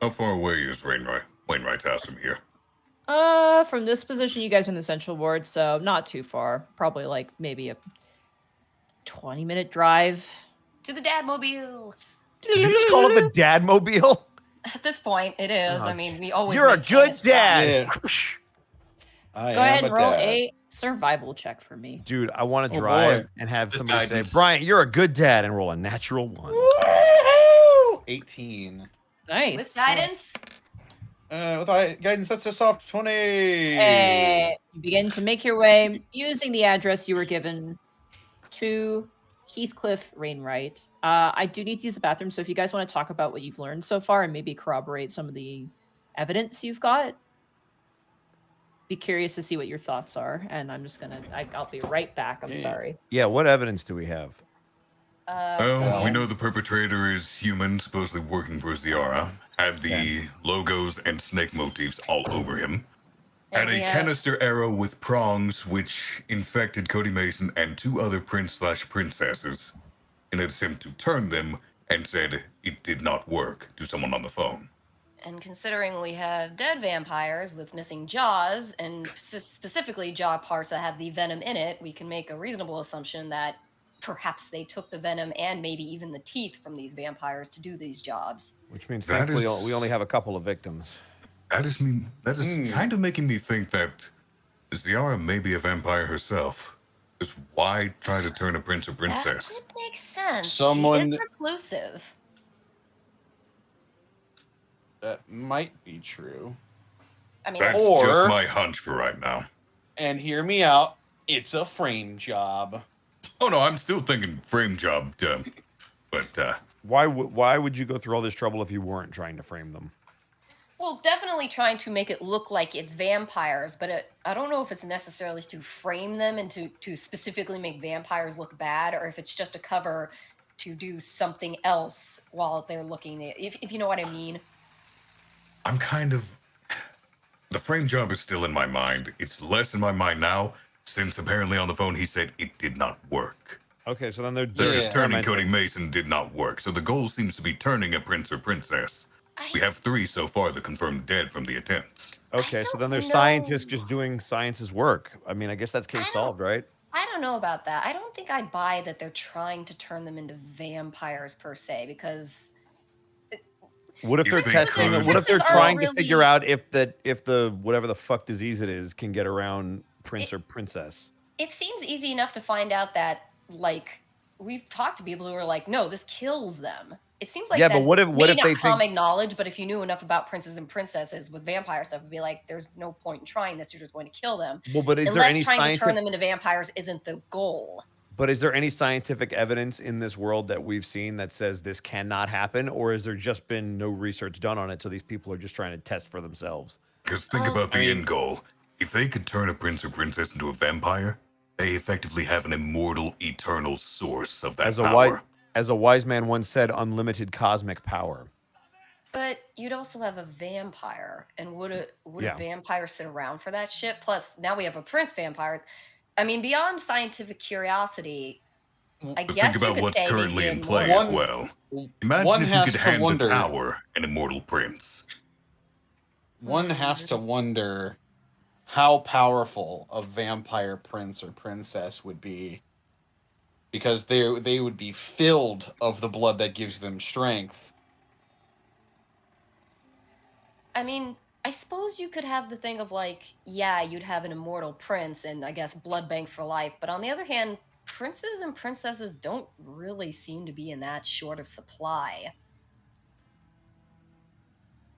How far away is Wainwright's house from here? From this position, you guys are in the central ward, so not too far. Probably like maybe a 20-minute drive. To the Dadmobile. Did you just call it the Dadmobile? At this point, it is. Oh, I mean, we always. You're a maintain good its route. dad. I Go ahead am and roll dad. a survival check for me. Dude, I want to Oh, drive boy. and have Just somebody say, guidance. Brian, you're a good dad, and roll a natural 1. Woo! 18. Nice. With guidance. With guidance, that's a soft 20. You begin to make your way using the address you were given to Heathcliff Wainwright. I do need to use the bathroom, so if you guys want to talk about what you've learned so far and maybe corroborate some of the evidence you've got, be curious to see what your thoughts are. And I'm just gonna, I'll be right back. I'm sorry. Yeah, what evidence do we have? Well, we know the perpetrator is human, supposedly working for Ziara. Had the logos and snake motifs all over him. Had a canister arrow with prongs, which infected Cody Mason and 2 other prince/princesses in an attempt to turn them, and said it did not work to someone on the phone. And considering we have dead vampires with missing jaws, and specifically Jaw Parsa have the venom in it, we can make a reasonable assumption that perhaps they took the venom and maybe even the teeth from these vampires to do these jobs. Which means That thankfully is- we only have a couple of victims. That is kind of making me think that Ziara may be a vampire herself. Just why try to turn a prince or princess? That would make sense. Someone- She is reclusive. That might be true. I mean, That's Or- just my hunch for right now. And hear me out. It's a frame job. Oh no, I'm still thinking frame job, but Why would you go through all this trouble if you weren't trying to frame them? well, definitely trying to make it look like it's vampires, but I don't know if it's necessarily to frame them and to specifically make vampires look bad, or if it's just a cover to do something else while they're looking. If you know what I mean. I'm kind of... The frame job is still in my mind. It's less in my mind now, since apparently on the phone he said it did not work. Okay, so then they're So just turning experimenting. Cody Mason did not work. So the goal seems to be turning a prince or princess. We have 3 so far that confirmed dead from the attempts. Okay, so don't then there's know. scientists just doing science's work. I mean, I guess that's case I don't- solved, right? I don't know about that. I don't think I buy that they're trying to turn them into vampires per se, because What if You they're think testing? could- What if they're Princesses trying aren't to figure really- out if the whatever the fuck disease it is can get around prince or princess? it seems easy enough to find out that, like, we've talked to people who are like, no, this kills them. It seems like Yeah, that but what if may they not think- common knowledge, but if you knew enough about princes and princesses with vampire stuff, it'd be like, there's no point in trying this. You're just going to kill them. Well, but is there Unless any trying to turn scientific? them into vampires isn't the goal. But is there any scientific evidence in this world that we've seen that says this cannot happen, or has there just been no research done on it? So these people are just trying to test for themselves. Because think about the end goal. If they could turn a prince or princess into a vampire, they effectively have an immortal, eternal source of that power. As a wise man once said, unlimited cosmic power. But you'd also have a vampire, and would a Yeah. vampire sit around for that shit? Plus, now we have a prince vampire. I mean, beyond scientific curiosity, I But guess think you about could what's say they'd currently be in play immortal. as well. Imagine One if you has could to hand wonder- the tower an immortal prince. One has to wonder how powerful a vampire prince or princess would be, because they would be filled of the blood that gives them strength. I mean, I suppose you could have the thing of like, yeah, you'd have an immortal prince and I guess blood bank for life. But on the other hand, princes and princesses don't really seem to be in that short of supply.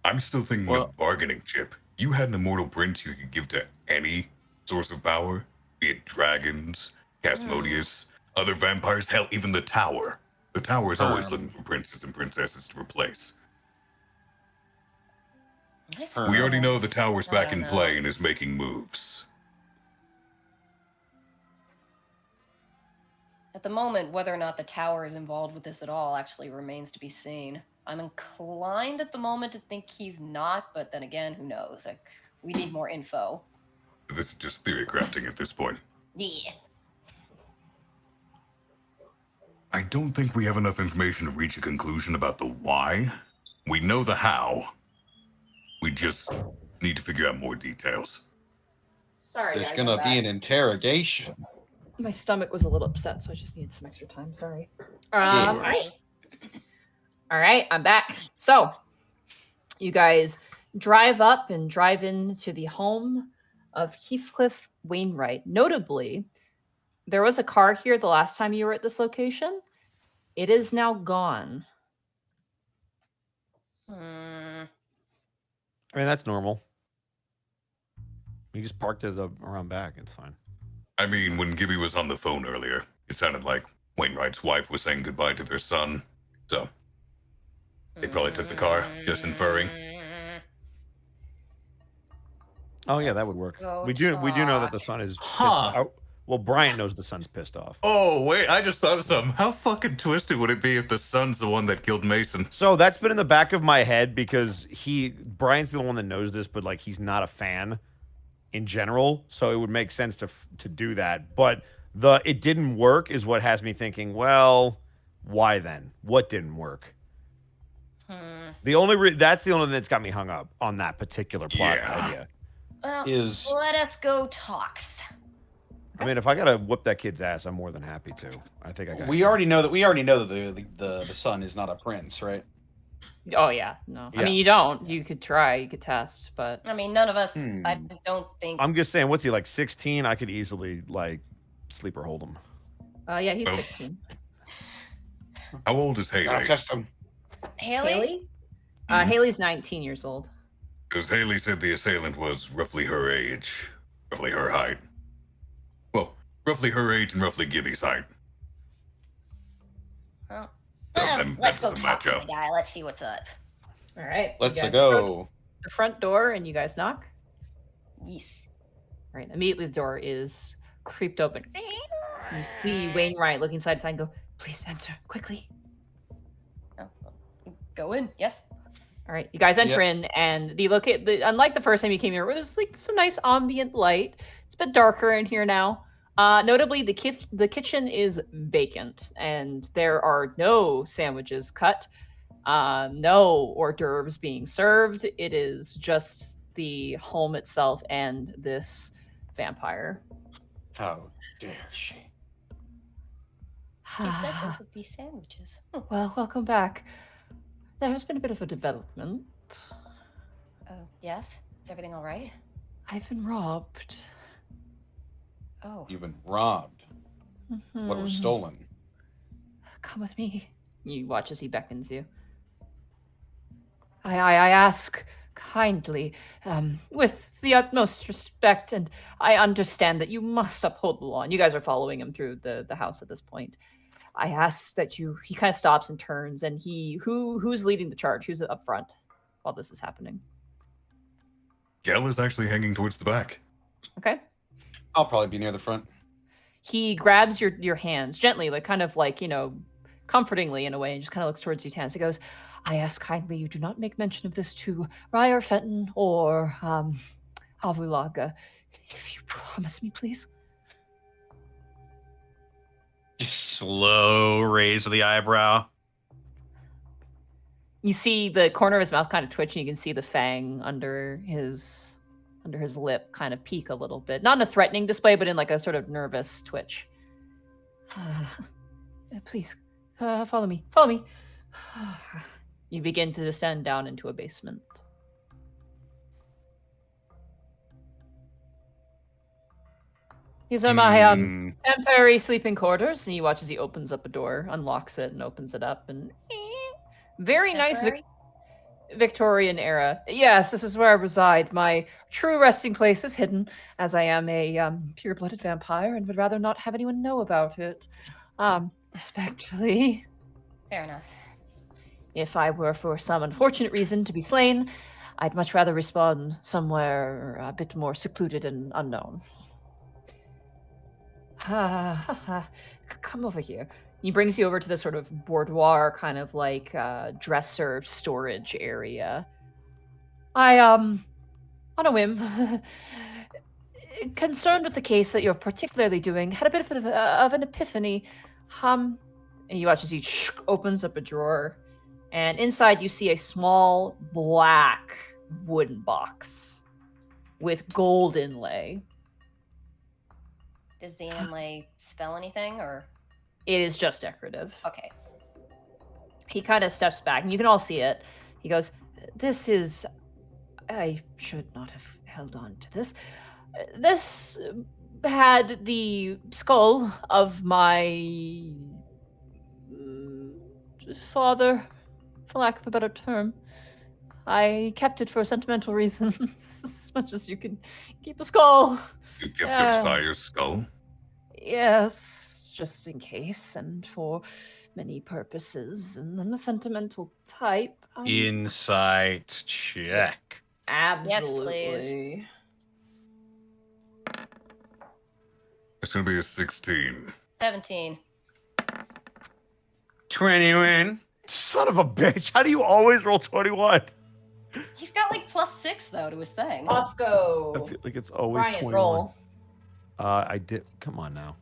I'm still thinking Well- of bargaining chip. You had an immortal prince you could give to any source of power, be it dragons, Casmodius, other vampires, hell, even the tower. The tower is always looking for princes and princesses to replace. I We already suppose. know the tower's I back don't in know. play and is making moves. At the moment, whether or not the tower is involved with this at all actually remains to be seen. I'm inclined at the moment to think he's not, but then again, who knows? Like, we need more info. This is just theory crafting at this point. Yeah. I don't think we have enough information to reach a conclusion about the why. We know the how. We just Need to figure out more details. Sorry, There's guys, gonna I'm be an back. interrogation. My stomach was a little upset, so I just needed some extra time. Sorry. Yeah. All right, I'm back. So, you guys drive up and drive into the home of Heathcliff Wainwright. Notably, there was a car here the last time you were at this location. It is now gone. I mean, that's normal. You just parked it around back. It's fine. I mean, when Gibby was on the phone earlier, it sounded like Wainwright's wife was saying goodbye to their son. So, they probably took the car, just inferring. Oh yeah, that would work. We do know that the son is pissed off. Well, Bryant knows the son's pissed off. Oh, wait, I just thought of something. How fucking twisted would it be if the son's the one that killed Mason? So that's been in the back of my head because Bryant's the one that knows this, but like he's not a fan in general, so it would make sense to do that. But it didn't work is what has me thinking, well, why then? What didn't work? The only that's the only thing that's got me hung up on that particular plot idea. Well, Is let us go talks. I mean, if I gotta whoop that kid's ass, I'm more than happy to. I think I got. we already know that the son is not a prince, right? Oh yeah, no. Yeah. I mean, you don't. You could try. You could test, but I mean, none of us. I don't think. I'm just saying, what's he like? 16? I could easily like sleeper hold him. yeah, he's Oh. 16. How old is Haley? I'll test him. Haley? Haley's 19 years old. Because Haley said the assailant was roughly her age, roughly her height. Well, roughly her age and roughly Gibby's height. Well, then let's that go doesn't talk match to up. the guy. Let's see what's up. All right. Let's you guys go. approach the front door, and you guys knock. Yes. Right. Immediately, the door is creeped open. You see Wainwright looking side to side and go, "Please enter quickly." Go in. Yes. All right, you guys enter in, and unlike the first time you came here, where there's like some nice ambient light. It's a bit darker in here now. Notably, the kitchen is vacant, and there are no sandwiches cut, no hors d'oeuvres being served. It is just the home itself and this vampire. How dare she? She said there would be sandwiches. Well, welcome back. There has been a bit of a development. Oh, yes. Is everything all right? I've been robbed. Oh. You've been robbed. What was stolen? Come with me. You watch as he beckons you. I ask kindly, with the utmost respect, and I understand that you must uphold the law. And you guys are following him through the house at this point. I ask that he kind of stops and turns, and who's leading the charge? Who's up front while this is happening? Gal is actually hanging towards the back. Okay. I'll probably be near the front. He grabs your hands gently, like kind of like, comfortingly in a way, and just kind of looks towards your hands. He goes, I ask kindly you do not make mention of this to Ryer Fenton or Havulaga. If you promise me, please. Slow raise of the eyebrow. You see the corner of his mouth kind of twitch, and you can see the fang under his lip kind of peek a little bit. Not in a threatening display, but in like a sort of nervous twitch. Please, follow me. Follow me. You begin to descend down into a basement. These are my temporary sleeping quarters. And you watch as he opens up a door, unlocks it, and opens it up. And very nice Victorian era. Yes, this is where I reside. My true resting place is hidden, as I am a pure-blooded vampire and would rather not have anyone know about it. Respectfully. Fair enough. If I were for some unfortunate reason to be slain, I'd much rather respawn somewhere a bit more secluded and unknown. Come over here. He brings you over to the sort of boudoir, kind of like dresser storage area. I, on a whim, concerned with the case that you're particularly doing, had a bit of an epiphany. And you watch as he opens up a drawer, and inside you see a small black wooden box. with gold inlay. Does the inlay spell anything, or? It is just decorative. Okay. He kind of steps back, and you can all see it. He goes, "This is... I should not have held on to this. This had the skull of my father, for lack of a better term. I kept it for sentimental reasons, as much as you can keep a skull. You kept your sire's skull? Yes, just in case, and for many purposes, and I'm a sentimental type. Insight check. Absolutely. Yes, please. It's gonna be a 16. 17. 21. Son of a bitch. How do you always roll 21? He's got like +6 though to his thing. I Bosco. feel like it's always Brian, 21. roll. I did. Come on now.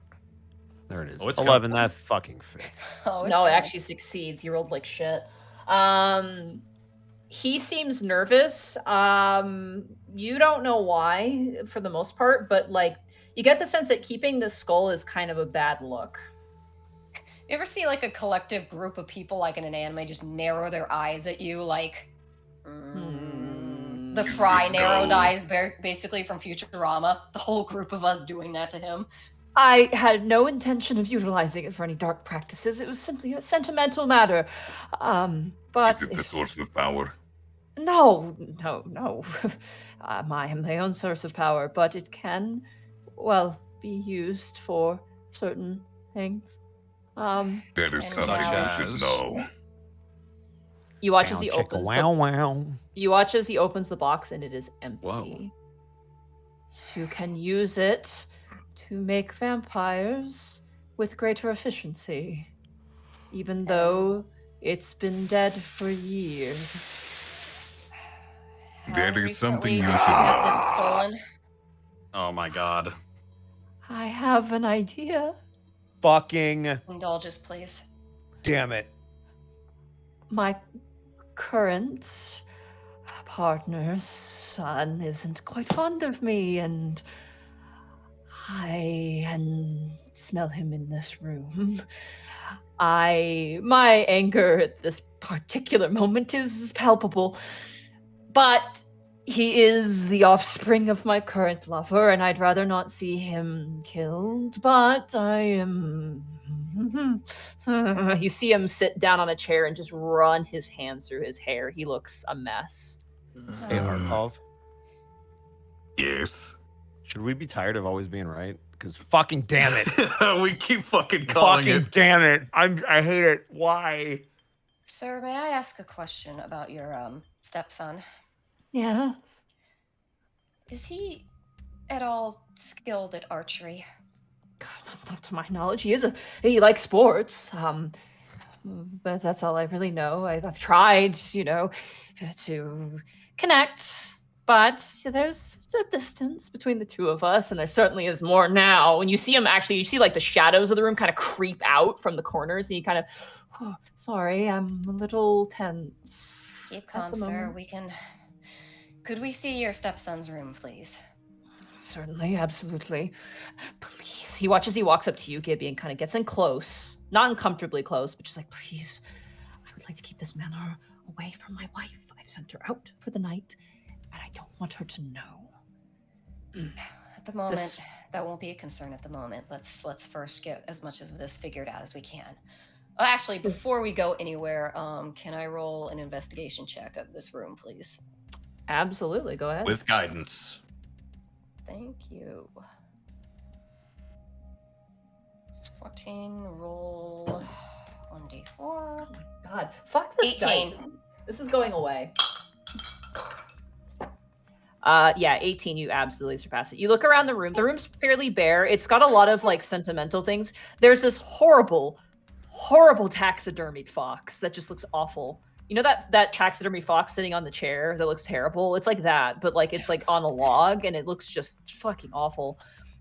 There it is. Oh, it's 11. That fucking fits. Oh, it's No, it fine. actually succeeds. He rolled like shit. He seems nervous. You don't know why, for the most part, but like you get the sense that keeping the skull is kind of a bad look. You ever see like a collective group of people, like in an anime, just narrow their eyes at you, like the Use Fry the narrowed skull. eyes, basically from Futurama. The whole group of us doing that to him. I had no intention of utilizing it for any dark practices. It was simply a sentimental matter. But Is it the source of power? No. I am my own source of power, but it can, well, be used for certain things. That is And something now- you should know. You watch as he Wow, chicka, opens wow, the, wow. you watch as he opens the box and it is empty. Whoa. You can use it to make vampires with greater efficiency, even though it's been dead for years. That How is something recently you did should get this know. stolen? Oh my god. I have an idea. Fucking Indulge us, please. damn it. My current partner's son isn't quite fond of me, and I can smell him in this room. My anger at this particular moment is palpable, but he is the offspring of my current lover, and I'd rather not see him killed, but I am... You see him sit down on a chair and just run his hands through his hair. He looks a mess. Hey, Arkov, Yes. should we be tired of always being right? Because fucking damn it. We keep fucking calling Fucking it. damn it. I hate it. Why? Sir, may I ask a question about your stepson? Yes. Is he at all skilled at archery? God, not to my knowledge. He likes sports. But that's all I really know. I've tried, to connect, but there's a distance between the two of us, and there certainly is more now. And you see like the shadows of the room kind of creep out from the corners, and he kind of, sorry, I'm a little tense. Keep at calm, the sir. moment. Could we see your stepson's room, please? Certainly, absolutely. Please. He walks up to you, Gibby, and kind of gets in close. Not uncomfortably close, but just like, please, I would like to keep this manor away from my wife. I've sent her out for the night, and I don't want her to know. At the moment, This- that won't be a concern at the moment. Let's first get as much of this figured out as we can. Oh, actually, before we go anywhere, can I roll an investigation check of this room, please? Absolutely, go ahead. With guidance. Thank you. It's 14, roll 1d4. God, fuck this 18. dice. This is going away. Yeah, 18, you absolutely surpass it. You look around the room. The room's fairly bare. It's got a lot of like sentimental things. There's this horrible taxidermied fox that just looks awful. You know that taxidermy fox sitting on the chair that looks terrible? It's like that, but like it's like on a log and it looks just fucking awful.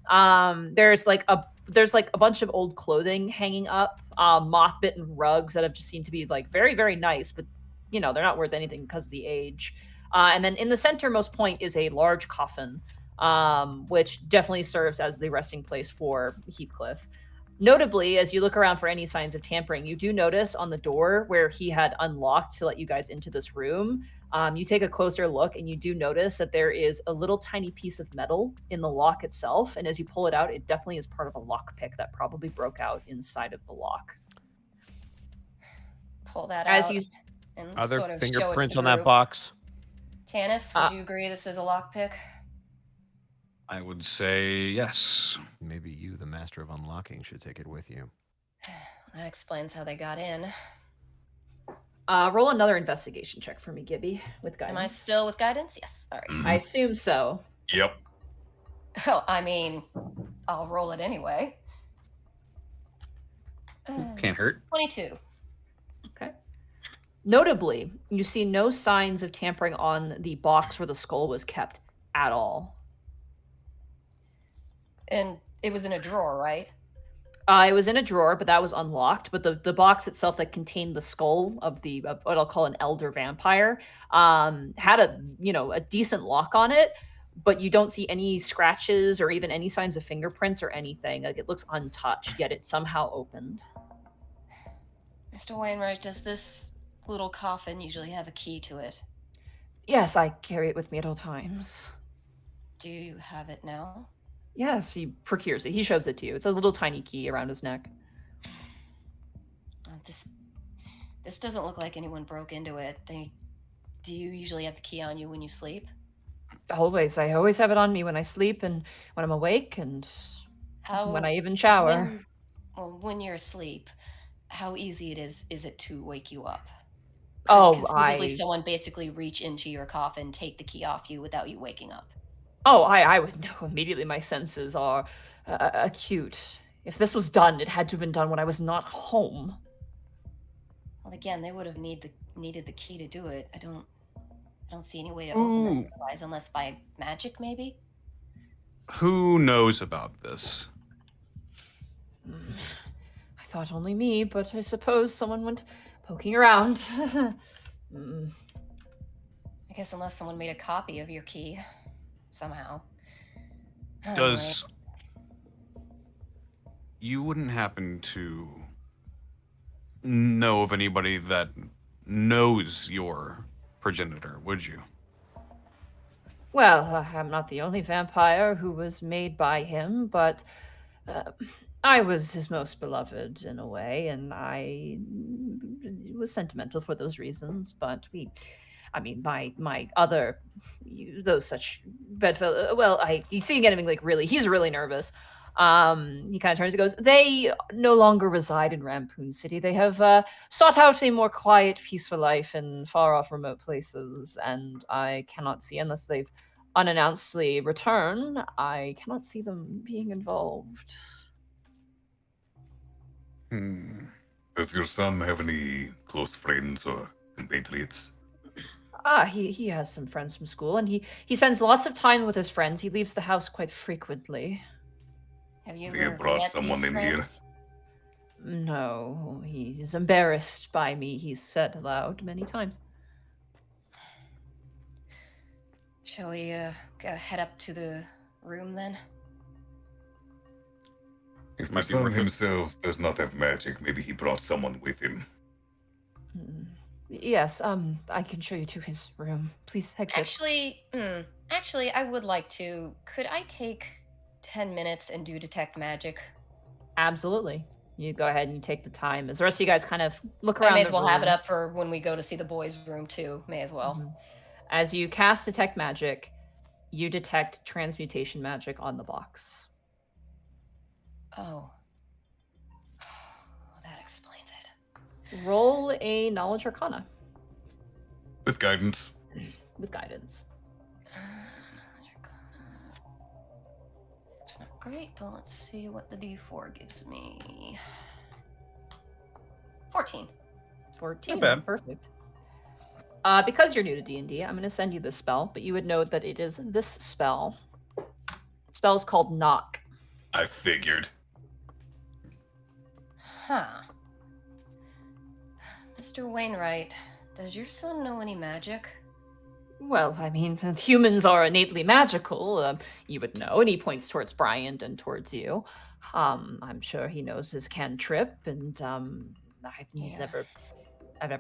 There's like a bunch of old clothing hanging up, moth-bitten rugs that have just seemed to be like very, very nice, but they're not worth anything because of the age. And then in the centermost point is a large coffin, which definitely serves as the resting place for Heathcliff. Notably, as you look around for any signs of tampering, you do notice on the door where he had unlocked to let you guys into this room, you take a closer look and you do notice that there is a little tiny piece of metal in the lock itself. And as you pull it out, it definitely is part of a lockpick that probably broke out inside of the lock. Pull that As out you, and Are there sort of show it to fingerprints the on that group. box? Tanis, would you agree this is a lockpick? I would say yes. Maybe you, the master of unlocking, should take it with you. That explains how they got in. roll another investigation check for me, Gibby, with guidance. Am I still with guidance? Yes. All right. I assume so. Yep. Oh, I mean, I'll roll it anyway. Can't hurt. 22. Okay. Notably, you see no signs of tampering on the box where the skull was kept at all. And it was in a drawer, right? It was in a drawer, but that was unlocked. But the box itself that contained the skull of what I'll call an elder vampire had a decent lock on it, but you don't see any scratches or even any signs of fingerprints or anything. Like, it looks untouched, yet it somehow opened. Mr. Wainwright, does this little coffin usually have a key to it? Yes, I carry it with me at all times. Do you have it now? Yes, he procures it. He shows it to you. It's a little tiny key around his neck. This doesn't look like anyone broke into it. Do you usually have the key on you when you sleep? Always. I always have it on me when I sleep and when I'm awake and when I even shower. When you're asleep, how easy is it to wake you up? Could someone basically reach into your coffin, take the key off you without you waking up? Oh, I would know immediately. My senses are acute. If this was done, it had to have been done when I was not home. Well, again, they would have needed the key to do it. I don't see any way to open this otherwise, unless by magic, maybe? Who knows about this? I thought only me, but I suppose someone went poking around. I guess unless someone made a copy of your key. Somehow. Does you wouldn't happen to know of anybody that knows your progenitor, would you? Well, I'm not the only vampire who was made by him, but I was his most beloved in a way, and I was sentimental for those reasons, but my other, those such bedfellow, you see him getting he's really nervous. He kind of turns and goes, they no longer reside in Rampoon City. They have sought out a more quiet, peaceful life in far-off remote places, and I cannot see, unless they've unannouncedly return, I cannot see them being involved. Does your son have any close friends or compatriots? He has some friends from school, and he spends lots of time with his friends. He leaves the house quite frequently. Have you He ever brought met someone these in here? friends? No, he's embarrassed by me, he's said aloud many times. Shall we head up to the room then? If my son himself does not have magic, maybe he brought someone with him. Yes, I can show you to his room. Please exit. Actually, I would like to. Could I take 10 minutes and do detect magic? Absolutely. You go ahead and you take the time. As the rest of you guys kind of look around. I may as well have it up for when we go to see the boys' room too. May as well. Mm-hmm. As you cast detect magic, you detect transmutation magic on the box. Oh. Well, that explains it. Roll a knowledge arcana. With guidance. With guidance. It's not great, but let's see what the D4 gives me. 14. 14. Not bad. Perfect. Because you're new to D&D, I'm going to send you this spell, but you would note that it is this spell. The spell is called Knock. I figured. Huh. Mr. Wainwright, does your son know any magic? Well, I mean, humans are innately magical. You would know. And he points towards Bryant and towards you. I'm sure he knows his cantrip, and I've never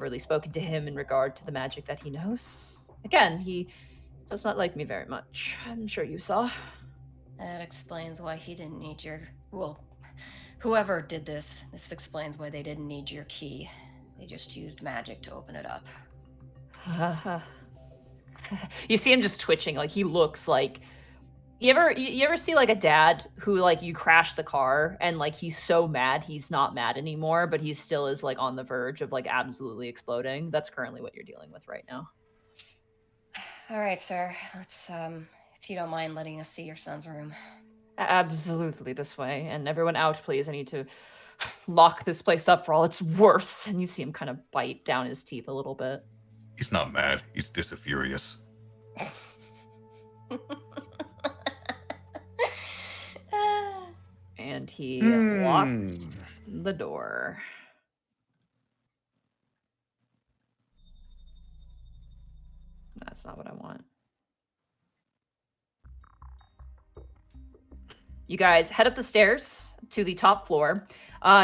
really spoken to him in regard to the magic that he knows. Again, he does not like me very much. I'm sure you saw. That explains why he didn't need your... Well, whoever did this explains why they didn't need your key. They just used magic to open it up. You see him just twitching, like he looks like... You ever see like a dad who like you crash the car and like he's so mad he's not mad anymore, but he still is like on the verge of like absolutely exploding? That's currently what you're dealing with right now. All right, sir. Let's, if you don't mind letting us see your son's room. Absolutely, this way. And everyone out, please. I need to lock this place up for all it's worth. And you see him kind of bite down his teeth a little bit. He's not mad. He's disfurious. And he locks the door. That's not what I want. You guys head up the stairs to the top floor.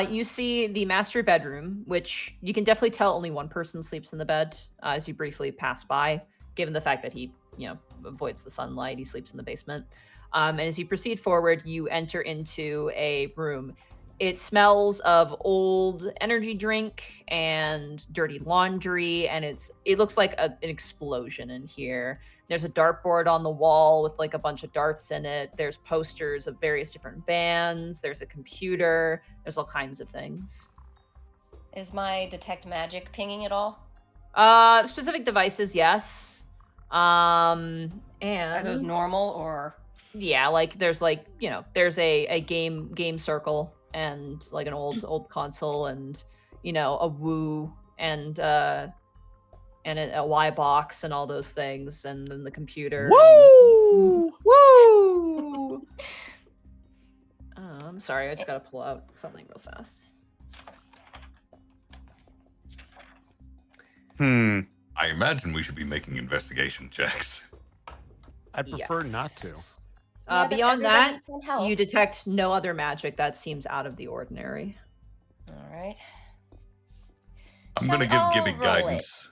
You see the master bedroom, which you can definitely tell only one person sleeps in the bed as you briefly pass by, given the fact that he, avoids the sunlight. He sleeps in the basement. And as you proceed forward, you enter into a room. It smells of old energy drink and dirty laundry, and it looks like an explosion in here. There's a dartboard on the wall with like a bunch of darts in it. There's posters of various different bands. There's a computer. There's all kinds of things. Is my detect magic pinging at all? Specific devices, yes. And are those normal or? Yeah, like there's there's a game circle and like an old console and a Woo and a Y box and all those things, and then the computer. Woo! Woo! I'm sorry, I just gotta pull out something real fast. I imagine we should be making investigation checks. I'd prefer not to. Beyond that, you detect no other magic that seems out of the ordinary. All right. I'm going to give Gibby guidance.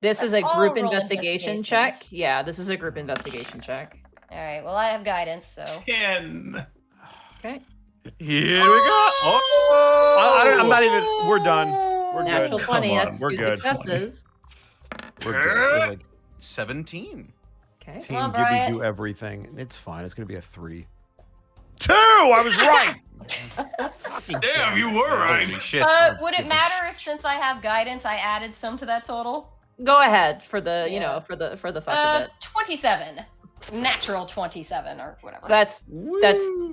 This is a group investigation check. Yeah, this is a group investigation check. All right. Well, I have guidance, so 10. Okay. Here we go. Oh! I'm not even. We're done. We're Natural good. 20. Come on, That's we're 2 good. successes. We're good. We're like, 17. Okay. Team on, Gibby Brian. do everything. It's fine. It's gonna be a 3. 2. I was right. Damn, you were right. Holy shit. Would it matter if, since I have guidance, I added some to that total? Go ahead for the Yeah. for the fuck of it. 27. Natural 27 or whatever. So that's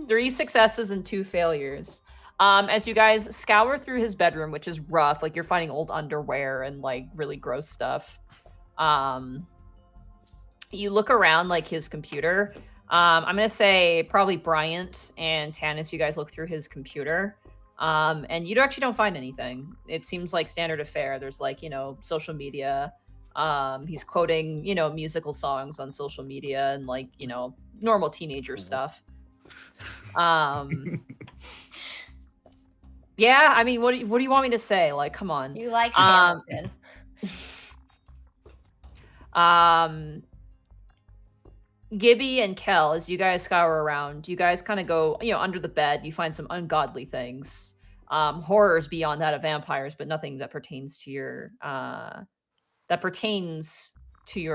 3 successes and 2 failures. As you guys scour through his bedroom, which is rough, like you're finding old underwear and like really gross stuff. You look around like his computer. I'm gonna say probably Bryant and Tanis, you guys look through his computer. And you actually don't find anything. It seems like standard affair. There's like, social media. He's quoting, musical songs on social media and like, normal teenager stuff. Yeah, I mean, what do you want me to say? Like, come on. You like Hamilton. Gibby and Kel, as you guys scour around, you guys kind of go, under the bed. You find some ungodly things, horrors beyond that of vampires, but nothing that pertains to your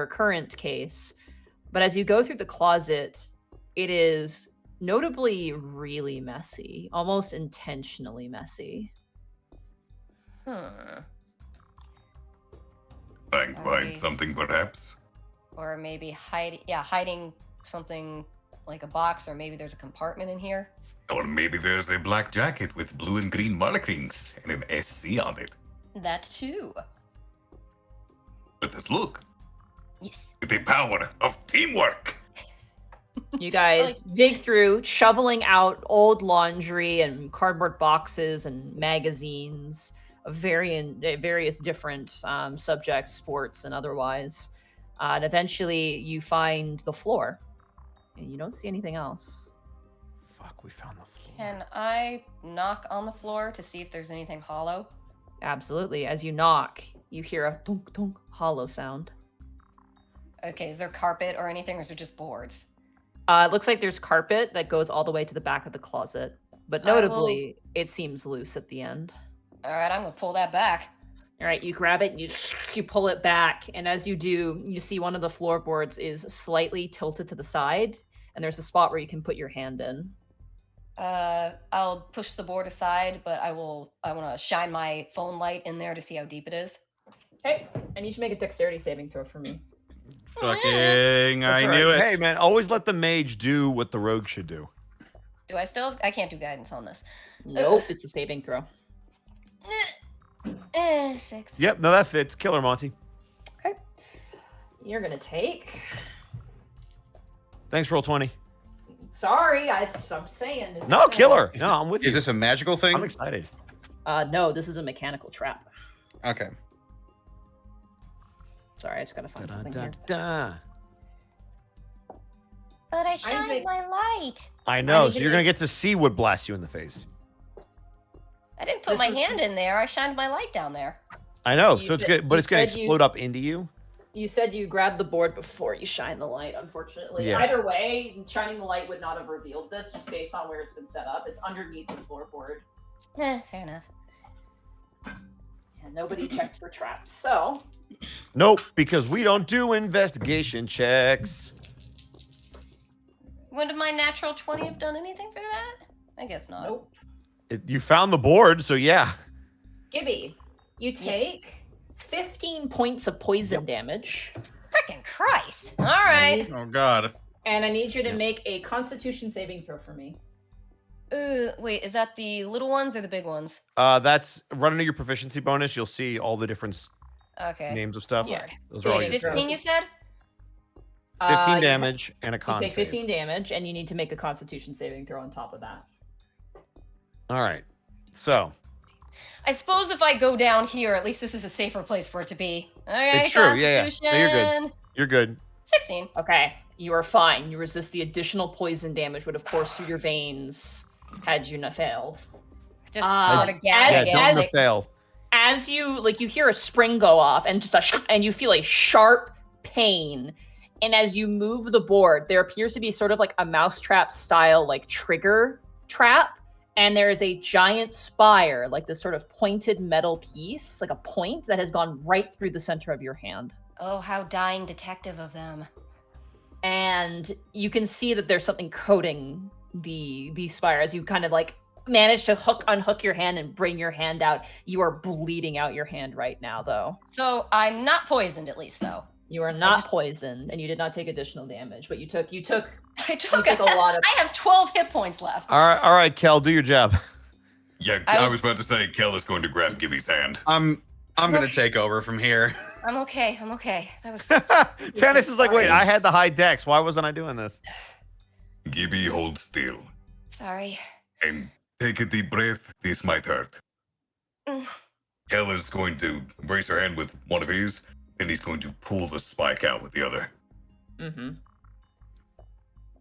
current case. But as you go through the closet, it is notably really messy, almost intentionally messy. Find something, perhaps. Or maybe hiding something like a box, or maybe there's a compartment in here. Or maybe there's a black jacket with blue and green markings and an SC on it. That too. Let us look. Yes. With the power of teamwork. You guys dig through, shoveling out old laundry and cardboard boxes and magazines of various different subjects, sports and otherwise. And eventually you find the floor. And you don't see anything else. Fuck, we found the floor. Can I knock on the floor to see if there's anything hollow? Absolutely. As you knock, you hear a thunk thunk hollow sound. Okay, is there carpet or anything, or is it just boards? It looks like there's carpet that goes all the way to the back of the closet. But notably, it seems loose at the end. All right, I'm gonna pull that back. All right, you grab it and you pull it back. And as you do, you see one of the floorboards is slightly tilted to the side. And there's a spot where you can put your hand in. I'll push the board aside, but I want to shine my phone light in there to see how deep it is. Okay, I need you to make a dexterity saving throw for me. Fucking, I knew it. Hey, man, always let the mage do what the rogue should do. Do I still? I can't do guidance on this. Nope, it's a saving throw. 6. Yep, no, that fits. Killer Monty. Okay. You're going to take... Thanks, roll 20. Sorry, I'm saying. No, killer. No, I'm with you. Is this a magical thing? I'm excited. No, this is a mechanical trap. Okay. Sorry, I just gotta find something here. But I shined my light. I know, so you're going to get to see what blasts you in the face. I didn't put my hand in there. I shined my light down there. I know, You so it's said- good, but you it's going to said you- explode up into you. You said you grabbed the board before you shine the light, unfortunately. Yeah. Either way, shining the light would not have revealed this, just based on where it's been set up. It's underneath the floorboard. Fair enough. And nobody checked for traps, so... Nope, because we don't do investigation checks. Would my natural 20 have done anything for that? I guess not. Nope. You found the board, so yeah. Gibby, you take 15 points of poison damage. Frickin' Christ. All right. Oh, God. And I need you to make a constitution saving throw for me. Wait, is that the little ones or the big ones? That's run into your proficiency bonus. You'll see all the different Okay. names of stuff. Yeah. Those So are all you your 15, you said? 15 you damage and a You con take save. 15 damage, and you need to make a constitution saving throw on top of that. All right. So, I suppose if I go down here, at least this is a safer place for it to be. Okay, It's true, yeah. No, you're good. Constitution. you're good. 16. Okay, you are fine. You resist the additional poison damage would have coursed through your veins had you not failed. Just Uh, sort of Yeah, gag don't it. fail. As you you hear a spring go off and and you feel a sharp pain. And as you move the board, there appears to be sort of like a mousetrap style trigger trap. And there is a giant spire, like this sort of pointed metal piece, like a point that has gone right through the center of your hand. Oh, how dying detective of them. And you can see that there's something coating the spire as you kind of manage to unhook your hand and bring your hand out. You are bleeding out your hand right now, though. So I'm not poisoned, at least, though. You are not poisoned, and you did not take additional damage, but you took I took a lot of. I have 12 hit points left. All right, Kel, do your job. Yeah, I was about to say, Kel is going to grab Gibby's hand. I'm gonna take over from here. I'm okay. I'm okay. That was. Tannis is like, wait, I had the high dex. Why wasn't I doing this? Gibby, hold still. Sorry. And take a deep breath. This might hurt. Mm. Kel is going to brace her hand with one of his, and he's going to pull the spike out with the other. Mm-hmm.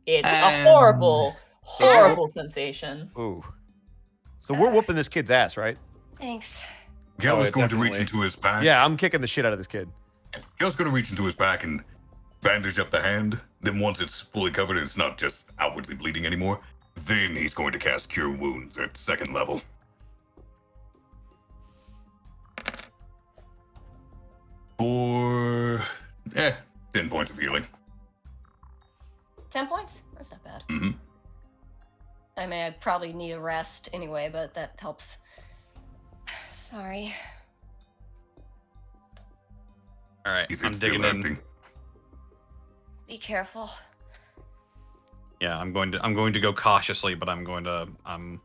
It's a horrible, horrible sensation. Ooh. So we're whooping this kid's ass, right? Thanks. Kel Oh, is going to reach definitely. into his pack. Yeah, I'm kicking the shit out of this kid. Kel's going to reach into his pack and bandage up the hand. Then once it's fully covered and it's not just outwardly bleeding anymore, then he's going to cast Cure Wounds at 2nd level. For 10 points of healing. 10 points? That's not bad. Mm-hmm. I mean, I probably need a rest anyway, but that helps. Sorry. All right, Is I'm it still digging in. hurting? Be careful. Yeah, I'm going to go cautiously, but I'm going to I'm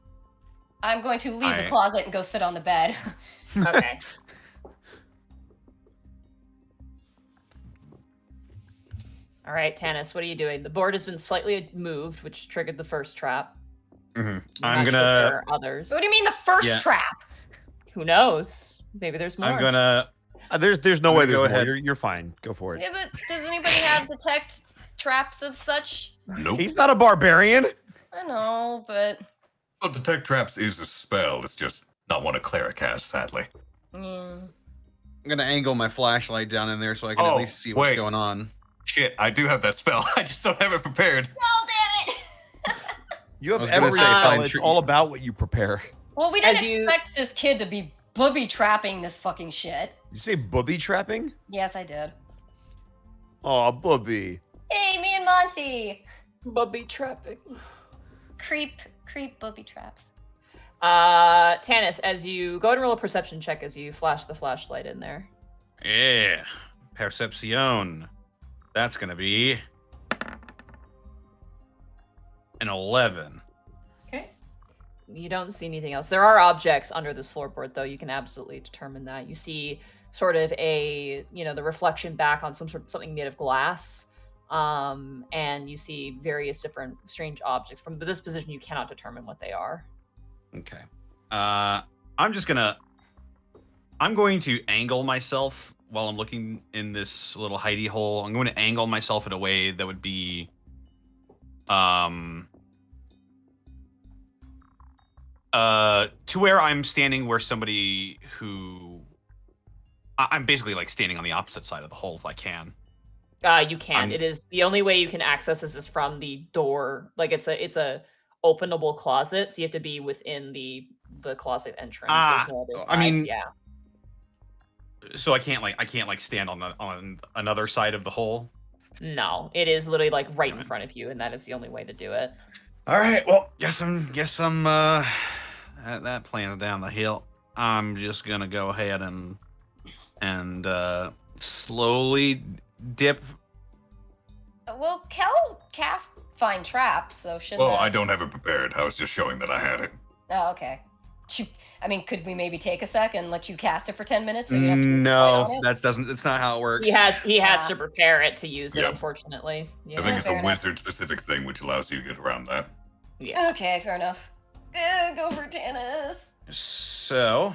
going to leave the I- closet and go sit on the bed. Okay. All right, Tannis, what are you doing? The board has been slightly moved, which triggered the first trap. I'm not sure if gonna there are others. What do you mean the first Yeah. trap? Who knows? Maybe there's more. I'm gonna There's no I'm way gonna there's go more. ahead. You're fine. Go for it. Yeah, but does anybody have detect traps of such? Nope. He's not a barbarian. I know, but Well, detect traps is a spell. It's just not one a cleric has, sadly. yeah. I'm gonna angle my flashlight down in there so I can at Oh, least see what's wait. going on. Shit, I do have that spell. I just don't have it prepared. Oh damn it! You have I was gonna every say, spell. find It's tree- all about what you prepare. Well, we didn't As you- expect this kid to be booby trapping this fucking shit. You say booby trapping? Yes, I did. Oh, booby. Hey, me and Monty. Bubby trapping. Creep booby traps. Tanis, as you go and roll a perception check as you flash the flashlight in there. Yeah. Perception. That's gonna be an 11. Okay. You don't see anything else. There are objects under this floorboard, though. You can absolutely determine that. You see sort of the reflection back on something made of glass. And you see various different strange objects. From this position, you cannot determine what they are. Okay. I'm going to angle myself while I'm looking in this little hidey hole. I'm going to angle myself in a way that would be to where I'm standing where somebody who I'm basically like standing on the opposite side of the hole if I can. You can. It is the only way you can access this is from the door. Like it's a openable closet, so you have to be within the closet entrance. There's no other I mean, side. Yeah. So I can't stand on another side of the hole. No, it is literally like right in front of you, and that is the only way to do it. All right. Well, guess I'm that plan's down the hill. I'm just gonna go ahead and slowly dip. Well, Kel cast find traps, so shouldn't. Well, I don't have it prepared. I was just showing that I had it. Oh, okay. Could we maybe take a sec and let you cast it for 10 minutes? And you have to No, that's not how it works. He has to prepare it to use it. Yeah. Unfortunately. Yeah. I think it's fair a enough. wizard-specific thing which allows you to get around that. Yeah. Okay, fair enough. Go for tennis. So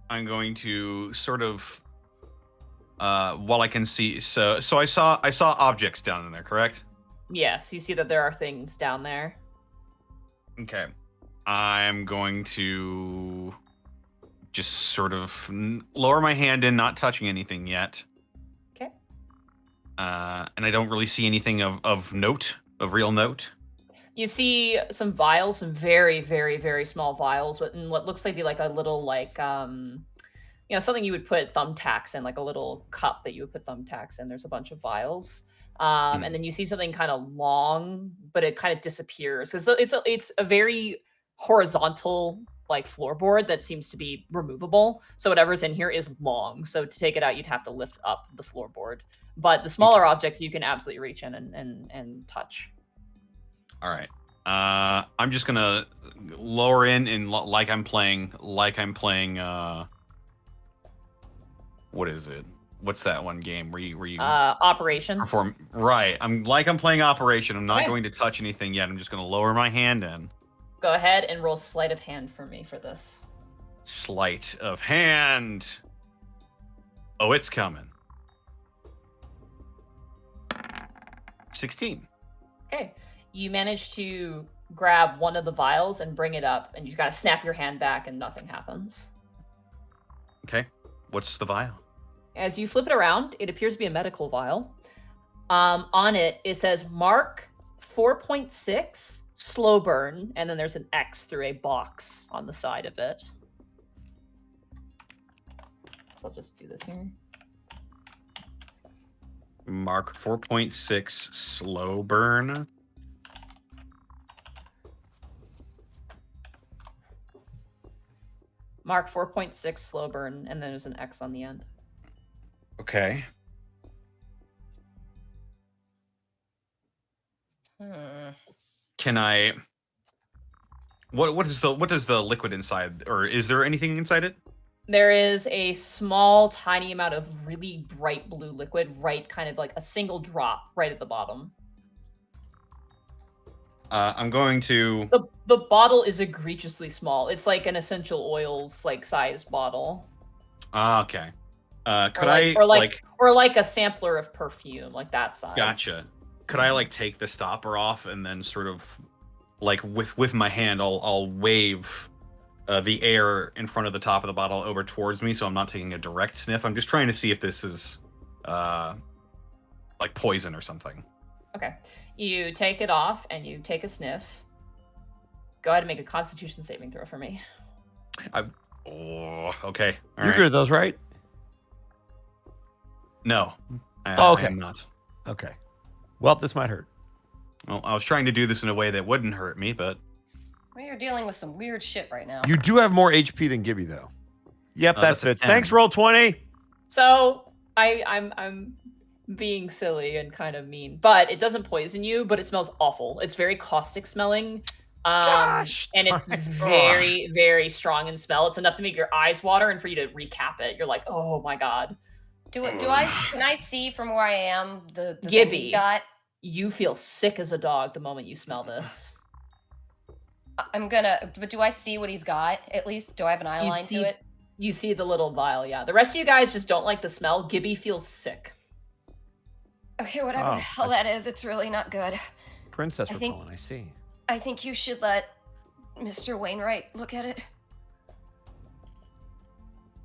I'm going to sort of while I can see. So I saw objects down in there, correct? Yes, you see that there are things down there. Okay. I'm going to just sort of lower my hand in, not touching anything yet. Okay. And I don't really see anything of note, of real note. You see some vials, some very, very, very small vials, in what looks like a little something you would put thumbtacks in, like a little cup that you would put thumbtacks in. There's a bunch of vials. And then you see something kind of long, but it kind of disappears. So it's a very horizontal floorboard that seems to be removable. So whatever's in here is long. So to take it out, you'd have to lift up the floorboard. But the smaller objects you can absolutely reach in and touch. All right. I'm just gonna lower in like I'm playing. What is it? What's that one game where you Operation. perform? Right. I'm playing Operation. I'm not Okay. going to touch anything yet. I'm just gonna lower my hand in. Go ahead and roll sleight of hand for me for this. Sleight of hand. Oh, it's coming. 16. Okay. You manage to grab one of the vials and bring it up, and you gotta snap your hand back and nothing happens. Okay. What's the vial? As you flip it around, it appears to be a medical vial. On it says Mark 4.6 slow burn, and then there's an X through a box on the side of it. So I'll just do this here. Mark 4.6 slow burn. Mark 4.6 slow burn, and then there's an X on the end. Okay. Can I? What does the liquid inside, or is there anything inside it? There is a small, tiny amount of really bright blue liquid, kind of like a single drop right at the bottom. I'm going to. The bottle is egregiously small. It's like an essential oils size bottle. Okay. Could or like a sampler of perfume, like that size. Gotcha. Could I like take the stopper off and then sort of like with my hand, I'll wave the air in front of the top of the bottle over towards me, so I'm not taking a direct sniff. I'm just trying to see if this is like poison or something. Okay. You take it off and you take a sniff. Go ahead and make a Constitution saving throw for me. Okay. All You're right. good at those, right? No. Okay. I am not. Okay. Well, this might hurt. Well, I was trying to do this in a way that wouldn't hurt me, but We are dealing with some weird shit right now. You do have more HP than Gibby, though. Yep, that that's a fits. 10. Thanks, Roll20. So I'm being silly and kind of mean, but it doesn't poison you, but it smells awful. It's very caustic smelling. Gosh, and it's darn it. very, very strong in smell. It's enough to make your eyes water and for you to recap it. You're like, oh my god. Can I see from where I am the thing Gibby, he's got? you feel sick as a dog the moment you smell this. But do I see what he's got? At least, do I have an eye line to it? You see the little vial, yeah. The rest of you guys just don't like the smell. Gibby feels sick. Okay, whatever the hell that is, it's really not good. Princess repellent, I see. I think you should let Mr. Wainwright look at it.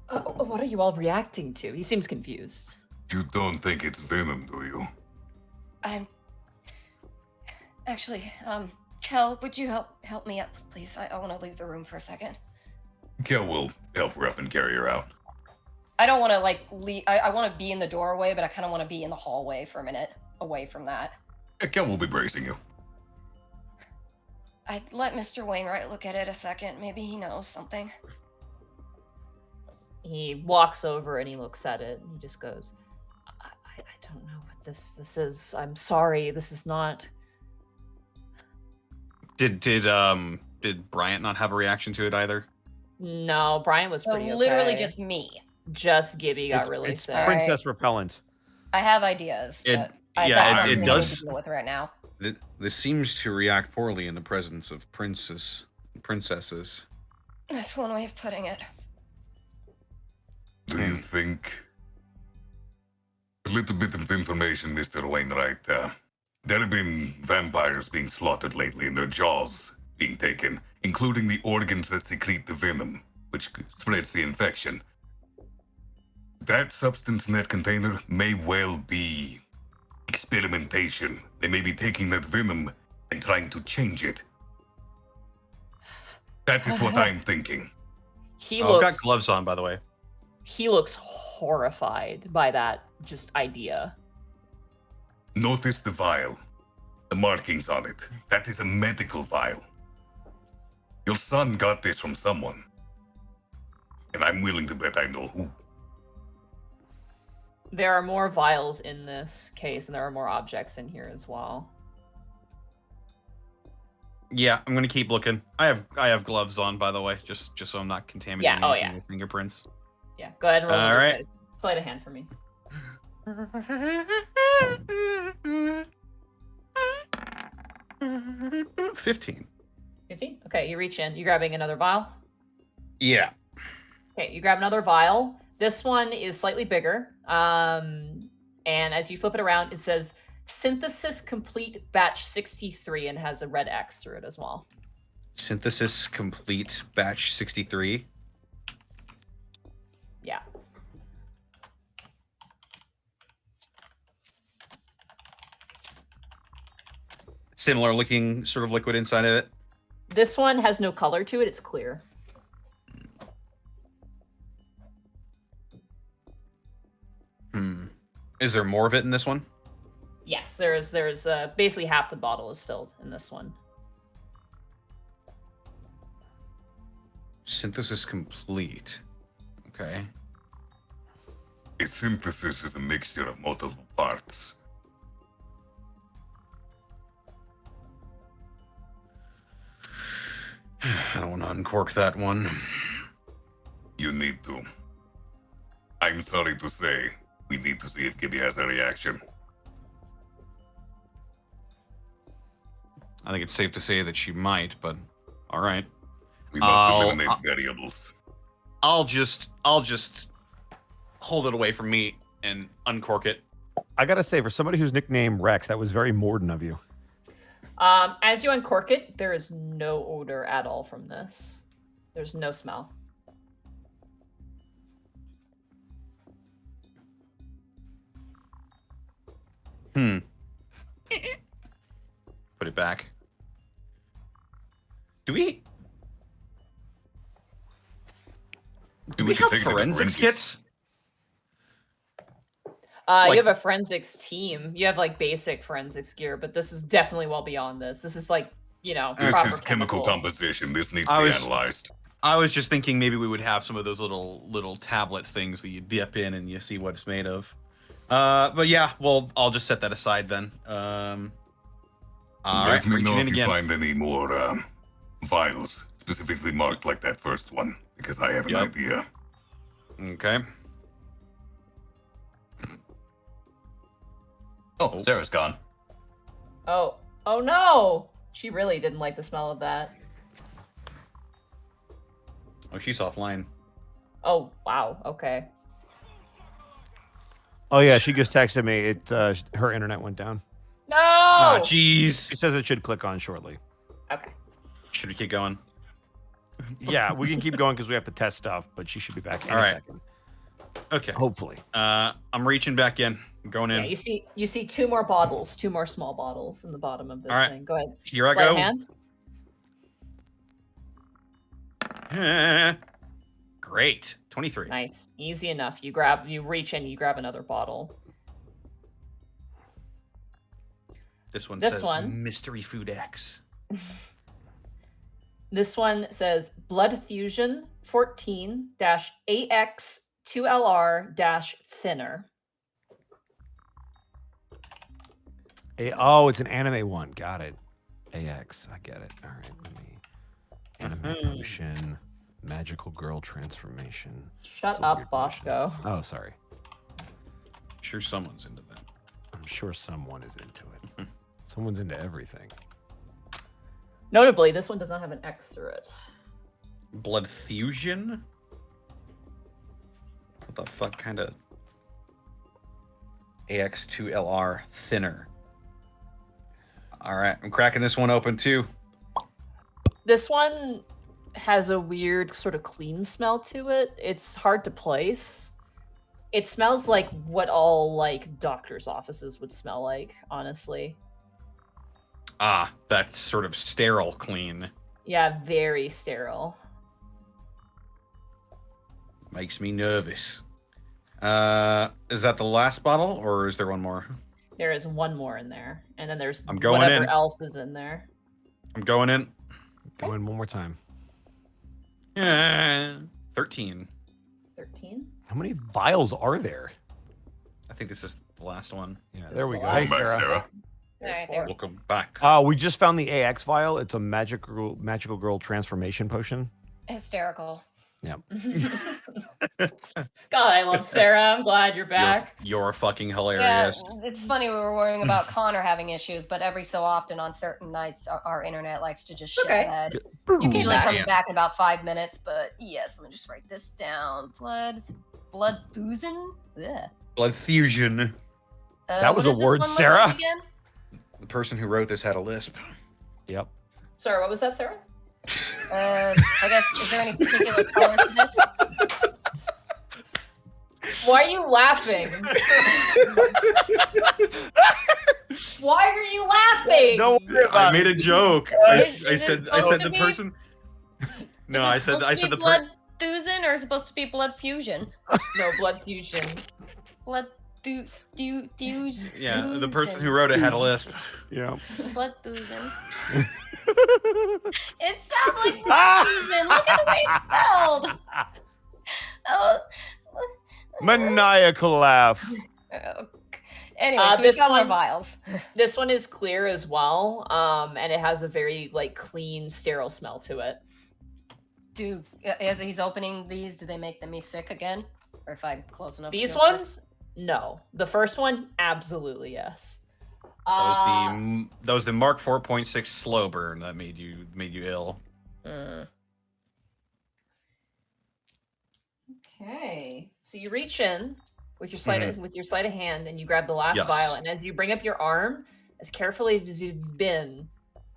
What are you all reacting to? He seems confused. You don't think it's venom, do you? Actually, Kel, would you help me up, please? I want to leave the room for a second. Kel will help her up and carry her out. I don't want to, like, leave. I want to be in the doorway, but I kind of want to be in the hallway for a minute, away from that. Kel will be bracing you. I'd let Mr. Wainwright look at it a second. Maybe he knows something. He walks over and he looks at it and he just goes, I don't know what this is. I'm sorry. This is not. Did Bryant not have a reaction to it either? No, Brian was pretty okay. Literally just me. Just Gibby got really it's sick. Princess repellent. I have ideas. But it it does. To deal with right now. This seems to react poorly in the presence of princesses. That's one way of putting it. Do you think... A little bit of information, Mr. Wainwright. There have been vampires being slaughtered lately and their jaws being taken, including the organs that secrete the venom, which spreads the infection. That substance in that container may well be experimentation. They may be taking that venom and trying to change it. That is what I'm thinking. He I've got gloves on, by the way. He looks horrified by that just idea. Notice the vial. The markings on it. That is a medical vial. Your son got this from someone. And I'm willing to bet I know who. There are more vials in this case, and there are more objects in here as well. Yeah, I'm gonna keep looking. I have gloves on, by the way, just so I'm not contaminating anything with fingerprints. Yeah, go ahead and roll All right. sleight of hand for me. 15. 15? Okay, you reach in. You grabbing another vial? Yeah. Okay, you grab another vial. This one is slightly bigger. And as you flip it around, it says Synthesis Complete Batch 63 and has a red X through it as well. Synthesis Complete Batch 63. Yeah. Similar looking sort of liquid inside of it. This one has no color to it. It's clear. Is there more of it in this one? Yes, there's basically half the bottle is filled in this one. Synthesis Complete. Okay. A synthesis is a mixture of multiple parts. I don't want to uncork that one. You need to. I'm sorry to say, we need to see if Gibby has a reaction. I think it's safe to say that she might, but all right. We must eliminate variables. I'll just hold it away from me and uncork it. I gotta say, for somebody who's nicknamed Rex, that was very Morden of you. As you uncork it, there is no odor at all from this. There's no smell. Put it back. Do we have forensics kits? You have a forensics team. You have like basic forensics gear, but this is definitely well beyond this. This is like, This proper is chemical composition. This needs to I be was- analyzed. I was just thinking maybe we would have some of those little tablet things that you dip in and you see what it's made of. But yeah, well, I'll just set that aside then. All right, Let me reaching know in if you again. find any more vials specifically marked like that first one, because I have an Yep. idea. Okay. Oh, Sarah's gone. Oh no! She really didn't like the smell of that. Oh, she's offline. Oh wow. Okay. Oh yeah, she just texted me. Her internet went down. No. Oh, jeez. She says it should click on shortly. Okay. Should we keep going? Yeah, we can keep going because we have to test stuff, but she should be back in All a right. second. Okay. Hopefully. I'm reaching back in. I'm going in. Yeah, you see two more bottles, two more small bottles in the bottom of this All right. thing. Go ahead. Here I Sleight of go. hand. Great. 23. Nice. Easy enough. You reach in, you grab another bottle. This one This says one. Mystery Food X. This one says Blood Fusion 14-AX2LR-thinner. Oh, it's an anime one. Got it. AX. I get it. All right. Let me. Anime potion. Magical girl transformation. Shut It's a up, weird Bosco. potion. Oh, sorry. Sure, someone's into that. I'm sure someone is into it. Someone's into everything. Notably, this one does not have an X through it. Blood Fusion? What the fuck kind of AX2LR thinner? All right, I'm cracking this one open too. This one has a weird sort of clean smell to it. It's hard to place. It smells like what all like doctors' offices would smell like, honestly. Ah, that's sort of sterile clean. Yeah, very sterile. Makes me nervous. Is that the last bottle, or is there one more? There is one more in there, and then there's I'm going whatever in. else is in there. I'm going in. Go in one more time. 13. 13. How many vials are there? I think this is the last one. Yeah, there we go. Welcome Hey, back, Sarah. Sarah. There's Alright, four. there. Welcome back. We just found the AX vial. It's a magical girl transformation potion. Hysterical. God, I love Sarah. I'm glad you're back. You're fucking Yeah, hilarious. it's funny we were worrying about Connor having issues, but every so often on certain nights, our internet likes to just shit Okay. ahead. Boom. Usually back. comes back in about 5 minutes, but yes, let me just write this down. Blood Fusion? Yeah. Blood Fusion. That was a word, Sarah. Again? The person who wrote this had a lisp. Yep. Sorry, what was that, Sarah? I guess, is there any particular color to this? Why are you laughing? Why are you laughing? Don't worry I about made it. a joke. Is it I supposed said to the be? person. No, Is I it said supposed to be the Blood Fusion, or is it supposed to be Blood Fusion? No, blood fusion. Blood Fusion. Yeah, the person who wrote it had a lisp. Yeah. Blood Fusion. It sounds like Blood Fusion. Look at the way it's spelled. Oh. Maniacal laugh. Anyway, so this we've got more one- vials. This one is clear as well, and it has a very like clean, sterile smell to it. As he's opening these, do they make me sick again? Or if I'm close enough? to These feel sick? ones, no. The first one, absolutely yes. That was the Mark 4.6 slow burn that made you ill. Mm. Okay. So you reach in with your sleight of hand and you grab the last Yes. vial, and as you bring up your arm, as carefully as you've been,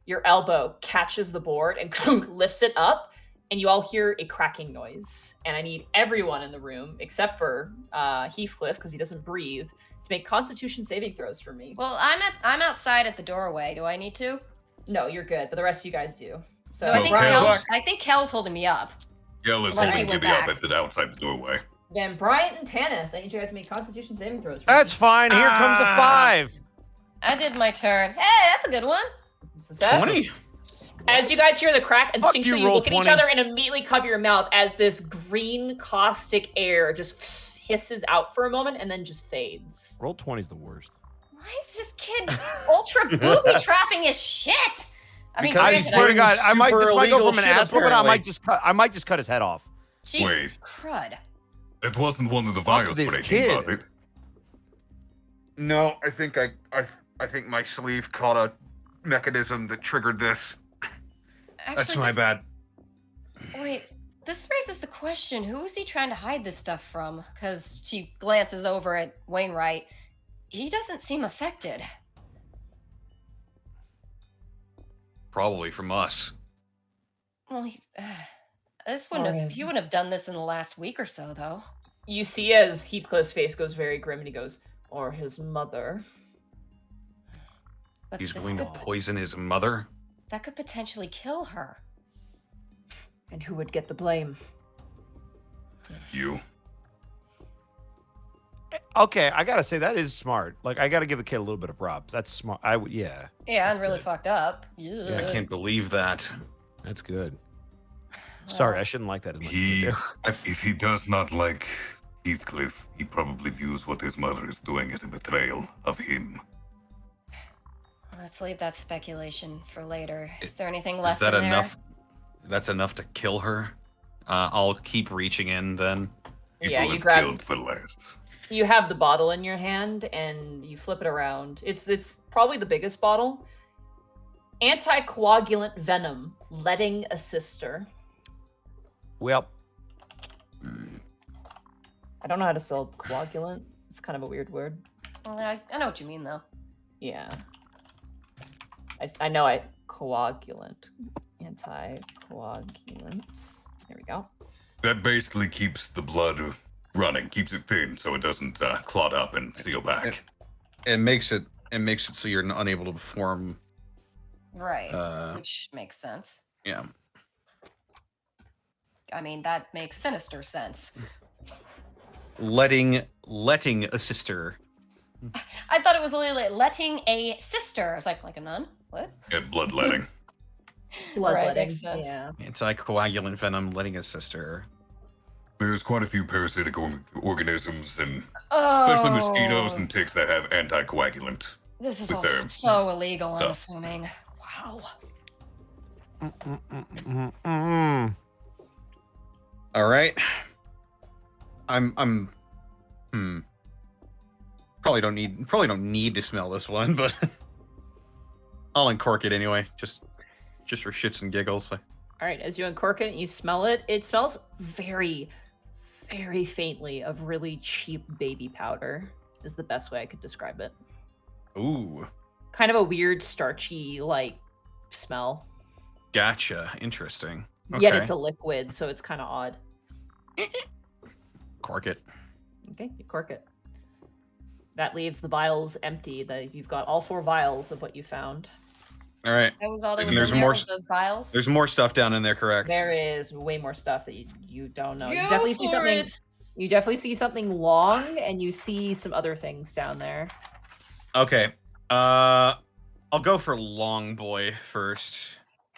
your elbow catches the board and lifts it up, and you all hear a cracking noise. And I need everyone in the room, except for Heathcliff, because he doesn't breathe, to make Constitution saving throws for me. Well, I'm outside at the doorway. Do I need to? No, you're good, but the rest of you guys do. So No, I think Kel's holding me up. Kel is Unless he holding went Gibby up back. outside the doorway. then Bryant and Tanis, I need you guys to make Constitution saving throws for That's me. fine. Here comes a 5. I did my turn. Hey, that's a good one. Success. 20. As you guys hear the crack, Fuck you, instinctually you roll look at each 20. other and immediately cover your mouth as this green caustic air just hisses out for a moment and then just fades. Roll 20 is the worst. Why is this kid ultra booby trapping his shit? I mean, Because I he's swear to God, I might, super this might go illegal from an shit, asshole, but I apparently. might just cut his head off. Jesus crud. It wasn't one of the Fuck vials this breaking, kid. was it? No, I think I think my sleeve caught a mechanism that triggered this. That's Actually, my bad. Wait, this raises the question, who is he trying to hide this stuff from? Because she glances over at Wainwright. He doesn't seem affected. Probably from us. Well, he Or wouldn't have done this in the last week or so, though. You see as Heathcliff's face goes very grim and he goes, or his mother. But He's this going to could- poison his mother. That could potentially kill her. And who would get the blame? You. Okay, I gotta say that is smart. Like, I gotta give the kid a little bit of props. That's smart. I would, yeah. Yeah, That's and really good. fucked up. I Yeah. can't believe that. That's good. Sorry, I shouldn't like that as much. He, I if he does not like Heathcliff, he probably views what his mother is doing as a betrayal of him. Let's leave that speculation for later. Is Is- there anything Is left that in enough? That's enough to kill her. I'll keep reaching in then. People Yeah, you have grab- killed for less. You have the bottle in your hand and you flip it around. It's probably the biggest bottle. Anticoagulant venom, letting a sister. Well, I don't know how to spell coagulant. It's kind of a weird word. Well, I know what you mean, though. Yeah. I know I coagulant. Anticoagulant. There we go. That basically keeps the blood running, keeps it thin so it doesn't clot up and seal back. It makes it so you're unable to perform. Right. Which makes sense. Yeah. I mean, that makes sinister sense. Letting a sister. I thought it was literally letting a sister. I was like a nun? What? Yeah, bloodletting. Bloodletting. makes sense. Yeah. Anticoagulant venom, letting a sister. There's quite a few parasitic organisms and Oh, especially mosquitoes and ticks that have anticoagulant. This is with all their so illegal, I'm stuff. assuming. Wow. All right. I'm probably don't need to smell this one, but I'll uncork it anyway, just for shits and giggles. All right, as you uncork it, you smell it. It smells very, very faintly of really cheap baby powder, is the best way I could describe it. Ooh, Kind of a weird, starchy, like, smell. gotcha. Interesting. Yet Okay. it's a liquid, so it's kind of odd. Cork it. Okay, you cork it. That leaves the vials empty. That you've got all 4 vials of what you found. All right. That was all there And was there's in there more was those vials? There's more stuff down in there, correct? There is way more stuff that you don't know. You Go definitely see for something. it. You definitely see something long, and you see some other things down there. Okay. I'll go for Long Boy first.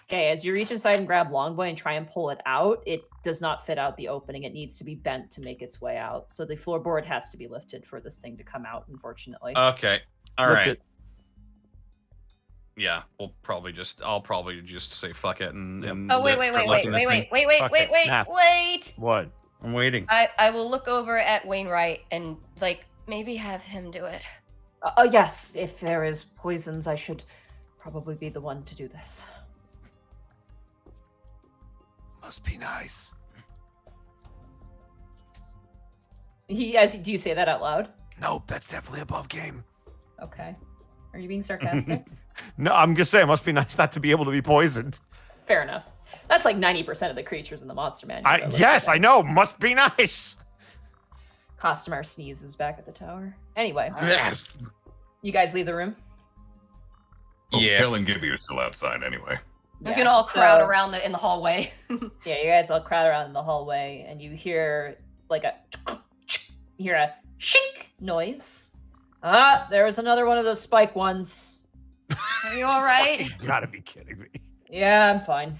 Okay, as you reach inside and grab Longboy and try and pull it out, it does not fit out the opening. It needs to be bent to make its way out. So the floorboard has to be lifted for this thing to come out, unfortunately. Okay. All Lift right. it. Yeah, I'll probably just say fuck it and Oh, wait. start lifting this thing. Fuck it. Nah. Wait. What? I'm waiting. I will look over at Wainwright and, like, maybe have him do it. Oh, yes. If there is poisons, I should probably be the one to do this. Must be nice. Do you say that out loud? Nope, that's definitely above game. Okay. Are you being sarcastic? No, I'm just saying it must be nice not to be able to be poisoned. Fair enough. That's like 90% of the creatures in the monster manual. Yes, I know. Must be nice. Costamire sneezes back at the tower. Anyway, Yes. you guys leave the room? Oh, Yeah. Hell and Gibby are still outside anyway. We can all crowd so- around in the hallway. Yeah, you guys all crowd around in the hallway, and you hear like a shink noise. Ah, there was another one of those spike ones. Are you all right? You gotta be kidding me. Yeah, I'm fine.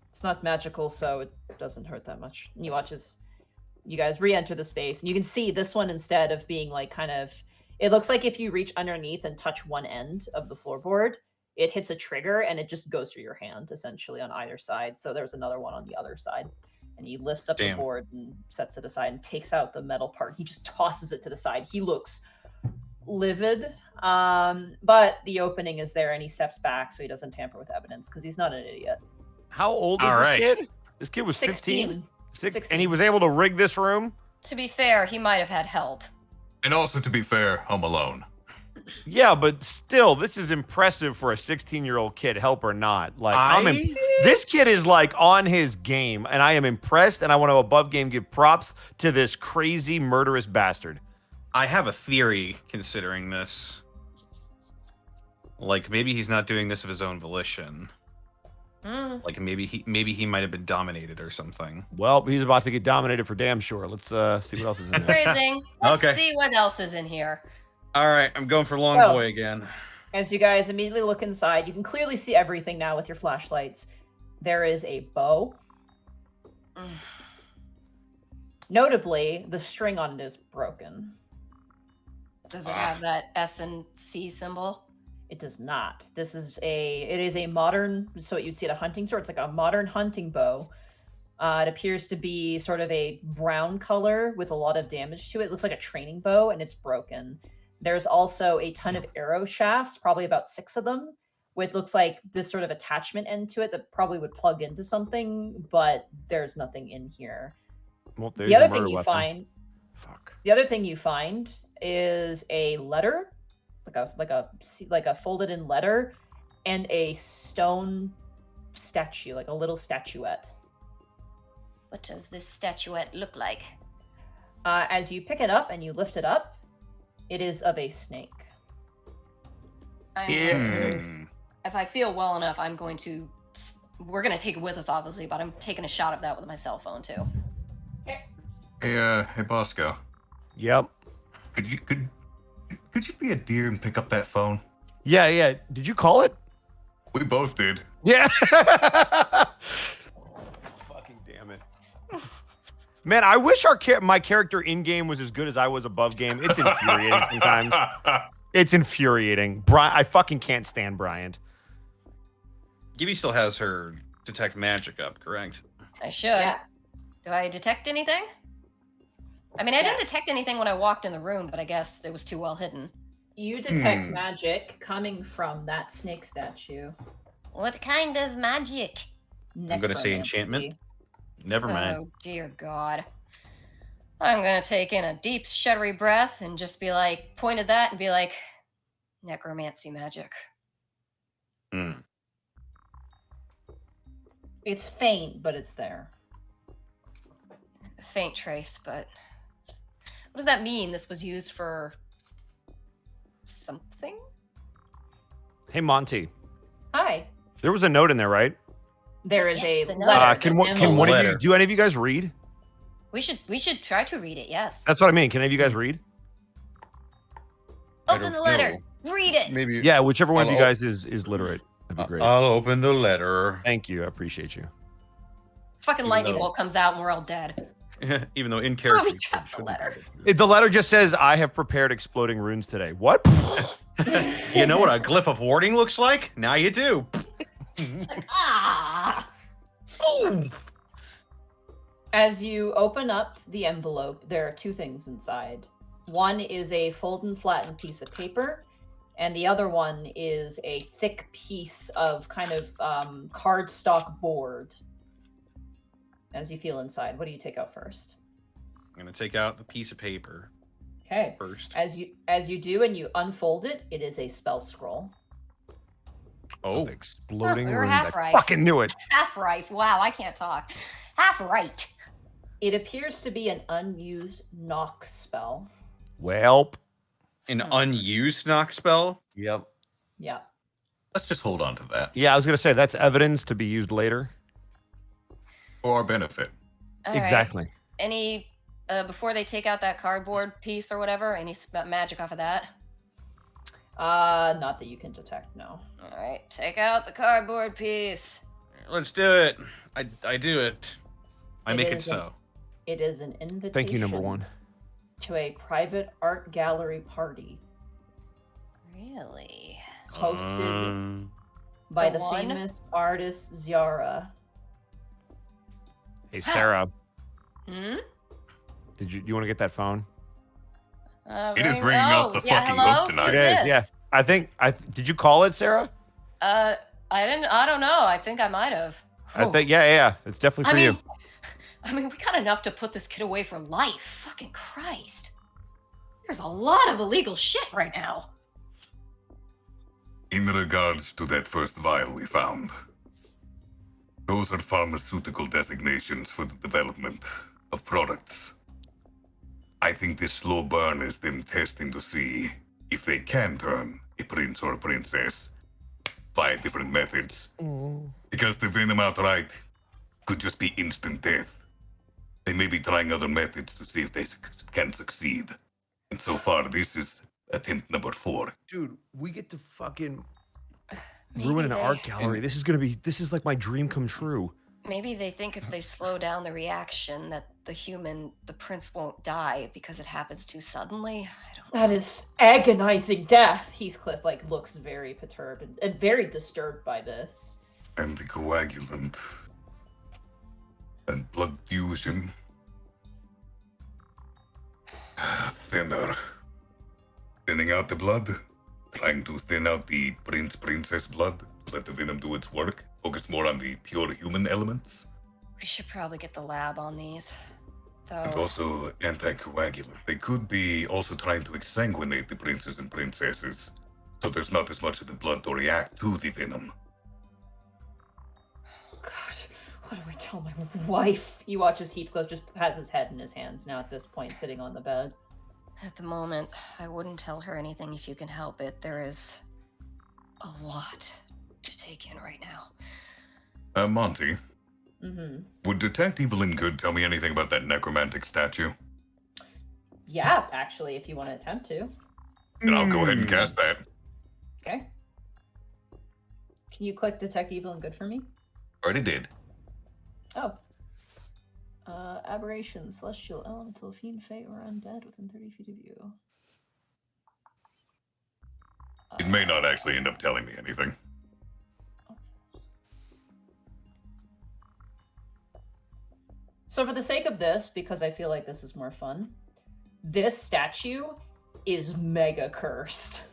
It's not magical, so it doesn't hurt that much. And you watch as you guys re-enter the space, and you can see this one, instead of being like kind of, it looks like if you reach underneath and touch one end of the floorboard, it hits a trigger and it just goes through your hand essentially on either side. So there's another one on the other side, and he lifts up the Damn. board and sets it aside and takes out the metal part. He just tosses it to the side. He looks livid, but the opening is there, and he steps back so he doesn't tamper with evidence because he's not an idiot. How old is All this right. kid? This kid was 16. 15. 16. And he was able to rig this room? To be fair, he might have had help. And also, to be fair, I'm alone. Yeah, but still, this is impressive for a 16-year-old kid, help or not. Like, this kid is like on his game, and I am impressed, and I want to above game give props to this crazy, murderous bastard. I have a theory considering this. Like maybe he's not doing this of his own volition. Like maybe he might have been dominated or something. Well, he's about to get dominated for damn sure. Let's see what else is in there. Phrasing. Let's Okay. see what else is in here. All right, I'm going for Long So- Boy again. As you guys immediately look inside, you can clearly see everything now with your flashlights. There is a bow. Notably, the string on it is broken. Does it have that S and C symbol? It does not. It is a modern, so you'd see it a hunting sword. It's like a modern hunting bow. It appears to be sort of a brown color with a lot of damage to it. It looks like a training bow, and it's broken. There's also a ton of arrow shafts, probably about 6 of them, with looks like this sort of attachment end to it that probably would plug into something, but there's nothing in here. Well, there's The other a thing murder you weapon. find, Fuck. the other thing you find is a letter, like a folded in letter, and a stone statue, like a little statuette. What does this statuette look like? As you pick it up and you lift it up, it is of a snake. I'm going to, Hmm. if I feel well enough, I'm going to. We're going to take it with us, obviously, but I'm taking a shot of that with my cell phone too. Hey, Bosco. Yep. Could you be a deer and pick up that phone? Yeah. Did you call it? We both did. Yeah. Fucking damn it. Man, I wish my character in game was as good as I was above game. It's infuriating sometimes. It's infuriating. I fucking can't stand Bryant. Gibby still has her detect magic up, correct? I should. Yeah. Do I detect anything? I mean, I didn't Yes. detect anything when I walked in the room, but I guess it was too well hidden. You detect Hmm. magic coming from that snake statue. What kind of magic? I'm gonna say enchantment. Never mind. Oh, dear God. I'm gonna take in a deep, shuddery breath and just be like, point at that and be like, necromancy magic. Hmm. It's faint, but it's there. A faint trace, but what does that mean? This was used for something? Hey, Monty. Hi. There was a note in there, right? There is Yes, a the note. letter. Can an one of you, letter. do any of you guys read? We should try to read it, yes. That's what I mean. Can any of you guys read? I Open the don't letter. know. Read it. Maybe. Yeah, whichever one of you I'll- guys is literate. That'd be great. I'll open the letter. Thank you. I appreciate you. Fucking Even lightning though- bolt comes out and we're all dead. Even though in Oh, character. we you dropped the shouldn't letter. have it. The letter just says, I have prepared exploding runes today. What? You know what a glyph of warding looks like? Now you do. Ah! As you open up the envelope, there are 2 things inside. One is a fold and flattened piece of paper, and the other one is a thick piece of kind of cardstock board. As you feel inside, what do you take out first? I'm gonna take out the piece of paper Okay. first. As you do and you unfold it, it is a spell scroll. Oh, Exploding we were rooms. half I right. fucking knew it. Half right. Wow, I can't talk. Half right. It appears to be an unused knock spell. Welp. an unused knock spell. Yep. Yeah. Let's just hold on to that Yeah, I was gonna say that's evidence to be used later. for our benefit. All right. Exactly. Any before they take out that cardboard piece or whatever, any magic off of that? Not that you can detect, no. All right, take out the cardboard piece. Let's do it. I do it. I make it is so. It is an invitation. Thank you, number one. To a private art gallery party Really? hosted by The the one? famous artist Ziara. Hey, Sarah, Hmm. did you want to get that phone? It is ringing off the fucking hello? hook tonight. Who's It is, this? yeah. I think did you call it, Sarah? I didn't. I don't know. I think I might have. I think yeah. It's definitely for you. I mean, we got enough to put this kid away for life. Fucking Christ. There's a lot of illegal shit right now. In regards to that first vial we found, those are pharmaceutical designations for the development of products. I think this slow burn is them testing to see if they can turn a prince or a princess via different methods. Because the venom outright could just be instant death. They may be trying other methods to see if they can succeed. And so far, this is attempt number 4. Dude, we get to fucking Maybe ruin an they- art gallery. This is like my dream come true. Maybe they think if they slow down the reaction that the prince won't die because it happens too suddenly. I don't know. That is agonizing death. Heathcliff looks very perturbed and very disturbed by this. Anticoagulant and blood fusion. Thinner. Thinning out the blood. Trying to thin out the princess blood to let the venom do its work. Focus more on the pure human elements. We should probably get the lab on these. And Though. also anticoagulant. They could be also trying to exsanguinate the princes and princesses. So there's not as much of the blood to react to the venom. God, what do I tell my wife? You watch as Heathcliff just has his head in his hands now at this point, sitting on the bed. At the moment, I wouldn't tell her anything if you can help it. There is a lot to take in right now. Monty, Mm-hmm. would Detect Evil and Good tell me anything about that necromantic statue? Yeah, actually, if you want to attempt to. Then I'll go ahead and cast that. Okay. Can you click Detect Evil and Good for me? Already did. Oh. Aberration, celestial, elemental, fiend, fey, or undead within 30 feet of you. It may not actually end up telling me anything. So for the sake of this, because I feel like this is more fun, this statue is mega cursed.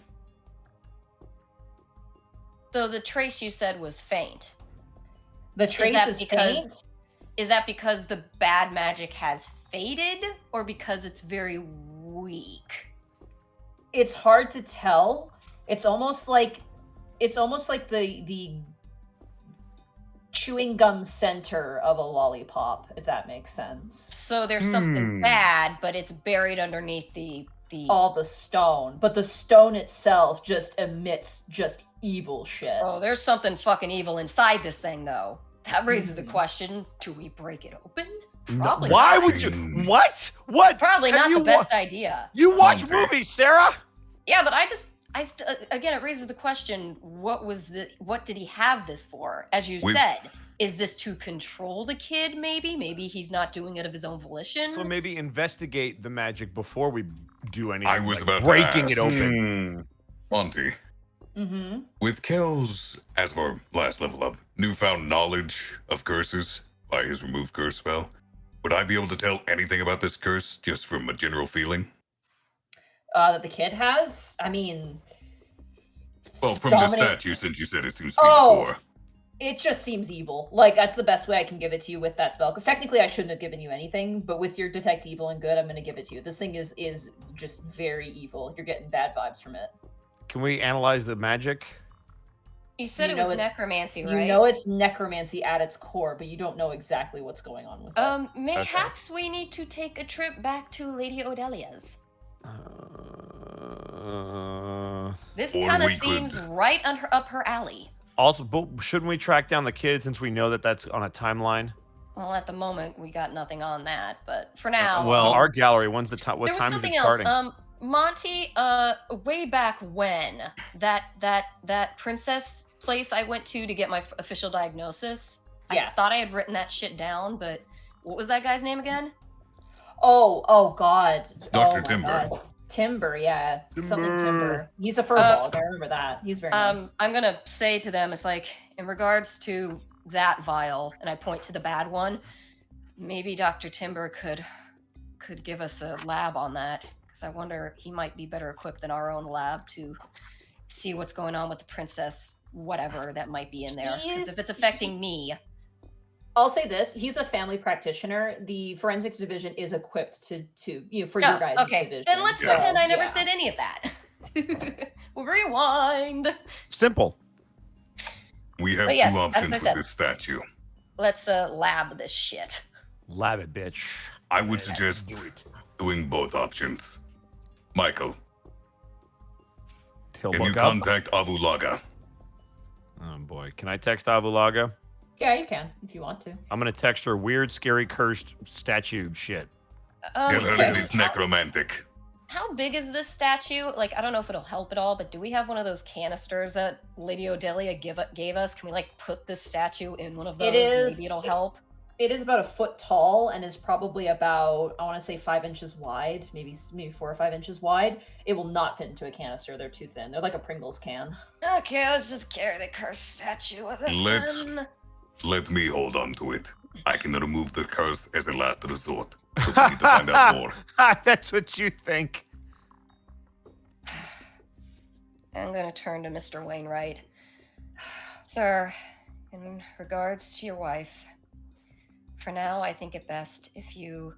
So the trace you said was faint. The trace that is because- faint. Is that because the bad magic has faded, or because it's very weak? It's hard to tell. It's almost like the chewing gum center of a lollipop, if that makes sense. So there's something bad, but it's buried underneath the All the stone, but the stone itself just emits just evil shit. Oh, there's something fucking evil inside this thing, though. That raises the question: do we break it open? Probably. Why not. would you? What? What? Probably Have not you the best idea. You watch Monty. movies, Sarah? Yeah, but again, it raises the question: what did he have this for? As you We've- said, is this to control the kid? Maybe he's not doing it of his own volition. So maybe investigate the magic before we do anything. I was like about to breaking it ask. open. Monty, Mm-hmm. with Kel's, as of our last level up, newfound knowledge of curses by his removed curse spell, would I be able to tell anything about this curse just from a general feeling? That the kid has. I mean, Well, from Dominate- the statue, since you said it seems to be Oh. the core. It just seems evil. Like, that's the best way I can give it to you with that spell. Because technically I shouldn't have given you anything, but with your detect evil and good, I'm going to give it to you. This thing is just very evil. You're getting bad vibes from it. Can we analyze the magic? You said it was necromancy, right? You know it's necromancy at its core, but you don't know exactly what's going on with it. Mayhaps we need to take a trip back to Lady Odelia's. This kind of seems right up her alley. Also, but shouldn't we track down the kid since we know that that's on a timeline? Well, at the moment, we got nothing on that, but for now... well, our gallery, when's the time? What there was time is something it starting? else. Monty, way back when, that princess place I went to get my official diagnosis, yes. I thought I had written that shit down, but what was that guy's name again? Oh God. Dr. Timber. God. Timber, yeah. Something Timber. He's a furball. I remember that. He's very nice. I'm gonna say to them, it's like, in regards to that vial, and I point to the bad one, maybe Dr. Timber could give us a lab on that, because I wonder he might be better equipped than our own lab to see what's going on with the princess, whatever that might be in there. Because if it's affecting me... I'll say this: he's a family practitioner. The forensics division is equipped to for your guys' division. Then let's pretend I never said any of that. We'll rewind. Simple. We have two options for this statue. Let's lab this shit. Lab it, bitch. I would suggest doing both options. Michael, can you contact Avulaga? Oh boy, can I text Avulaga? Yeah, you can, if you want to. I'm gonna text her weird, scary, cursed statue shit. Get her in this necromantic. How big is this statue? Like, I don't know if it'll help at all, but do we have one of those canisters that Lady Odelia gave us? Can we, like, put this statue in one of those? Maybe it'll help? It is about a foot tall and is probably about, I want to say 5 inches wide, maybe 4 or 5 inches wide. It will not fit into a canister. They're too thin. They're like a Pringles can. Okay, let's just carry the cursed statue with us then. Let me hold on to it. I can remove the curse as a last resort. But we need to find out more. That's what you think. I'm going to turn to Mr. Wainwright. Sir, in regards to your wife, for now, I think it best if you...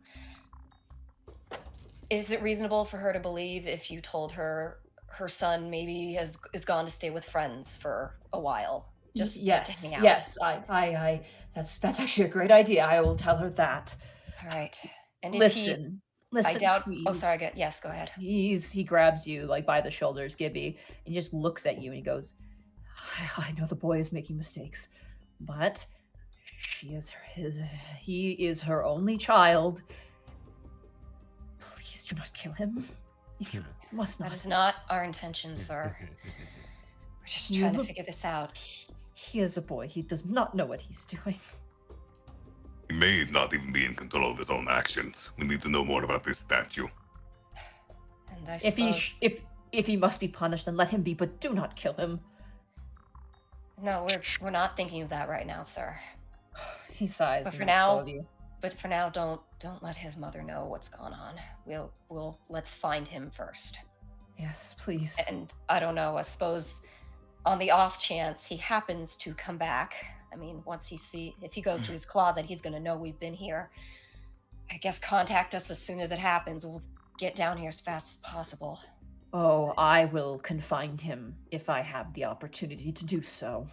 Is it reasonable for her to believe if you told her her son maybe is gone to stay with friends for a while? Just yes, to hang out. Yes. I that's actually a great idea. I will tell her that. All right. And listen, I doubt. Please. Oh, sorry. Yes, go ahead. He grabs you like by the shoulders, Gibby, and just looks at you and he goes, I know the boy is making mistakes, but he is her only child. Please do not kill him. You must not. That is not our intention, sir. We're just trying to figure this out. He is a boy. He does not know what he's doing. He may not even be in control of his own actions. We need to know more about this statue. And I suppose... If he must be punished, then let him be, but do not kill him. No, we're not thinking of that right now, sir. He sighs. But for now, don't let his mother know what's gone on. We'll let's find him first. Yes, please. And I don't know, I suppose on the off chance he happens to come back, I mean, if he goes to his closet, he's gonna know we've been here. I guess contact us as soon as it happens. We'll get down here as fast as possible. Oh, I will confine him if I have the opportunity to do so.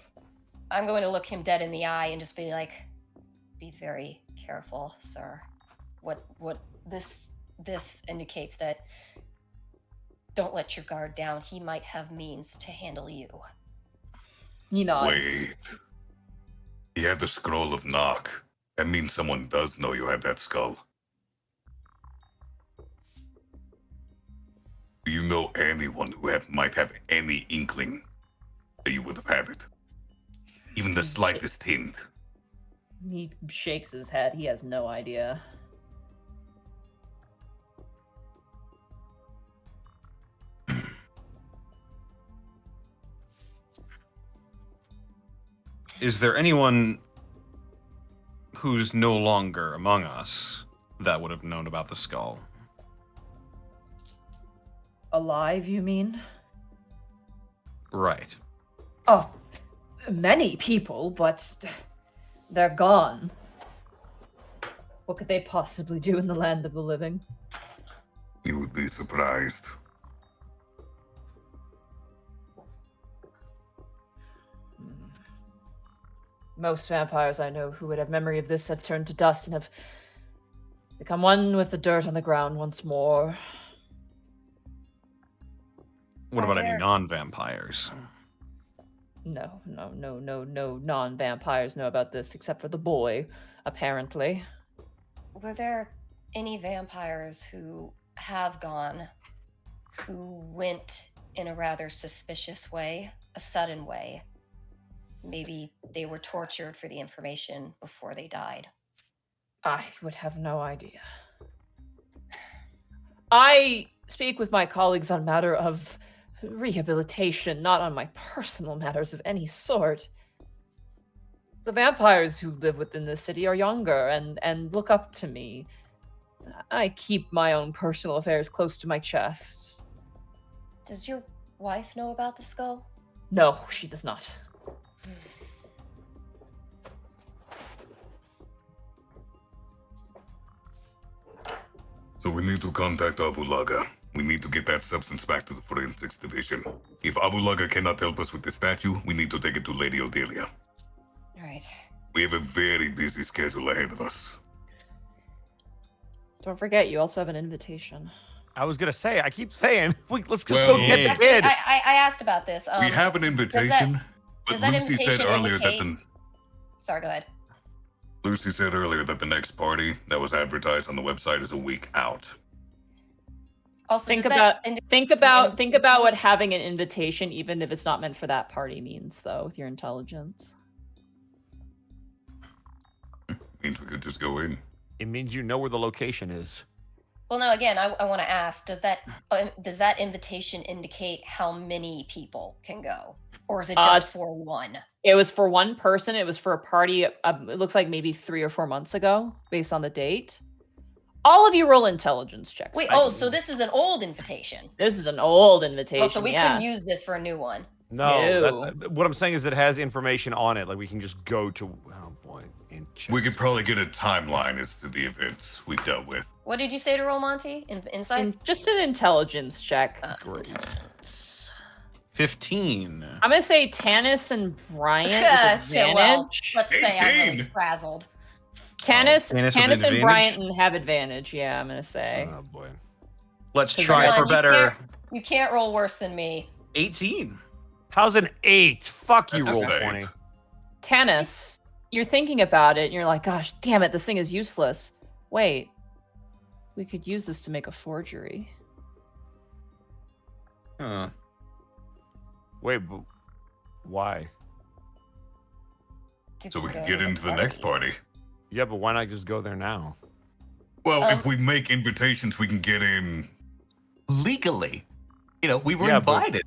I'm going to look him dead in the eye and just be like, be very careful, sir. What this indicates that don't let your guard down. He might have means to handle you. He nods. Wait. He had the scroll of knock. That means someone does know you have that skull. Do you know anyone who might have any inkling that you would have had it? Even the slightest hint. He shakes his head. He has no idea. Is there anyone who's no longer among us that would have known about the skull? Alive, you mean? Right. Oh, many people, but they're gone. What could they possibly do in the land of the living? You would be surprised. Most vampires I know who would have memory of this have turned to dust and have become one with the dirt on the ground once more. What Are about any there- non-vampires? No non-vampires know about this except for the boy, apparently. Were there any vampires who have gone, who went in a rather suspicious way, a sudden way? Maybe they were tortured for the information before they died. I would have no idea. I speak with my colleagues on matter of rehabilitation, not on my personal matters of any sort. The vampires who live within the city are younger and look up to me. I keep my own personal affairs close to my chest. Does your wife know about the skull? No, she does not. So we need to contact Avulaga. We need to get that substance back to the forensics division. If Avulaga cannot help us with the statue, we need to take it to Lady Odelia. All right. We have a very busy schedule ahead of us. Don't forget, you also have an invitation. I was gonna say, I keep saying, let's just Well, go get the Actually, kid. I asked about this. We have an invitation, does but that Lucy said invitation earlier that indicate- Sorry, go ahead. Lucy said earlier that the next party that was advertised on the website is a week out. Also, Think does about that indi- think about what having an invitation, even if it's not meant for that party, means, though, with your intelligence. Means we could just go in. It means you know where the location is. Well, no. Again, I want to ask: does that invitation indicate how many people can go, or is it It's- just for one? It was for one person. It was for a party. It looks like maybe 3 or 4 months ago, based on the date. All of you roll intelligence checks. Wait. by Oh, the so way. this is an old invitation. This is an old invitation. Oh, so we yes. couldn't use this for a new one. No, No. that's what I'm saying is it has information on it. Like we can just go to. Oh boy, and check. We could probably get a timeline as to the events we've dealt with. What did you say to roll, Monty? Insight. Just an intelligence check. Great. 15. I'm gonna say Tanis and Bryant with Yeah, well, advantage. let's say I'm really 18. frazzled. Tanis, Tanis with Tanis and advantage? Bryant have advantage. Yeah, I'm gonna say. Oh boy. Let's So try then- for You better. You can't roll worse than me. 18. How's an 8? Fuck you, That's a roll save. 20. Tanis, you're thinking about it, and you're like, "Gosh, damn it, this thing is useless." Wait, we could use this to make a forgery. Huh. Wait, but why? To So we go can to get into the next party. Yeah, but why not just go there now? Well, Um, if we make invitations, we can get in. Legally. You know, we were Yeah, but- invited.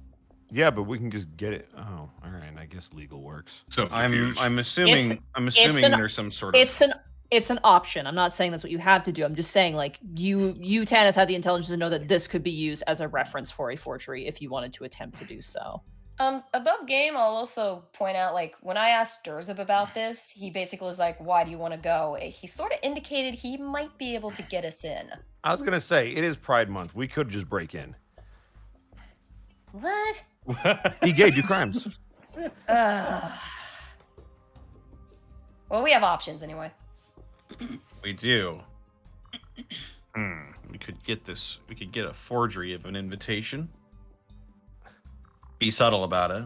Yeah, but we can just get it. Oh, all right. I guess legal works. Subterfuge. I'm assuming an- there's some sort of It's an option. I'm not saying that's what you have to do. I'm just saying, like, you Tanis had the intelligence to know that this could be used as a reference for a forgery if you wanted to attempt to do so. Above game, I'll also point out, like, when I asked Durzeb about this, he basically was like, "Why do you want to go?" He sort of indicated he might be able to get us in. I was gonna say it is Pride Month. We could just break in. What? Be gay, do crimes. Ugh. Well, we have options anyway. We do. We could get this. We could get a forgery of an invitation. Be subtle about it.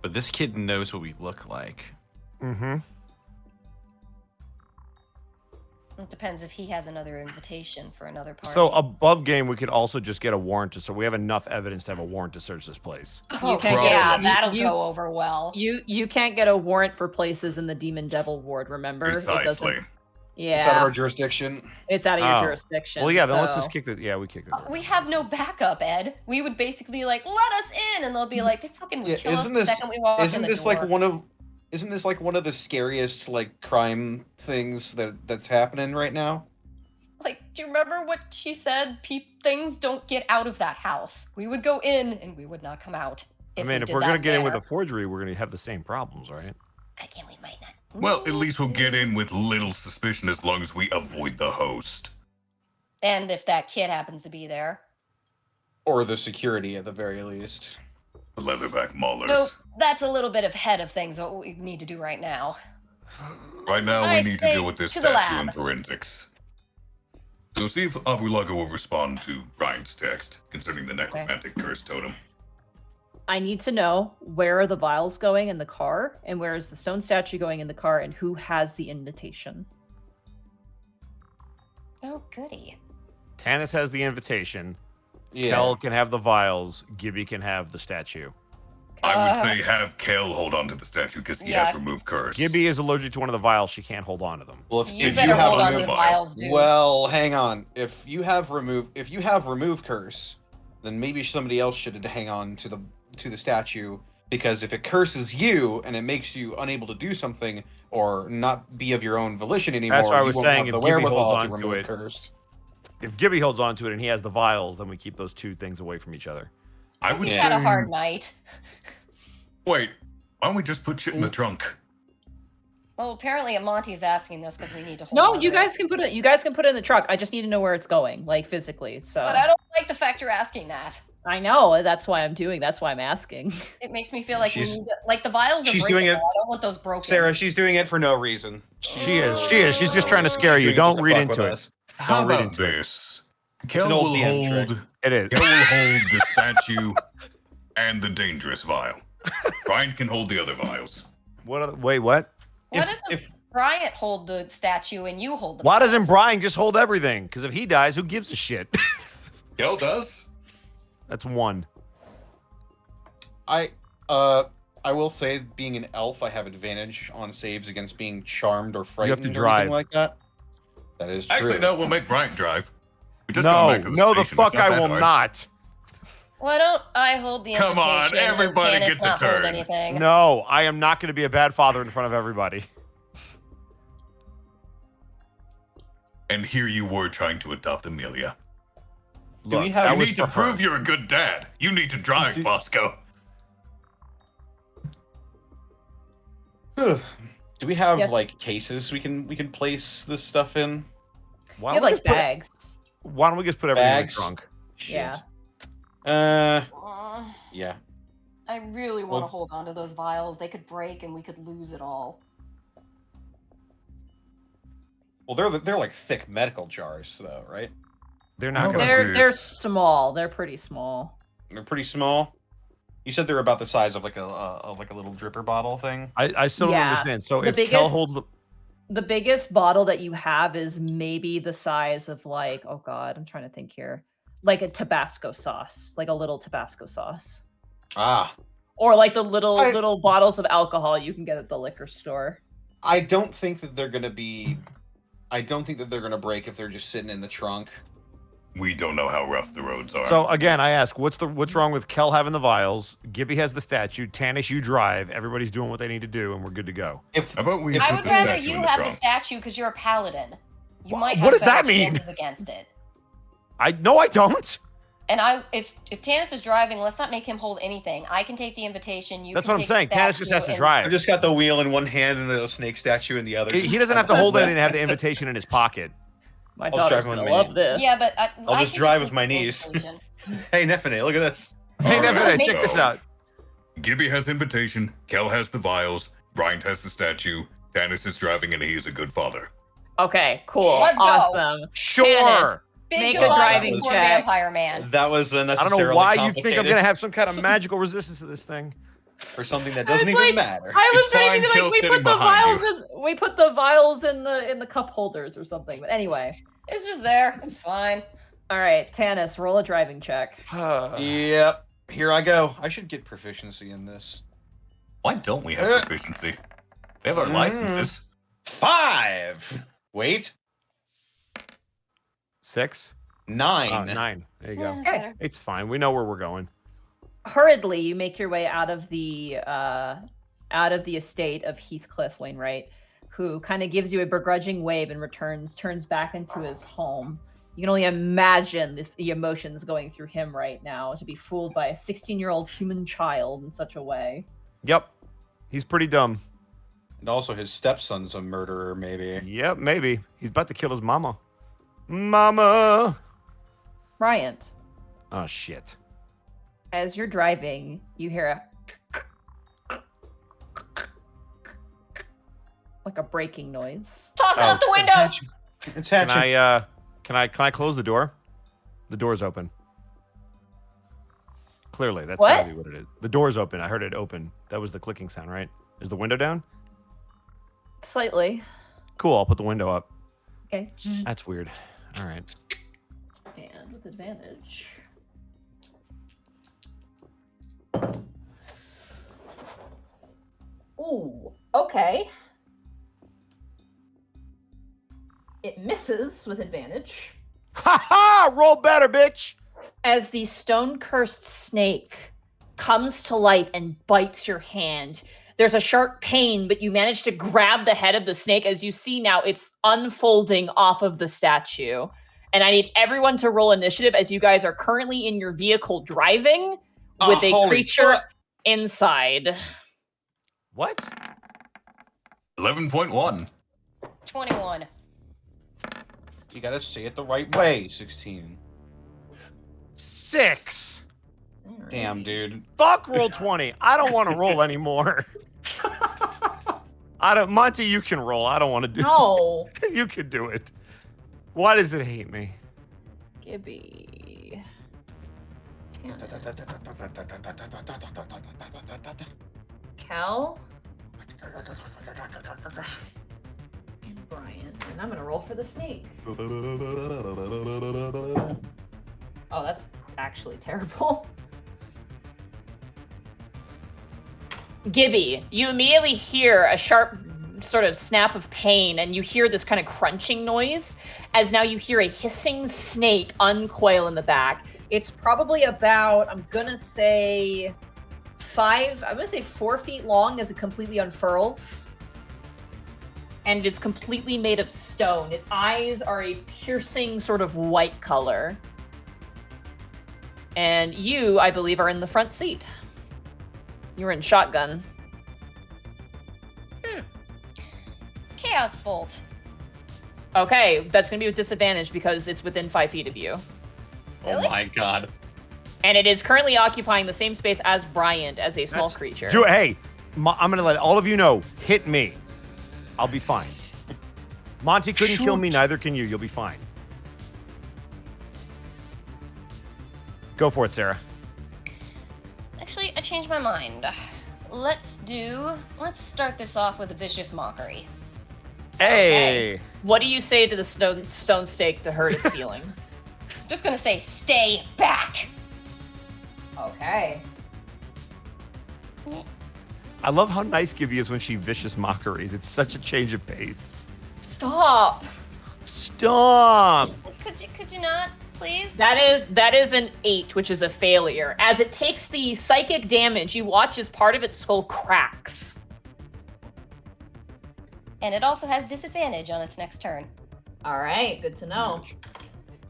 But this kid knows what we look like. Mm-hmm. It depends if he has another invitation for another party. So above game, we could also just get a warrant to. So we have enough evidence to have a warrant to search this place. oh, You can't yeah, get- that'll you- go over well. You can't get a warrant for places in the Demon Devil Ward, remember? It Precisely. doesn't. It's out of our Yeah, jurisdiction. it's out of your Oh. jurisdiction. Well, yeah. Then let's so- just kick the. Yeah, we kick it. We have no backup, Ed. We would basically be like, "Let us in," and they'll be like, "They fucking would Yeah, kill us isn't the this- second we walk in Isn't the this door." like one of the scariest like crime things that's happening right now? Like, do you remember what she said? Things don't get out of that house. We would go in and we would not come out. I mean, if we're going to get in with a forgery, we're going to have the same problems, right? Again, we might not. Well, at least we'll get in with little suspicion as long as we avoid the host. And if that kid happens to be there. Or the security at the very least. The leatherback maulers. So that's a little bit ahead of things, what we need to do right now. Right now, I we need to say deal with this to the statue lab. and forensics. So see if Avulaga will respond to Ryan's text concerning the necromantic curse totem. I need to know where are the vials going in the car, and where is the stone statue going in the car, and who has the invitation. Oh, goody. Tanis has the invitation. Yeah. Kel can have the vials. Gibby can have the statue. I would say have Kel hold on to the statue because he has removed curse. Gibby is allergic to one of the vials. She can't hold on to them. Well, You if better you have hold on to the remove, vials, dude. well, hang on. If you have remove curse, then maybe somebody else should hang on to the statue, because if it curses you and it makes you unable to do something or not be of your own volition anymore, That's what I you was won't saying, have if the Gibby wherewithal holds to on to remove it. cursed. If Gibby holds on to it and he has the vials, then we keep those two things away from each other. I would He's say... had a hard night. Wait, why don't we just put shit in the trunk? Well, apparently Monty's asking this because we need to hold No, on you to guys it. can put it. You guys can put it in the truck. I just need to know where it's going, like physically. So But I don't like the fact you're asking that. I know that's why I'm doing. That's why I'm asking. It makes me feel like we She's- need to, like the vials are she's doing breakable. it- I don't want those broken. Sarah, she's doing it for no reason. She is. She's just trying to scare you. She's doing Don't just to read fuck into with it. us. How Don't read about into it. this? an Kel old will DM hold... trick. It is. Kel will hold the statue and the dangerous vial. Brian can hold the other vials. Wait, what? Why If- doesn't if- Bryant hold the statue and you hold the Why vials? doesn't Brian just hold everything? Because if he dies, who gives a shit? Kel does? That's one. I will say, being an elf, I have advantage on saves against being charmed or frightened to or drive. anything like that. That is true. Actually, no, we'll make Bryant drive. We just come No, back to the no, the station. fuck It's not I that will hard. not. Why don't I hold the Come on, invitation and everybody Stannis gets a not hold turn. anything? No, I am not going to be a bad father in front of everybody. And here you were trying to adopt Amelia. Do we Look, have- that You was need to for prove her. you're a good dad. You need to drive, Do- Bosco. Do we have Yes. like cases we can place this stuff in? Why You don't, have we like just put, bags. why don't we just put everything Bags? in the trunk? Shit. Yeah. Yeah. I really want to Well- hold on to those vials. They could break and we could lose it all. Well, they're like thick medical jars, though, right? They're How not about going to. They're this? small. They're pretty small. They're pretty small. You said they're about the size of like a little dripper bottle thing. I still don't Yeah. understand. So The if Kel biggest- holds the. The biggest bottle that you have is maybe the size of like, oh god, I'm trying to think here, like a Tabasco sauce, like a little Tabasco sauce, Ah, or like the little I- little bottles of alcohol you can get at the liquor store. I don't think that they're gonna be. I don't think that they're gonna break if they're just sitting in the trunk. We don't know how rough the roads are. So again, I ask, what's wrong with Kel having the vials? Gibby has the statue. Tanis, you drive. Everybody's doing what they need to do, and we're good to go. If How about we If- I put would the rather statue you in the have the trunk? statue because you're a paladin. You Wha- might what have does that better mean? chances against it. I don't. And if Tanis is driving, let's not make him hold anything. I can take the invitation. You That's can what I'm take the saying. Tanis just statue has to and- drive. I've just got the wheel in one hand and the snake statue in the other. He doesn't have to hold anything to have the invitation in his pocket. My I'll just daughter's drive gonna with my love this. Yeah, but I'll I just can drive take with my the knees. invitation. Hey, Nephine, look at this. Hey, All right, Nephine, check this so out. Gibby has invitation. Kel has the vials. Bryant has the statue. Tanis is driving, and he is a good father. Okay, cool, Let's go. awesome. Sure. Tanis, Big Make a goodbye driving before check. Vampire Man. That was I don't unnecessarily know why you think I'm complicated gonna have some kind of magical resistance to this thing. for something that I was doesn't even like- matter. I was It's ready fine, to be Kel's like, we sitting put the behind vials in the cup holders or something. But anyway, It's just there. It's fine. all right, Tanis, roll a driving check. Yep. Here I go. I should get proficiency in this. Why don't we have proficiency? We have our Mm. licenses. 5. Wait. 6? 9. 9. There you go. Yeah, Okay. better. It's fine. We know where we're going. Hurriedly, you make your way out of the estate of Heathcliff Wainwright, who kind of gives you a begrudging wave and turns back into his home. You can only imagine the emotions going through him right now to be fooled by a 16-year-old human child in such a way. Yep. He's pretty dumb. And also his stepson's a murderer, maybe. Yep, maybe. He's about to kill his mama. Mama! Bryant, Oh, shit. as you're driving, you hear like a braking noise. Toss it out the window! Attention. Can I close the door? The door's open. Clearly, that's What? gotta be what it is. The door's open. I heard it open. That was the clicking sound, right? Is the window down? Slightly. Cool, I'll put the window up. Okay. That's weird. All right. And with advantage. Ooh, okay. It misses with advantage. Ha ha! Roll better, bitch! As the stone-cursed snake comes to life and bites your hand, there's a sharp pain, but you manage to grab the head of the snake. As you see now, it's unfolding off of the statue. And I need everyone to roll initiative as you guys are currently in your vehicle driving with a holy creature fuck. inside. What? 11.1. 21. You gotta say it the right way, 16. 6. Damn, dude. Fuck roll 20. I don't want to roll anymore. Monty, you can roll. I don't want to do No. it. You can do it. Why does it hate me? Gibby. Cal. And Brian. And I'm going to roll for the snake. Oh, that's actually terrible. Gibby, you immediately hear a sharp sort of snap of pain, and you hear this kind of crunching noise as now you hear a hissing snake uncoil in the back. It's probably about, I'm gonna say 4 feet long as it completely unfurls. And it's completely made of stone. Its eyes are a piercing sort of white color. And you, I believe, are in the front seat. You're in shotgun. Chaos Bolt. Okay, that's gonna be with disadvantage because it's within 5 feet of you. Really? Oh my god. And it is currently occupying the same space as Bryant as a small creature. Hey, I'm going to let all of you know, hit me. I'll be fine. Monty couldn't kill me, neither can you. You'll be fine. Go for it, Sarah. Actually, I changed my mind. Let's start this off with a vicious mockery. Hey! Okay. What do you say to the stone stake to hurt its feelings? Just gonna say, stay back! Okay. I love how nice Gibby is when she vicious mockeries. It's such a change of pace. Stop! Stop! Could you not, please? That is an 8, which is a failure. As it takes the psychic damage, you watch as part of its skull cracks. And it also has disadvantage on its next turn. All right, good to know.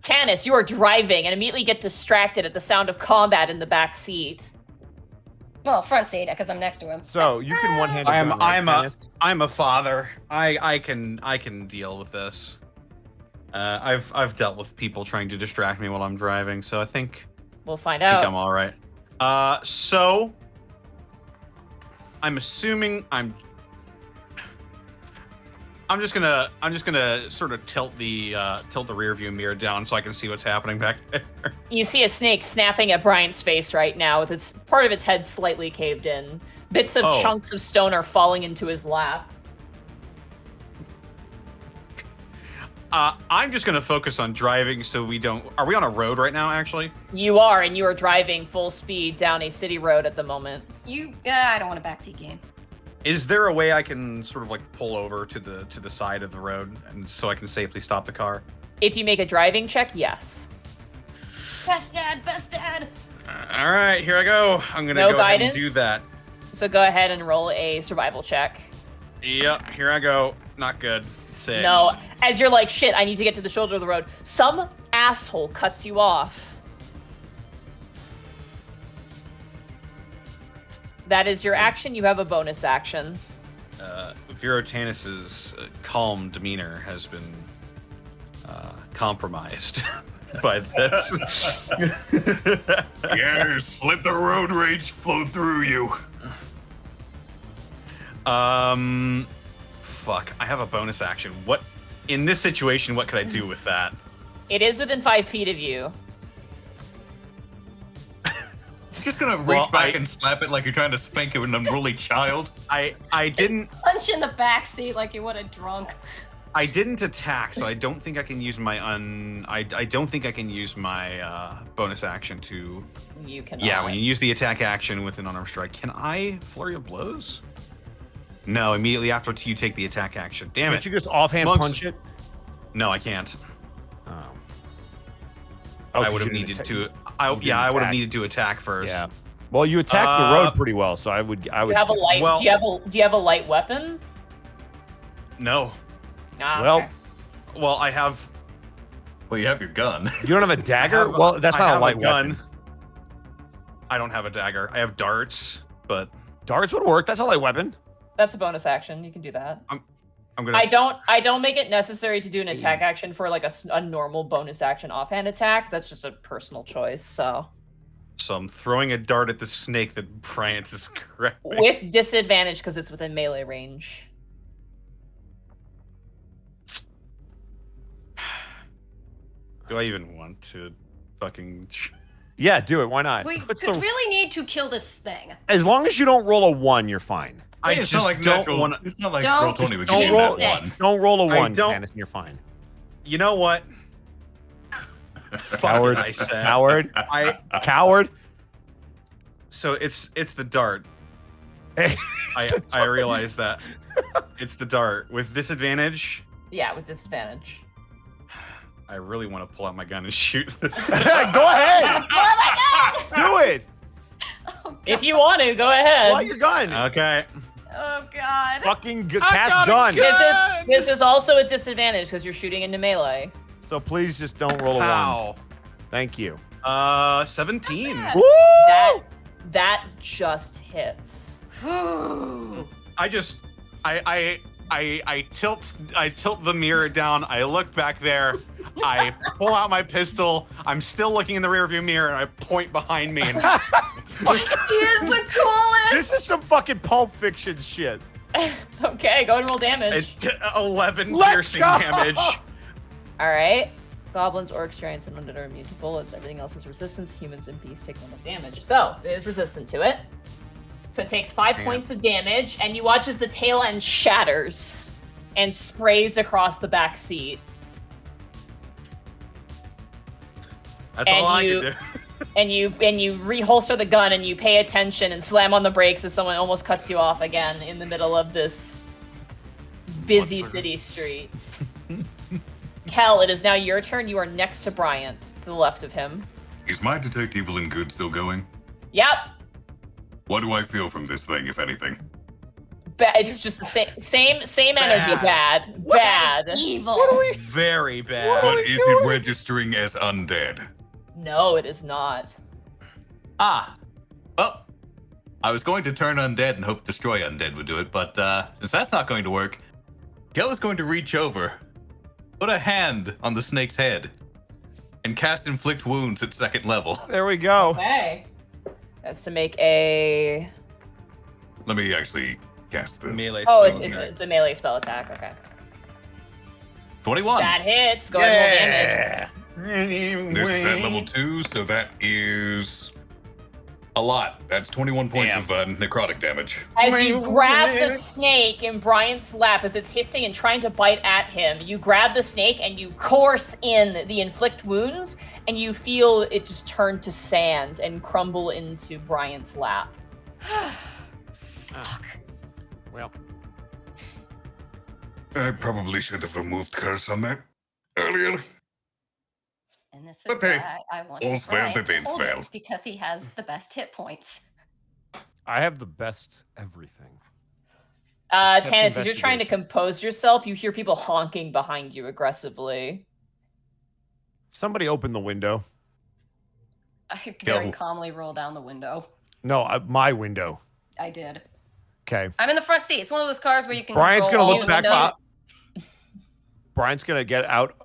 Tanis, you are driving and immediately get distracted at the sound of combat in the back seat. Well, front seat, because I'm next to him. So you can one-hand. I'm a father. I can deal with this. I've dealt with people trying to distract me while I'm driving, so I think We'll find I think out. I'm all right. So I'm assuming I'm just gonna sort of tilt the rear view mirror down so I can see what's happening back there. You see a snake snapping at Brian's face right now with its part of its head slightly caved in. Bits of chunks of stone are falling into his lap. I'm just gonna focus on driving so we don't. Are we on a road right now? Actually, You are, and you are driving full speed down a city road at the moment. I don't want a backseat game. is there a way I can sort of like pull over to the side of the road and so I can safely stop the car? If you make a driving check, yes. Best dad! All right, here I go. I'm gonna No go ahead and guidance? do that. So go ahead and roll a survival check. Yep, here I go. Not good. 6. No, as you're like, shit, I need to get to the shoulder of the road. Some asshole cuts you off. That is your action. You have a bonus action. Virotanis's calm demeanor has been compromised by this. Yes, let the road rage flow through you. Fuck. I have a bonus action. What in this situation? What could I do with that? It is within 5 feet of you. You're just gonna reach back and slap it like you're trying to spank an unruly child. I didn't. Punch in the back seat like you would a drunk. I didn't attack, so I don't think I can use my I don't think I can use my bonus action to. You cannot. Yeah, when you use the attack action with an unarmed strike, can I flurry of blows? No, immediately after you take the attack action. Damn Can't it! you just offhand punch it? No, I can't. Oh. I would have needed to. I would have needed to attack first. Yeah. Well, you attacked the road pretty well, so I would. Do you have a light? Well, do you have a light weapon? No. Ah, Well, okay. Well, I have. Well, you have your gun. You don't have a dagger? Well, that's not a light gun. weapon. I don't have a dagger. I have darts, but Darts would work. That's a light weapon. That's a bonus action. You can do that. I'm gonna. I don't make it necessary to do an attack action for like a normal bonus action offhand attack. That's just a personal choice. So I'm throwing a dart at the snake that Bryant is grabbing. with disadvantage because it's within melee range. Do I even want to fucking? Yeah, do it. Why not? We What's could the- really need to kill this thing. As long as you don't roll a 1, you're fine. I It's just not like don't natural. want to. It's not like Don't Roll 20 would Don't give you roll. that one. Don't roll a I 1, don't- Janice, and you're fine. You know what? Fuck Coward. it, I said. Coward. I. Coward. So it's the dart. Hey, I realize that it's the dart with disadvantage. Yeah, with disadvantage. I really want to pull out my gun and shoot this. Go ahead. Oh my Do it. god! If you want to, go ahead. Pull out your gun. Okay. Oh god! Fucking I cast got a gun. gun! This is also a disadvantage because you're shooting into melee. So please just don't roll a 1. How? Thank you. 17. Woo! That just hits. I tilt the mirror down. I look back there. I pull out my pistol. I'm still looking in the rearview mirror, and I point behind me. And He is the coolest. This is some fucking Pulp Fiction shit. Okay, go and roll damage. 11 Let's piercing go! damage. All right. Goblins, orcs, giants, and undead are immune to bullets. Everything else is resistance. Humans and beasts take 1 damage. So it is resistant to it. So it takes 5 points of damage, and you watch as the tail end shatters and sprays across the back seat. That's And all I you- can do. And you reholster the gun and you pay attention and slam on the brakes as someone almost cuts you off again in the middle of this busy city street. Kel, it is now your turn. You are next to Bryant, to the left of him. Is my detect evil and good still going? Yep. What do I feel from this thing, if anything? It's just the same energy. Bad. Bad. Evil. Very bad. But is it registering as undead? No, it is not. Ah. Well, I was going to turn undead and hope destroy undead would do it, but since that's not going to work, Kel is going to reach over, put a hand on the snake's head, and cast Inflict Wounds at 2nd level. There we go. Okay. That's to make a... Let me actually cast the Melee Oh, spell. it's a melee spell attack. Okay. 21. That hits. Go ahead and roll damage. This is at level 2, so that is a lot. That's 21 points of necrotic damage. As you grab the snake in Bryant's lap as it's hissing and trying to bite at him, you grab the snake and you course in the inflict wounds, and you feel it just turn to sand and crumble into Bryant's lap. Well, I probably should have removed curse on that earlier. And this is But hey, why I want all's well Brian that to ends hold it, well. because he has the best hit points. I have the best everything. Except Tanis, as you're trying to investigation. compose yourself, you hear people honking behind you aggressively. Somebody open the window. I very calmly roll down the window. No, my window. I did. Okay. I'm in the front seat. It's one of those cars where you can Brian's control gonna all look the back windows. Brian's gonna get out,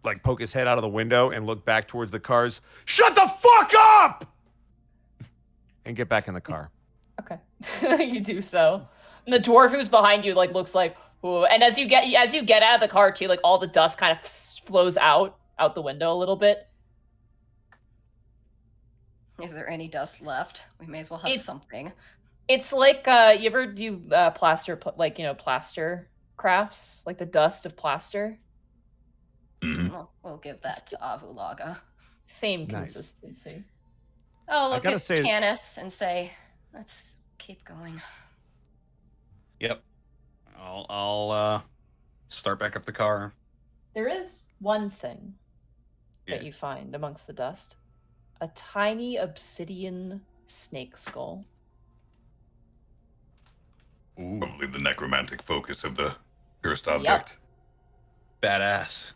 like poke his head out of the window and look back towards the cars. Shut the fuck up! And get back in the car. Okay. You do so. And the dwarf who's behind you like looks like, ooh. And as you get out of the car too, like all the dust kind of flows out the window a little bit. Is there any dust left? We may as well have something. It's like you ever do plaster crafts, like the dust of plaster. Well, we'll give that to Avulaga. Same consistency. Oh, look gotta at say- Tanis and say, let's keep going. Yep. I'll start back up the car. There is one thing that you find amongst the dust. A tiny obsidian snake skull. Ooh, Probably the necromantic focus of the cursed object. badass.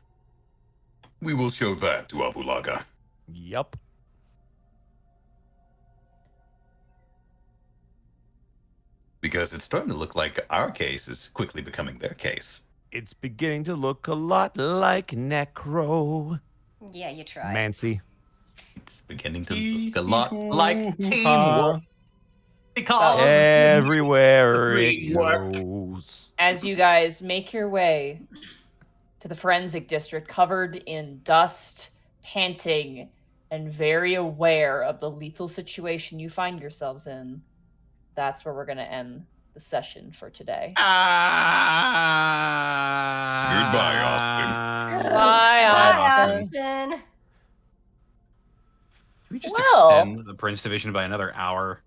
We will show that to Avulaga. Yup. Because it's starting to look like our case is quickly becoming their case. It's beginning to look a lot like Necro. Yeah, you try. Mancy. It's beginning to look a lot like Team Wolf. Because Everywhere it Teamwork. goes. As you guys make your way to the forensic district, covered in dust, panting, and very aware of the lethal situation you find yourselves in, that's where we're going to end the session for today. Goodbye, Austin. Bye, Austin. Austin. Can we just Well- extend the Prince division by another hour?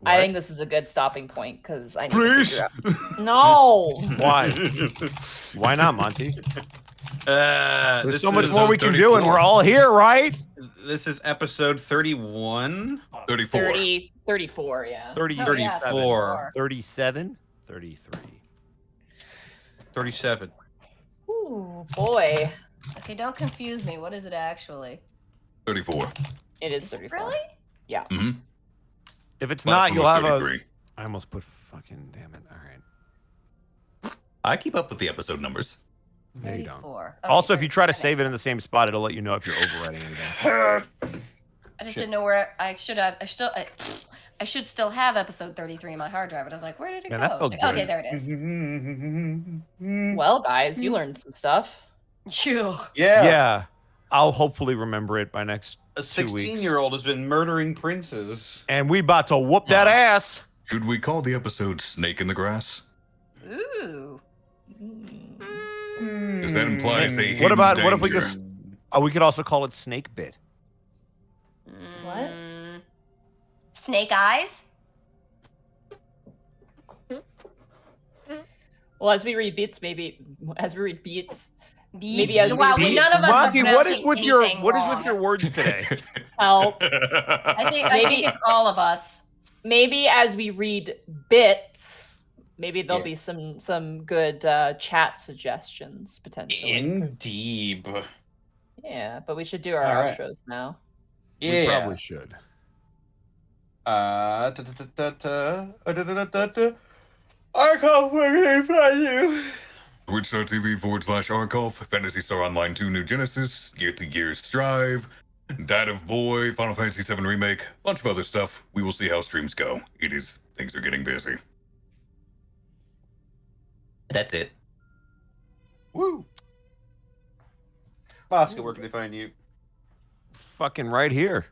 I think this is a good stopping point because I need Please. to figure out. No. Why? Why not, Monty? There's This so much is more we can do, and we're all here, right? This is episode 31. 34. 34, yeah. 30, Oh, 37. 34. 37, 33. 37. Ooh, boy. Okay, don't confuse me. What is it actually? 34. It is 34. Really? Yeah. Mm-hmm. If it's Last not, one you'll was have a. 33. I almost put fucking. Damn it. All right. I keep up with the episode numbers. No, you don't. 34. Also, if you try to that save makes it in the same spot, it'll let you know if you're overwriting anything. I just Shit. didn't know where I should have. I should still have episode 33 in my hard drive, but I was like, where did it Man, go? that I was felt like, okay, good. there it is. Well, guys, you learned some stuff. Phew. Yeah. I'll hopefully remember it by next A 2 weeks. 16-year-old has been murdering princes. And we about to whoop that ass. Should we call the episode Snake in the Grass? Ooh. Because that implies a hidden What if we danger. just? We could also call it Snake Bit. What? Snake eyes? Well, as we read beats, maybe Maybe as we wow, read- none of us Monty, are what is pronouncing with your anything what is wrong. with your words today? help. I think Maybe- it's all of us. Maybe as we read bits, maybe there'll Yeah. be some good chat suggestions potentially. 'cause- Indeed. Yeah, but we should do our All right. outros now. We Yeah. probably should. Arco, where can I find you? Twitch.tv/Arkolf, Fantasy Star Online 2 New Genesis, Gear to Gear Strive, Dad of Boy, Final Fantasy 7 Remake, bunch of other stuff. We will see how streams go. Things are getting busy. That's it. Woo. Bosco, where can they find you? Fucking right here.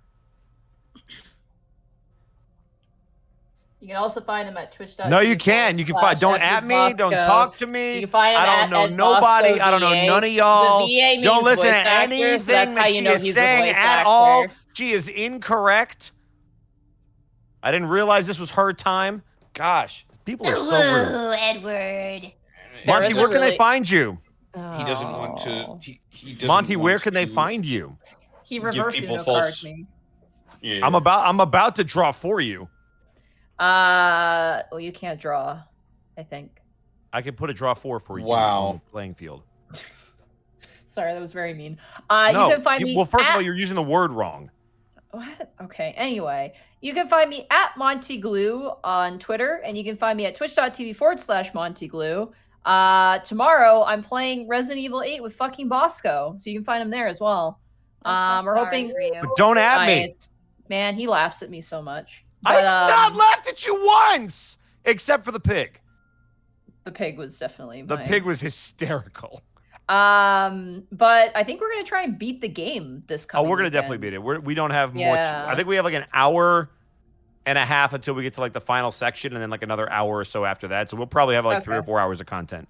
You can also find him at twitch.tv. No, you can. You can find. Don't at me. Don't talk to You me. can find him I don't know at nobody. Bosco I don't know VA. none of y'all. The VA means Don't listen voice to actor, anything so that's how that you she know is he's a saying voice at actor. all. She is incorrect. I didn't realize this was her time. Gosh, people are so rude. Whoa, Edward. There Monty, is a where can they really- find you? He doesn't want to. Oh. He doesn't Monty, where want can they to find you? He give reverse people Uno false- card me. Yeah. I'm about to draw for you. Well, you can't draw, I think. I can put a draw for you Wow. on the playing field. Sorry, that was very mean. No, you can find me. well, first of at- all, you're using the word wrong. What? Okay. Anyway, you can find me at MontyGlue on Twitter, and you can find me at twitch.tv/MontyGlue. Tomorrow, I'm playing Resident Evil 8 with fucking Bosco, so you can find him there as well. I'm so we're sorry hoping. for you. But don't at me. Man, he laughs at me so much. I have not laughed at you once, except for the pig. The pig was definitely The pig was hysterical. But I think we're gonna try and beat the game this coming. Oh, we're gonna definitely beat it. We don't have much. I think we have like an hour and a half until we get to like the final section, and then like another hour or so after that. So we'll probably have like 3 or 4 hours of content.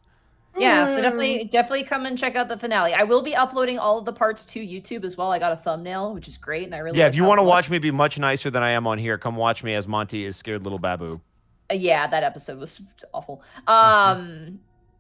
Yeah, so definitely come and check out the finale. I will be uploading all of the parts to YouTube as well. I got a thumbnail, which is great, and I really if you want to watch me be much nicer than I am on here, come watch me as Monty is scared little babu. Yeah, that episode was awful.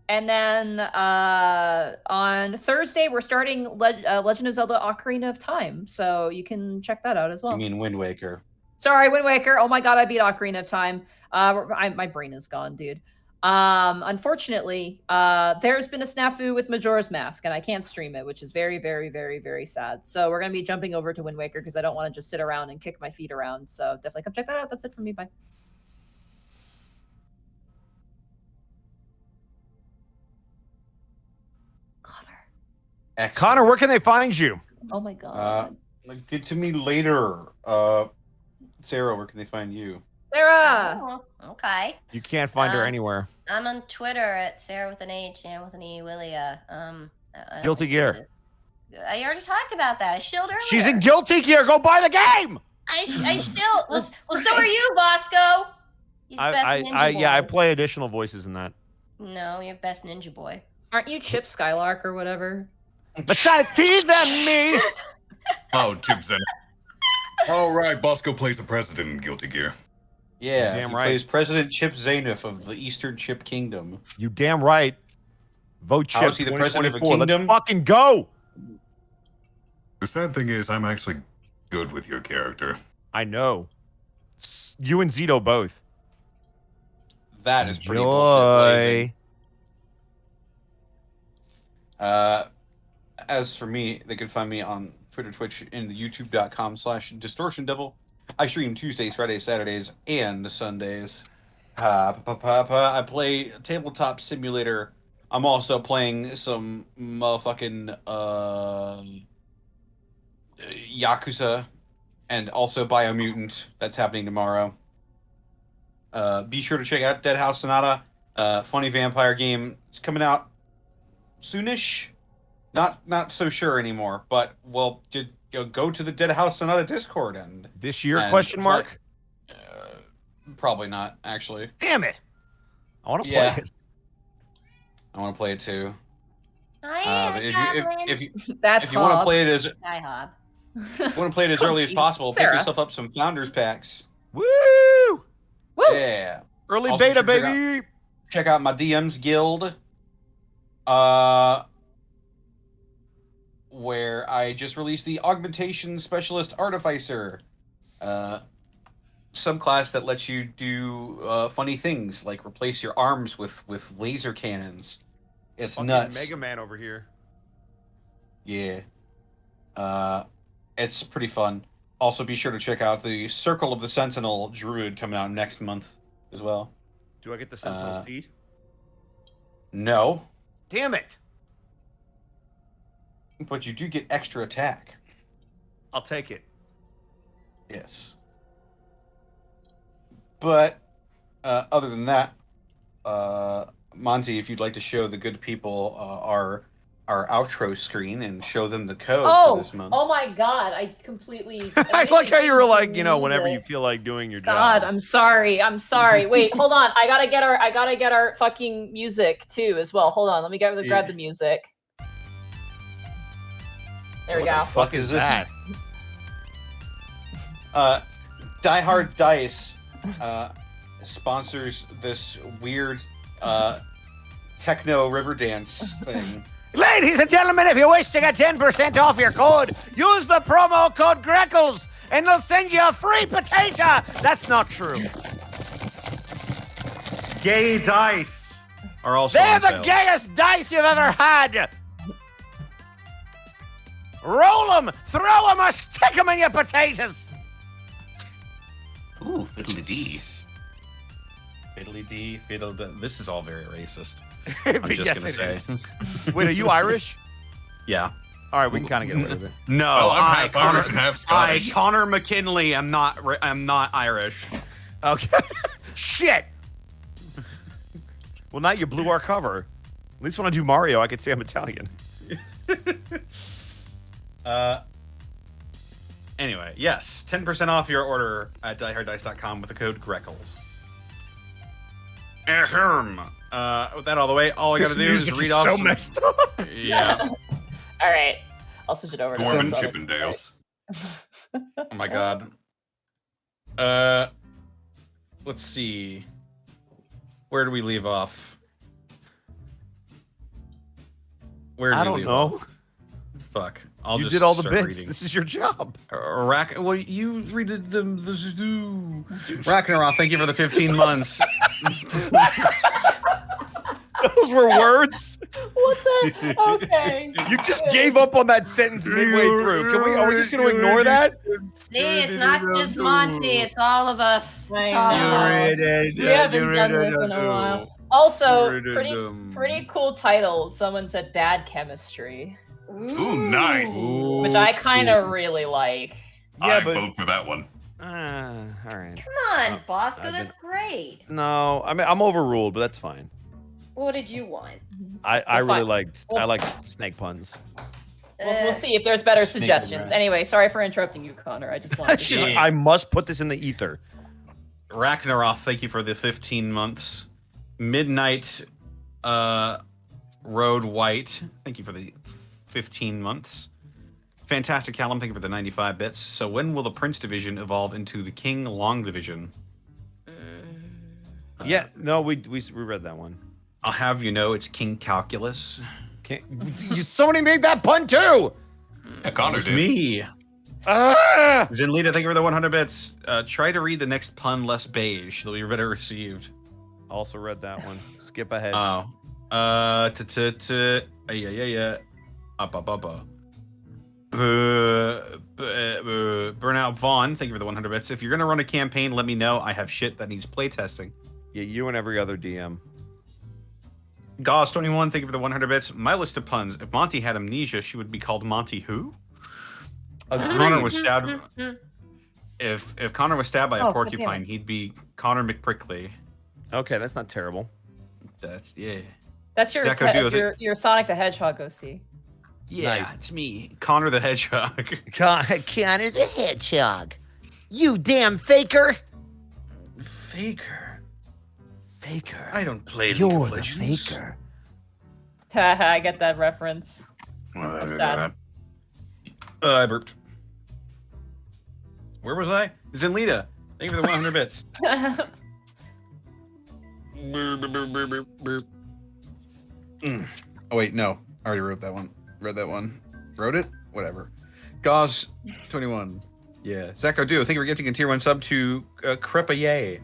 And then on Thursday we're starting Legend of Zelda: Ocarina of Time, so you can check that out as well. You mean Wind Waker? Sorry, Wind Waker. Oh my god, I beat Ocarina of Time. My brain is gone, dude. Unfortunately, there's been a snafu with Majora's Mask, and I can't stream it, which is very, very, very, very sad. So we're gonna be jumping over to Wind Waker because I don't want to just sit around and kick my feet around. So definitely come check that out. That's it from me. Bye. Excellent. Connor, where can they find you? Oh my god. Get to me later. Sarah, where can they find you? Sarah. Oh, okay. You can't find her anywhere. I'm on Twitter at Sarah with an H and with an E, Willia. Guilty Gear. I already talked about that. I shilled earlier. She's in Guilty Gear. Go buy the game. I shilled. Well, so are you, Bosco. He's best ninja boy. I play additional voices in that. No, you're best ninja boy. Aren't you Chip Skylark or whatever? But try to tease them, me. Oh, Chip Zen. All right, Bosco plays the president in Guilty Gear. Yeah, damn he right. plays President Chip Zanuff of the Eastern Chip Kingdom. You damn right. Vote Chip. How is he the president of a 2024. kingdom? Let's fucking go. The sad thing is, I'm actually good with your character. I know. You and Zito both. That is pretty bullshit. Enjoy. As for me, they can find me on Twitter, Twitch, and youtube.com/distortiondevil. I stream Tuesdays, Fridays, Saturdays, and Sundays. I play Tabletop Simulator. I'm also playing some motherfucking Yakuza and also Biomutant. That's happening tomorrow. Be sure to check out Dead House Sonata. Funny vampire game. It's coming out soonish. Not so sure anymore, but well, go to the Dead House Sonata Discord and this year? Question mark. Probably not, actually. Damn it! I want to play it. I want to play it too. If you That's want to Hob. play it as Hi, Hob. want to play it as Oh, early as jeez. possible, Sarah. pick yourself up some Founders packs. Woo! Woo! Yeah. Early Also, beta, check baby. Check out my DM's guild. Where I just released the Augmentation Specialist Artificer. Subclass that lets you do funny things like replace your arms with laser cannons. It's Fucking nuts. Mega Man over here. Yeah. It's pretty fun. Also, be sure to check out the Circle of the Sentinel Druid coming out next month as well. Do I get the Sentinel feet? No, Damn it! but you do get extra attack. I'll take it. Yes. But other than that, Monty, if you'd like to show the good people our outro screen and show them the code for this month. Oh my god, I completely... I like how you were like, whenever you feel like doing your God, job. I'm sorry. Wait, hold on. I gotta get our fucking music too as well. Hold on, let me grab the music. There we What go. the fuck is this? that? Die Hard Dice sponsors this weird techno river dance thing. Ladies and gentlemen, if you wish to get 10% off your code, use the promo code Greckles, and they'll send you a free potato. That's not true. Gay dice are also They're on the sale. gayest dice you've ever had. Roll them, throw them, or stick them in your potatoes. Ooh, fiddly dee. Fiddly dee, fiddle. This is all very racist. I'm just gonna say. Wait, are you Irish? Yeah. All right, we can kind of get away with it. No, Oh, I'm I, half Connor, Irish and half Scottish. Connor McKinley. I'm not Irish. Okay. Shit. Well, now you blew our cover. At least when I do Mario, I could say I'm Italian. Anyway, yes, 10% off your order at dieharddice.com with the code Greckles. Ahem. With that all the way, all I gotta do is read off. So messed up. Yeah. All right. I'll switch it over to Norman this other- Chippendales. Oh my god. Let's see. Where do we leave off? I don't know. Fuck. You did all the bits. This is your job. Well, you read them. Ragnarok, thank you for the 15 months. Those were words. What the? Okay. You just gave up on that sentence midway through. Are we just going to ignore that? See, it's not just Monty, it's all of us. I It's all of know. us. We haven't done this in a while. Also, pretty cool title. Someone said bad chemistry, Ooh, nice. which I kind of really like. Yeah, I but vote for that one. all right. Come on, Bosco, I've that's great. No, I mean I'm overruled, but that's fine. What did you want? I Well, really fine. I like snake puns. We'll see if there's better Snake suggestions. breath. Anyway, sorry for interrupting you, Connor. I just wanted to. She's like, Yeah. I must put this in the ether. Ragnarok, thank you for the 15 months. Midnight Road White, thank you for the 15 months. Fantastic Callum, thank you for the 95 bits. So when will the Prince division evolve into the King Long division? Yeah, no, we read that one. I'll have you know it's King Calculus. Somebody made that pun too. Yeah, Connor did. Me. Ah! Zinlita, thank you for the 100 bits. Try to read the next pun less beige. They'll be better received. Also read that one. Skip ahead. Oh. Yeah. Burnout Vaughn, thank you for the 100 bits. If you're gonna run a campaign, let me know. I have shit that needs playtesting. Yeah, you and every other DM. Gauss21, thank you for the 100 bits. My list of puns. If Monty had amnesia, she would be called Monty who? Connor was stabbed. If Connor was stabbed by a Oh, porcupine, he'd be Connor McPrickly. Okay, that's not terrible. That's yeah. That's your Zach, I'll do it. your Sonic the Hedgehog OC. Yeah, Nice. it's me, Connor the Hedgehog. Connor the Hedgehog. You damn faker. Faker. Faker. I don't play League You're of the Legends. faker. I get that reference. I'm sad. I burped. Where was I? Zinlita. Thank you for the 100 bits. Oh wait, no. I already wrote that one. Read that one. Wrote it? Whatever. Gauze 21. Yeah. Zach Duo, thank you for gifting a tier 1 sub to Crepaye.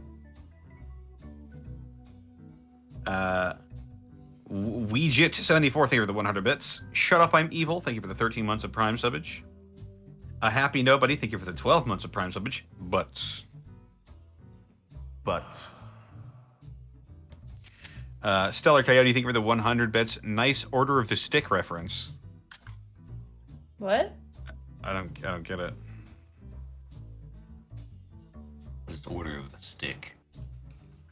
Weejit74, thank you for the 100 bits. Shut Up, I'm Evil, thank you for the 13 months of Prime subbage. A Happy Nobody, thank you for the 12 months of Prime subbage. But. Stellar Coyote, thank you for the 100 bits. Nice Order of the Stick reference. What? I don't get it. What is the order of the stick?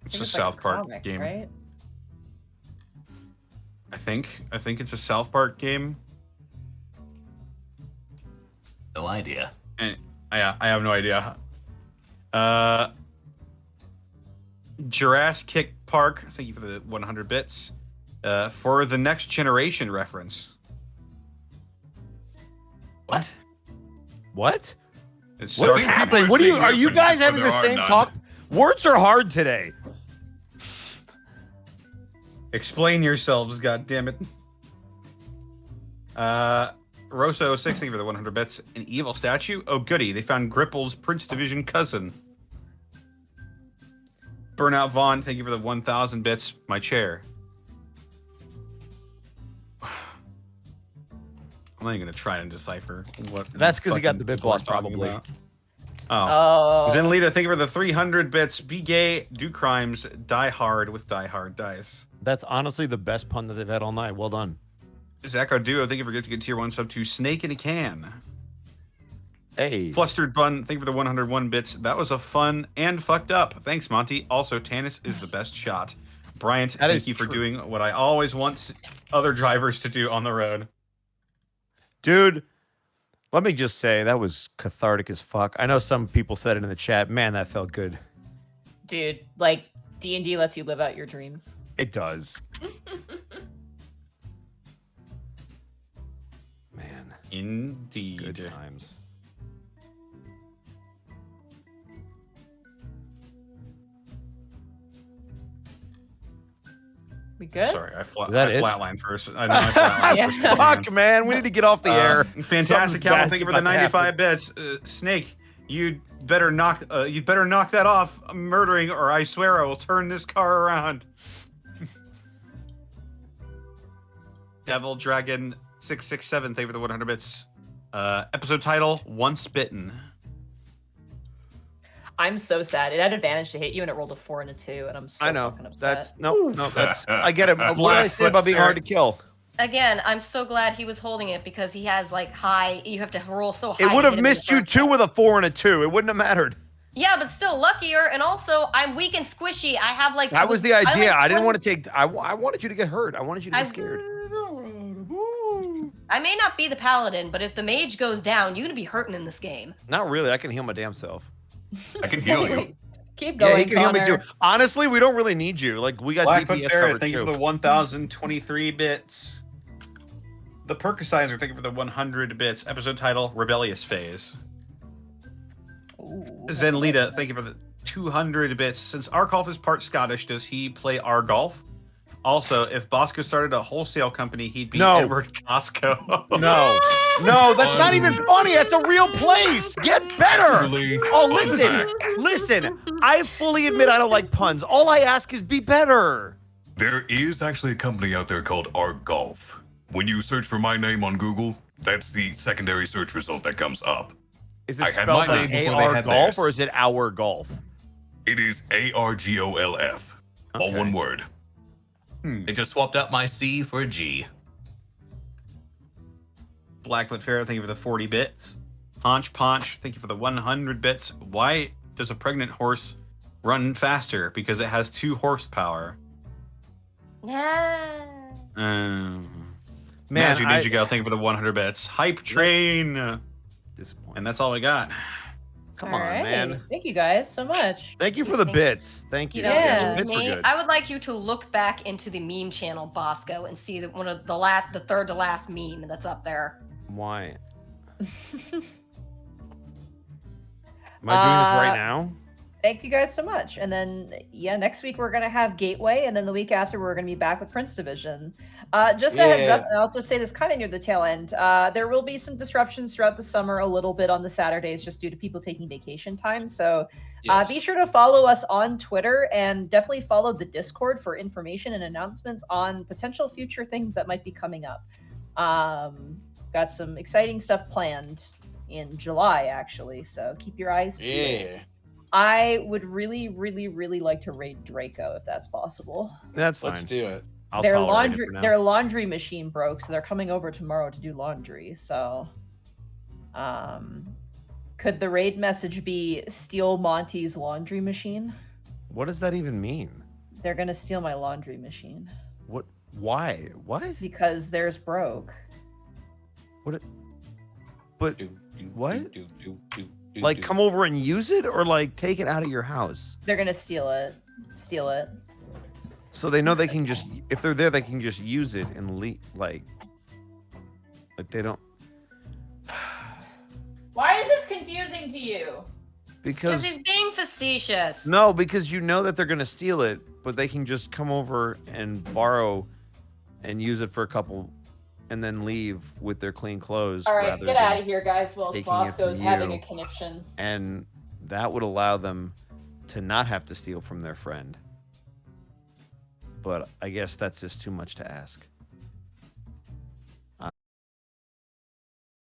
It's I a think South like Park comic, game. right? I think it's a South Park game. No idea. And I have no idea. Jurassic Park, thank you for the 100 bits. For the Next Generation reference. What? What? It's What's Star- happening? What are you? Are you guys having the There are same none. talk? Words are hard today. Explain yourselves, goddammit. Rosso 6, thank you for the 100 bits. An evil statue? Oh goody, they found Gripple's Prince Division cousin. Burnout Vaughn, thank you for the 1,000 bits. My chair. I'm not even gonna try and decipher what. That's because you got the fucking bit boss, people are talking probably. about. Oh. Zenlita, thank you for the 300 bits. Be gay, do crimes, die hard with die hard dice. That's honestly the best pun that they've had all night. Well done. Zach Duo, thank you for getting tier 1 sub to Snake in a Can. Hey. Flustered Bun, thank you for the 101 bits. That was a fun and fucked up. Thanks, Monty. Also, Tannis is the best shot. Bryant, thank you for doing what I always want other drivers to do on the road. Dude, let me just say, that was cathartic as fuck. I know some people said it in the chat. Man, that felt good. Dude, like, D&D lets you live out your dreams. It does. Man. Indeed. Good times. We good? Sorry, I it? flatlined first. I know I flatlined for a second. Fuck, man. We need to get off the air. Fantastic, Cal. Thank you for the 95 bits. Snake, you'd better knock that off. I'm murdering, or I swear I will turn this car around. Devil Dragon 667. Thank you for the 100 bits. Episode title: Once Bitten. I'm so sad. It had advantage to hit you, and it rolled a 4 and a 2, and I'm so I know. fucking upset. That's no. That's. I get it. What did I say about being hard to kill? Again, I'm so glad he was holding it because he has like high. You have to roll so high. It would to have hit him in missed the you first too place. with a 4 and a 2. It wouldn't have mattered. Yeah, but still luckier. And also, I'm weak and squishy. I have like. That was the idea. I didn't 20 want to take. I wanted you to get hurt. I wanted you to be scared. I may not be the paladin, but if the mage goes down, you're gonna be hurting in this game. Not really. I can heal my damn self. I can heal you. Keep going. Yeah, he can heal me Connor. too. Honestly, we don't really need you. Like we got Blackfoot DPS Ferret, covered thank you too. for the 1,023 bits. The Percisizer, thank you for the 100 bits. Episode title: Rebellious Phase. Ooh, Zenlita, thank you for the 200 bits. Since Argolf is part Scottish, does he play Argolf? Also, if Bosco started a wholesale company, he'd be No. Edward Costco. No, that's not even funny. That's a real place. Get better. Truly Oh, fun listen. I fully admit I don't like puns. All I ask is be better. There is actually a company out there called Art Golf. When you search for my name on Google, that's the secondary search result that comes up. Is it I had spelled my like name before they AR had golf theirs. or is it our golf? It is ARGOLF. All Okay. one word. They just swapped out my C for a G. Blackfoot Ferret, thank you for the 40 bits. Haunch Ponch, thank you for the 100 bits. Why does a pregnant horse run faster? Because it has 2 horsepower. Yeah. Man, Magic Ninja Gal, thank you for the 100 bits. Hype Train. Disappointing. And that's all we got. Come All on, right. man. Thank you guys so much. Thank you for the bits. Thank you. You know, Yeah. The bits were me, good. I would like you to look back into the meme channel Bosco and see that one of the third to last meme that's up there. Why? Am I doing this right now? Thank you guys so much. And then, yeah, next week we're going to have Gateway, and then the week after we're going to be back with Prince Division. Just a heads up, and I'll just say this kind of near the tail end. There will be some disruptions throughout the summer, a little bit on the Saturdays, just due to people taking vacation time. So be sure to follow us on Twitter, and definitely follow the Discord for information and announcements on potential future things that might be coming up. Got some exciting stuff planned in July, actually, so keep your eyes peeled. Yeah. I would really, really, really like to raid Draco if that's possible. That's fine. Let's do it. I'll Their tolerate it for now. their laundry machine broke, so they're coming over tomorrow to do laundry. So, could the raid message be steal Monty's laundry machine? What does that even mean? They're gonna steal my laundry machine What? Why? What? because theirs broke. What? But what? Do, like, come over and use it, or like take it out of your house? They're gonna steal it. So they know they can just, if they're there, they can just use it and leave. Like they don't. Why is this confusing to you? Because he's being facetious. no, because you know that they're gonna steal it, but they can just come over and borrow and use it for a couple, and then leave with their clean clothes. All right, rather get than out of here, guys. Well, taking it Bosco's from having you. a conniption. And that would allow them to not have to steal from their friend. But I guess that's just too much to ask.